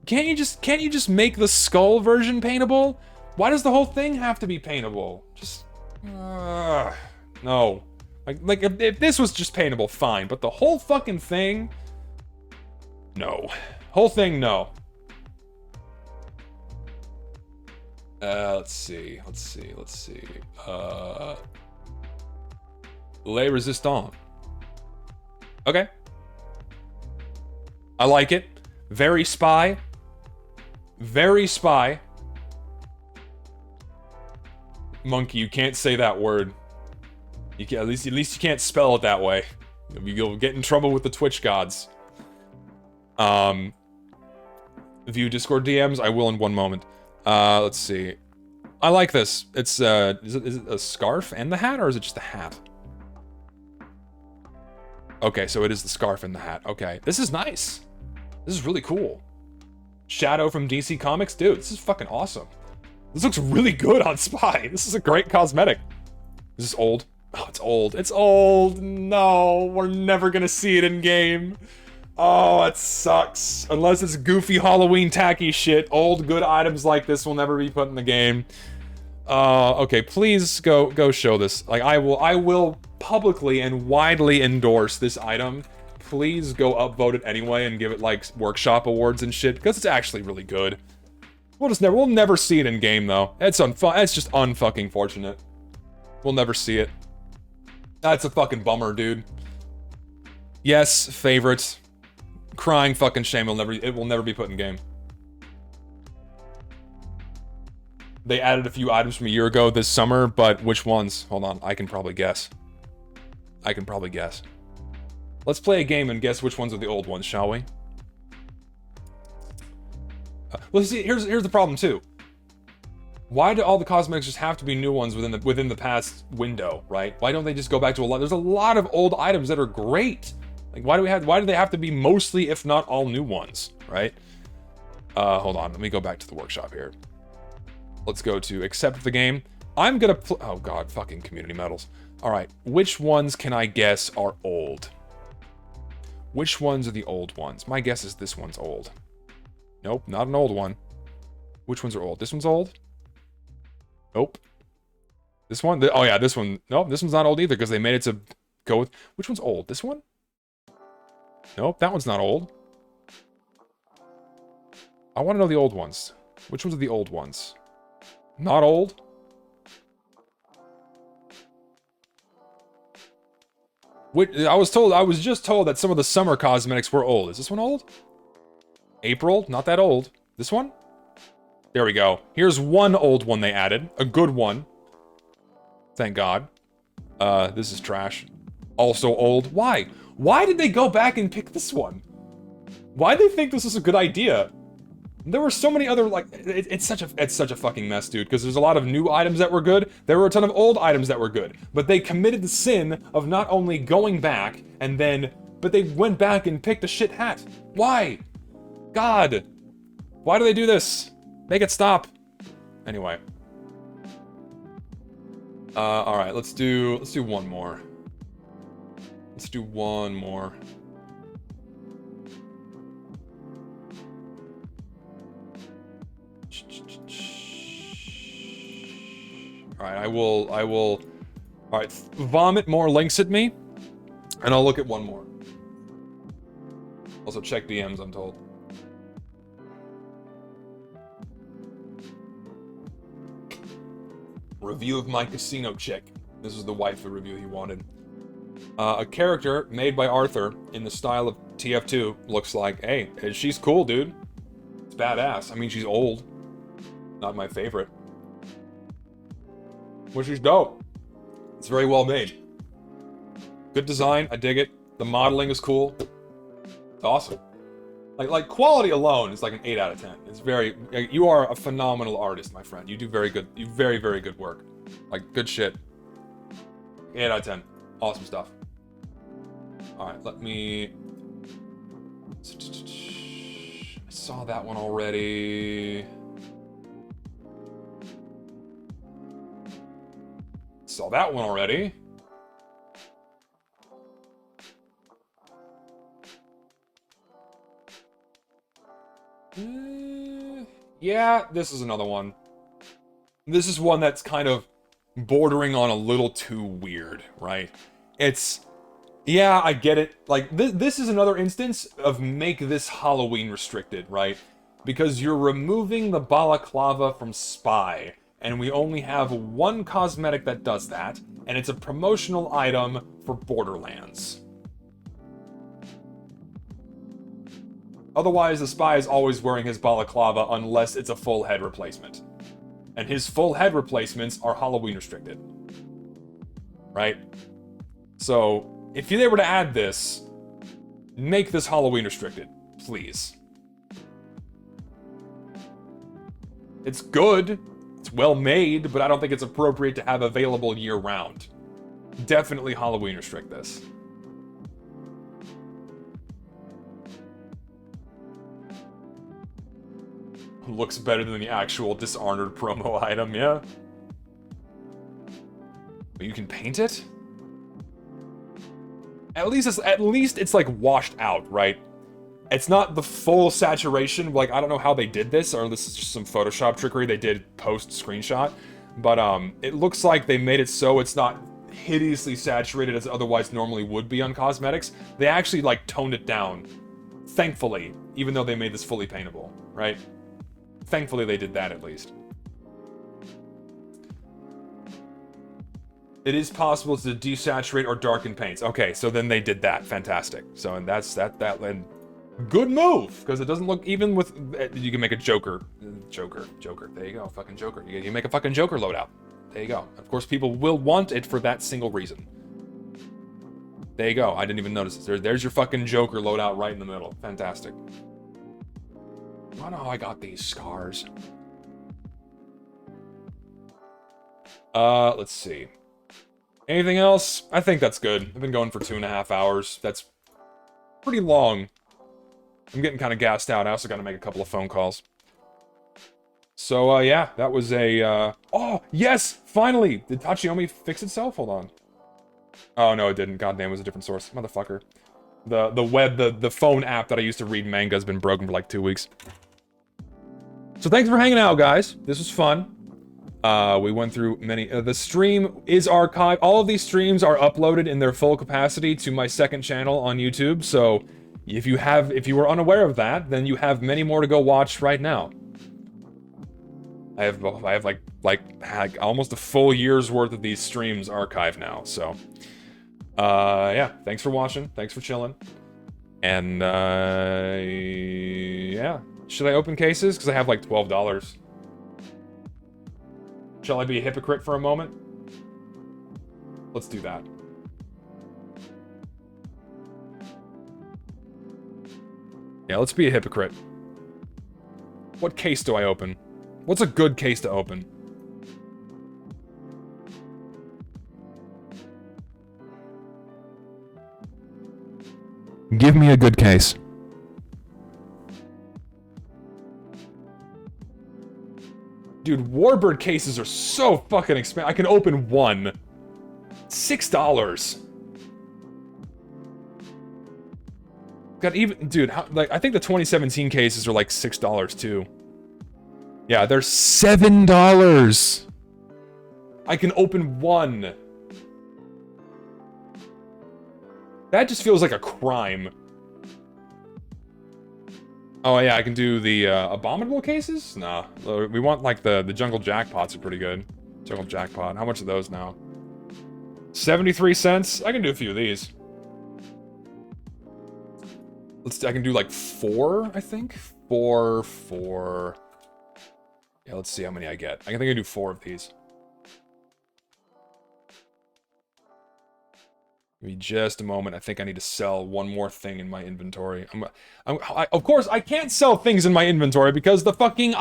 Speaker 1: Can't you just make the skull version paintable? Why does the whole thing have to be paintable? Just... no. Like if this was just paintable, fine. But the whole fucking thing? No. Whole thing, no. Let's see. Les Resistants. Okay. I like it. Very spy. Very spy. Monkey, you can't say that word. You can, at least you can't spell it that way. You'll get in trouble with the Twitch gods. View Discord DMs? I will in one moment. Let's see. I like this. It's, is it a scarf and the hat, or is it just a hat? Okay, so it is the scarf and the hat. Okay, this is nice. This is really cool. Shadow from DC Comics? Dude, this is fucking awesome. This looks really good on Spy. This is a great cosmetic. Is this old? Oh, it's old. It's old. No, we're never gonna see it in game. Oh, that sucks. Unless it's goofy Halloween tacky shit, old good items like this will never be put in the game. Okay, please go show this. Like, I will publicly and widely endorse this item. Please go upvote it anyway and give it, like, workshop awards and shit, because it's actually really good. We'll never see it in game, though. It's just unfucking fortunate. We'll never see it. That's a fucking bummer, dude. Yes, favorites. Crying fucking shame. It will never be put in game. They added a few items from a year ago this summer, but which ones? Hold on, I can probably guess. Let's play a game and guess which ones are the old ones, shall we? Well, see, here's the problem too. Why do all the cosmetics just have to be new ones within the past window, right? Why don't they just go back to a lot? There's a lot of old items that are great. Like, why do they have to be mostly, if not all, new ones, right? Hold on, let me go back to the workshop here. Let's go to accept the game. I'm gonna oh god, fucking community medals. All right, which ones can I guess are old? Which ones are the old ones? My guess is this one's old. Nope, not an old one. Which ones are old? This one's old? Nope. This one? Oh yeah, this one. Nope, this one's not old either because they made it to go with... Which one's old? This one? Nope, that one's not old. I want to know the old ones. Which ones are the old ones? Not old? I was just told that some of the summer cosmetics were old. Is this one old? April? Not that old. This one? There we go. Here's one old one they added. A good one. Thank God. This is trash. Also old. Why? Why did they go back and pick this one? Why did they think this was a good idea? There were so many other, like, it's such a fucking mess, dude, because there's a lot of new items that were good, there were a ton of old items that were good, but they committed the sin of not only going back, but they went back and picked a shit hat. Why? God. Why do they do this? Make it stop. Anyway. Alright, let's do one more. Let's do one more. Alright, I will... Alright, vomit more links at me, and I'll look at one more. Also, check DMs, I'm told. Review of my casino chick. This is the waifu review he wanted. A character made by Arthur in the style of TF2 looks like, hey, she's cool, dude. It's badass. I mean, she's old. Not my favorite. But she's dope. It's very well made. Good design, I dig it. The modeling is cool. It's awesome. Like quality alone is like an 8 out of 10. It's very, you are a phenomenal artist, my friend. You do very good, very, very good work. Like, good shit. 8 out of 10. Awesome stuff. Alright, let me... I saw that one already. Saw that one already. Yeah, this is another one. This is one that's kind of bordering on a little too weird, right? It's... Yeah, I get it. Like, this is another instance of make this Halloween restricted, right? Because you're removing the balaclava from Spy, and we only have one cosmetic that does that, and it's a promotional item for Borderlands. Otherwise, the Spy is always wearing his balaclava unless it's a full head replacement. And his full head replacements are Halloween restricted. Right? So, if they were to add this, make this Halloween restricted, please. It's good, it's well made, but I don't think it's appropriate to have available year-round. Definitely Halloween restrict this. Looks better than the actual Dishonored promo item, yeah? But you can paint it? At least it's like washed out, right? It's not the full saturation, like, I don't know how they did this, or this is just some Photoshop trickery they did post-screenshot, but, it looks like they made it so it's not hideously saturated as it otherwise normally would be on cosmetics. They actually, like, toned it down, thankfully, even though they made this fully paintable, right? Thankfully they did that, at least. It is possible to desaturate or darken paints. Okay, so then they did that. Fantastic. So, and that's and good move, because it doesn't look, even with, you can make a Joker. Joker. There you go, fucking Joker. You can make a fucking Joker loadout. There you go. Of course, people will want it for that single reason. There you go. I didn't even notice it. There's your fucking Joker loadout right in the middle. Fantastic. I don't know how I got these scars. Let's see. Anything else? I think that's good. I've been going for 2.5 hours. That's pretty long. I'm getting kind of gassed out. I also got to make a couple of phone calls. So, yeah, that was a, oh, yes! Finally! Did Tachiyomi fix itself? Hold on. Oh, no, it didn't. Goddamn, it was a different source. Motherfucker. The phone app that I used to read manga has been broken for like 2 weeks. So thanks for hanging out, guys. This was fun. We went through many. The stream is archived. All of these streams are uploaded in their full capacity to my second channel on YouTube. So if you were unaware of that, then you have many more to go watch right now. I have like almost a full year's worth of these streams archived now. So yeah, thanks for watching. Thanks for chilling. And yeah, should I open cases? Because I have like $12. Shall I be a hypocrite for a moment? Let's do that. Yeah, let's be a hypocrite. What case do I open? What's a good case to open? Give me a good case. Dude, Warbird cases are so fucking expensive. I can open one. $6. Got even, dude, like, I think the 2017 cases are like $6 too. Yeah, they're $7. I can open one. That just feels like a crime. Oh yeah, I can do the abominable cases? Nah, we want like the jungle jackpots are pretty good. Jungle jackpot. How much are those now? 73 cents. I can do a few of these. I can do like 4, I think. 4. Yeah, let's see how many I get. I think I can do 4 of these. Give me just a moment. I think I need to sell one more thing in my inventory. Of course, I can't sell things in my inventory because the fucking...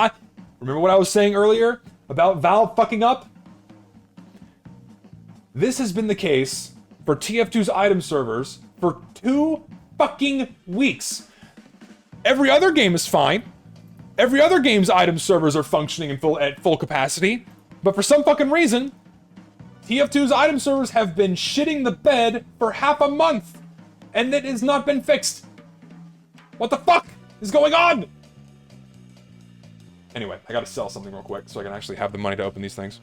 Speaker 1: Remember what I was saying earlier about Valve fucking up? This has been the case for TF2's item servers for 2 fucking weeks. Every other game is fine. Every other game's item servers are functioning at full capacity. But for some fucking reason... TF2's item servers have been shitting the bed for half a month, and it has not been fixed. What the fuck is going on? Anyway, I gotta sell something real quick so I can actually have the money to open these things.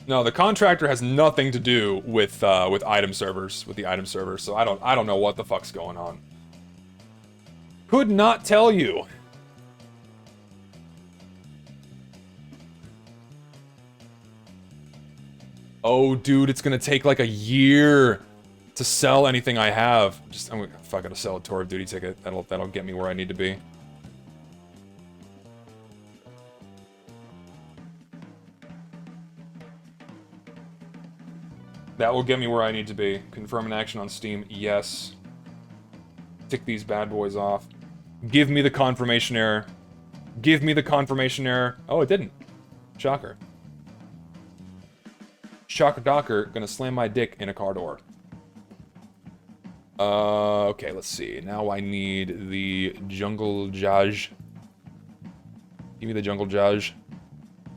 Speaker 1: No, the contractor has nothing to do with item servers, with the item servers, so I don't know what the fuck's going on. Could not tell you. Oh, dude, it's gonna take like a year to sell anything I have. I'm gonna sell a Tour of Duty ticket. That'll get me where I need to be. That will get me where I need to be. Confirm an action on Steam. Yes. Tick these bad boys off. Give me the confirmation error. Give me the confirmation error. Oh, it didn't. Shocker. Shocker Docker, gonna slam my dick in a car door. Okay, let's see. Now I need the Jungle Judge. Give me the Jungle Judge.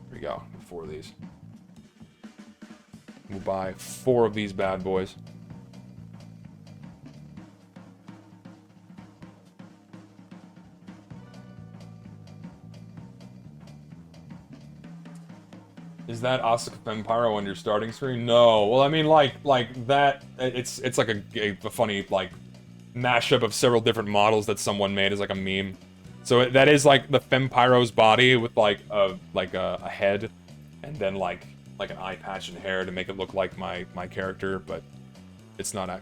Speaker 1: Here we go. 4 of these. We'll buy 4 of these bad boys. Is that Asuka Vampiro on your starting screen? No. Well, I mean, like that. It's like a funny like mashup of several different models that someone made as like a meme. So that is like the Fempiro's body with like a head, and then like an eye patch and hair to make it look like my character, but it's not.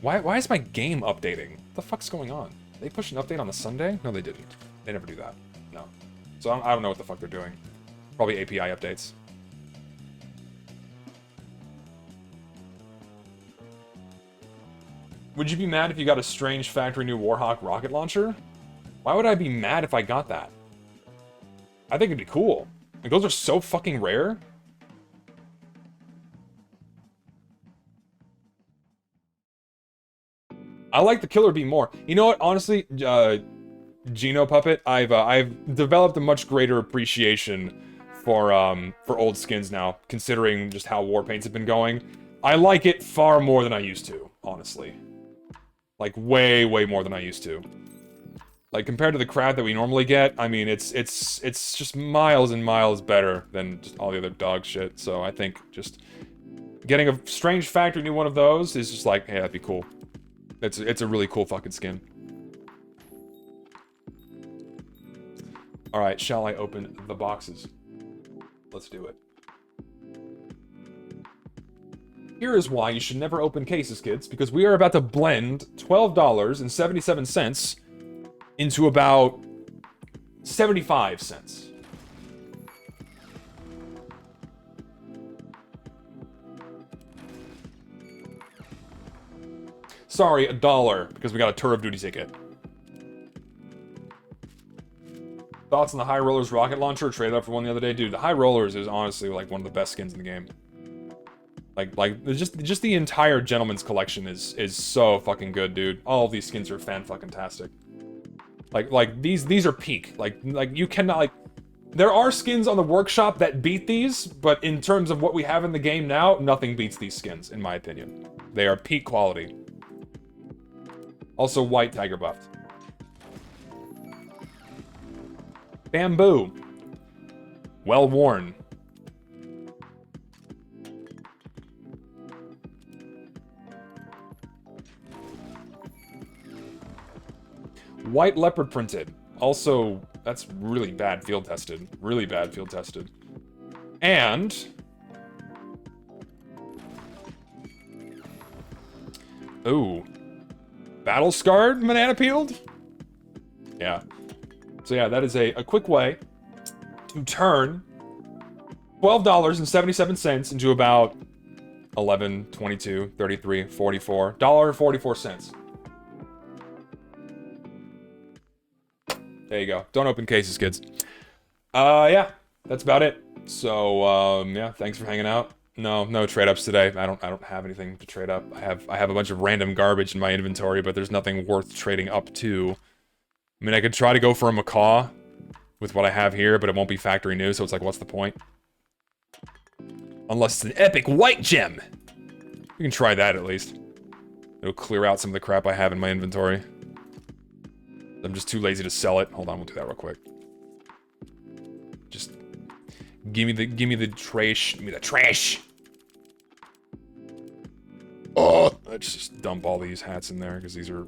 Speaker 1: Why is my game updating? What the fuck's going on? They pushed an update on the Sunday? No, they didn't. They never do that. No. So I don't know what the fuck they're doing. Probably API updates. Would you be mad if you got a strange factory new Warhawk rocket launcher? Why would I be mad if I got that? I think it'd be cool. Like, those are so fucking rare. I like the Killer Bee more. You know what? Honestly, Geno Puppet, I've developed a much greater appreciation for old skins now, considering just how war paints have been going. I like it far more than I used to, honestly. Like, way, way more than I used to. Like, compared to the crap that we normally get, I mean, it's just miles and miles better than just all the other dog shit. So I think just getting a strange factory new one of those is just like, hey, that'd be cool. It's a really cool fucking skin. Alright, shall I open the boxes? Let's do it. Here is why you should never open cases, kids, because we are about to blend $12.77 into about 75 cents. Sorry, $1, because we got a tour of duty ticket. Thoughts on the High Rollers rocket launcher? Traded up for one the other day, dude. The High Rollers is honestly like one of the best skins in the game. Like just the entire Gentleman's Collection is so fucking good, dude. All of these skins are fan-fucking-tastic. Like these are peak. Like you cannot like. There are skins on the workshop that beat these, but in terms of what we have in the game now, nothing beats these skins, in my opinion. They are peak quality. Also, white tiger buffed. Bamboo. Well worn. White leopard printed. Also, that's really bad field tested. Really bad field tested. And ooh. Battle scarred banana peeled? Yeah. So yeah, that is a quick way to turn $12.77 into about 11, 22, 33, 44, $1.44. There you go. Don't open cases, kids. Yeah, that's about it. So, yeah, thanks for hanging out. No trade ups today. I don't have anything to trade up. I have a bunch of random garbage in my inventory, but there's nothing worth trading up to. I mean, I could try to go for a macaw with what I have here, but it won't be factory new, so it's like, what's the point? Unless it's an epic white gem. We can try that at least. It'll clear out some of the crap I have in my inventory. I'm just too lazy to sell it. Hold on, we'll do that real quick. Just give me the trash. Give me the trash. Oh, let's just dump all these hats in there because these are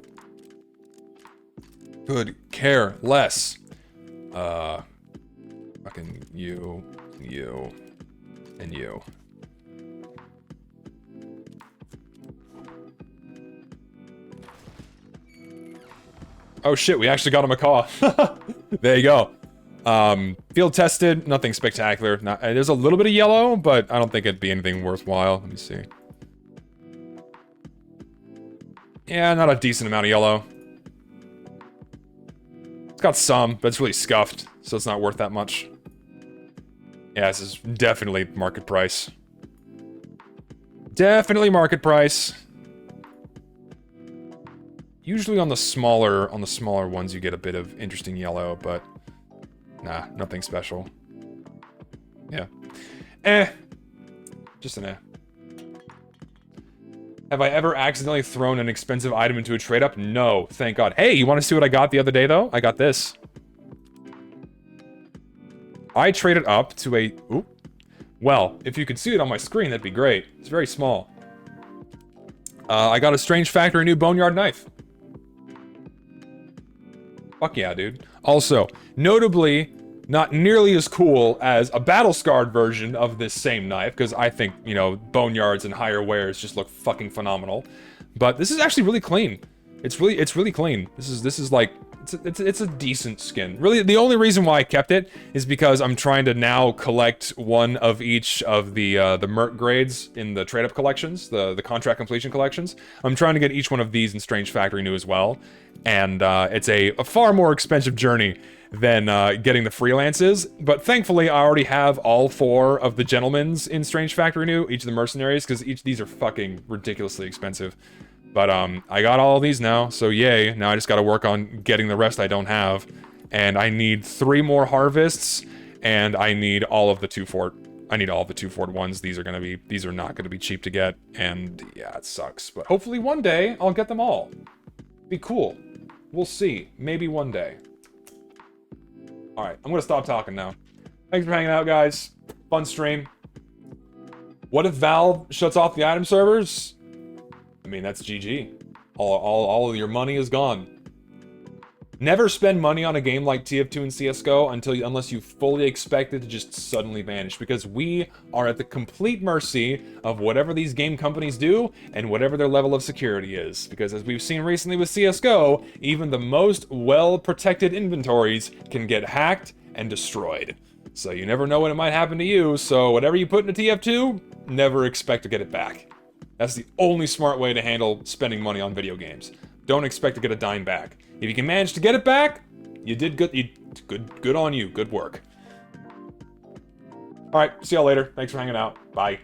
Speaker 1: could care less. Fucking you, and you. Oh shit, we actually got a macaw. There you go. Field tested, nothing spectacular. There's a little bit of yellow, but I don't think it'd be anything worthwhile. Let me see. Yeah, not a decent amount of yellow. It's got some, but it's really scuffed, so it's not worth that much. Yeah, this is definitely market price. Definitely market price. Usually on the smaller ones you get a bit of interesting yellow, but nah, nothing special. Yeah. Just an eh. Have I ever accidentally thrown an expensive item into a trade-up? No, thank God. Hey, you want to see what I got the other day, though? I got this. I traded up to a... Ooh. Well, if you could see it on my screen, that'd be great. It's very small. I got a Strange Factory new Boneyard knife. Fuck yeah, dude. Also, notably, not nearly as cool as a battle-scarred version of this same knife, because I think, you know, boneyards and higher wares just look fucking phenomenal. But this is actually really clean. It's really clean. This is like, it's a decent skin. Really, the only reason why I kept it is because I'm trying to now collect one of each of the Merc grades in the trade-up collections, the contract completion collections. I'm trying to get each one of these in Strange Factory new as well. And it's a far more expensive journey than getting the freelances, but thankfully I already have all 4 of the gentlemen's in Strange Factory new, each of the mercenaries, because each of these are fucking ridiculously expensive. But I got all of these now, so yay. Now I just gotta work on getting the rest I don't have. And I need 3 more harvests, and I need all of the 2-fort. I need all of the 2-fort ones. These are not gonna be cheap to get, and yeah, it sucks. But hopefully one day I'll get them all. Be cool. We'll see. Maybe one day. Alright, I'm gonna stop talking now. Thanks for hanging out, guys. Fun stream. What if Valve shuts off the item servers? I mean, that's GG. All of your money is gone. Never spend money on a game like TF2 and CSGO unless you fully expect it to just suddenly vanish, because we are at the complete mercy of whatever these game companies do and whatever their level of security is. Because as we've seen recently with CSGO, even the most well-protected inventories can get hacked and destroyed. So you never know when it might happen to you, so whatever you put into TF2, never expect to get it back. That's the only smart way to handle spending money on video games. Don't expect to get a dime back. If you can manage to get it back, you did good. Good on you. Good work. All right, see y'all later. Thanks for hanging out. Bye.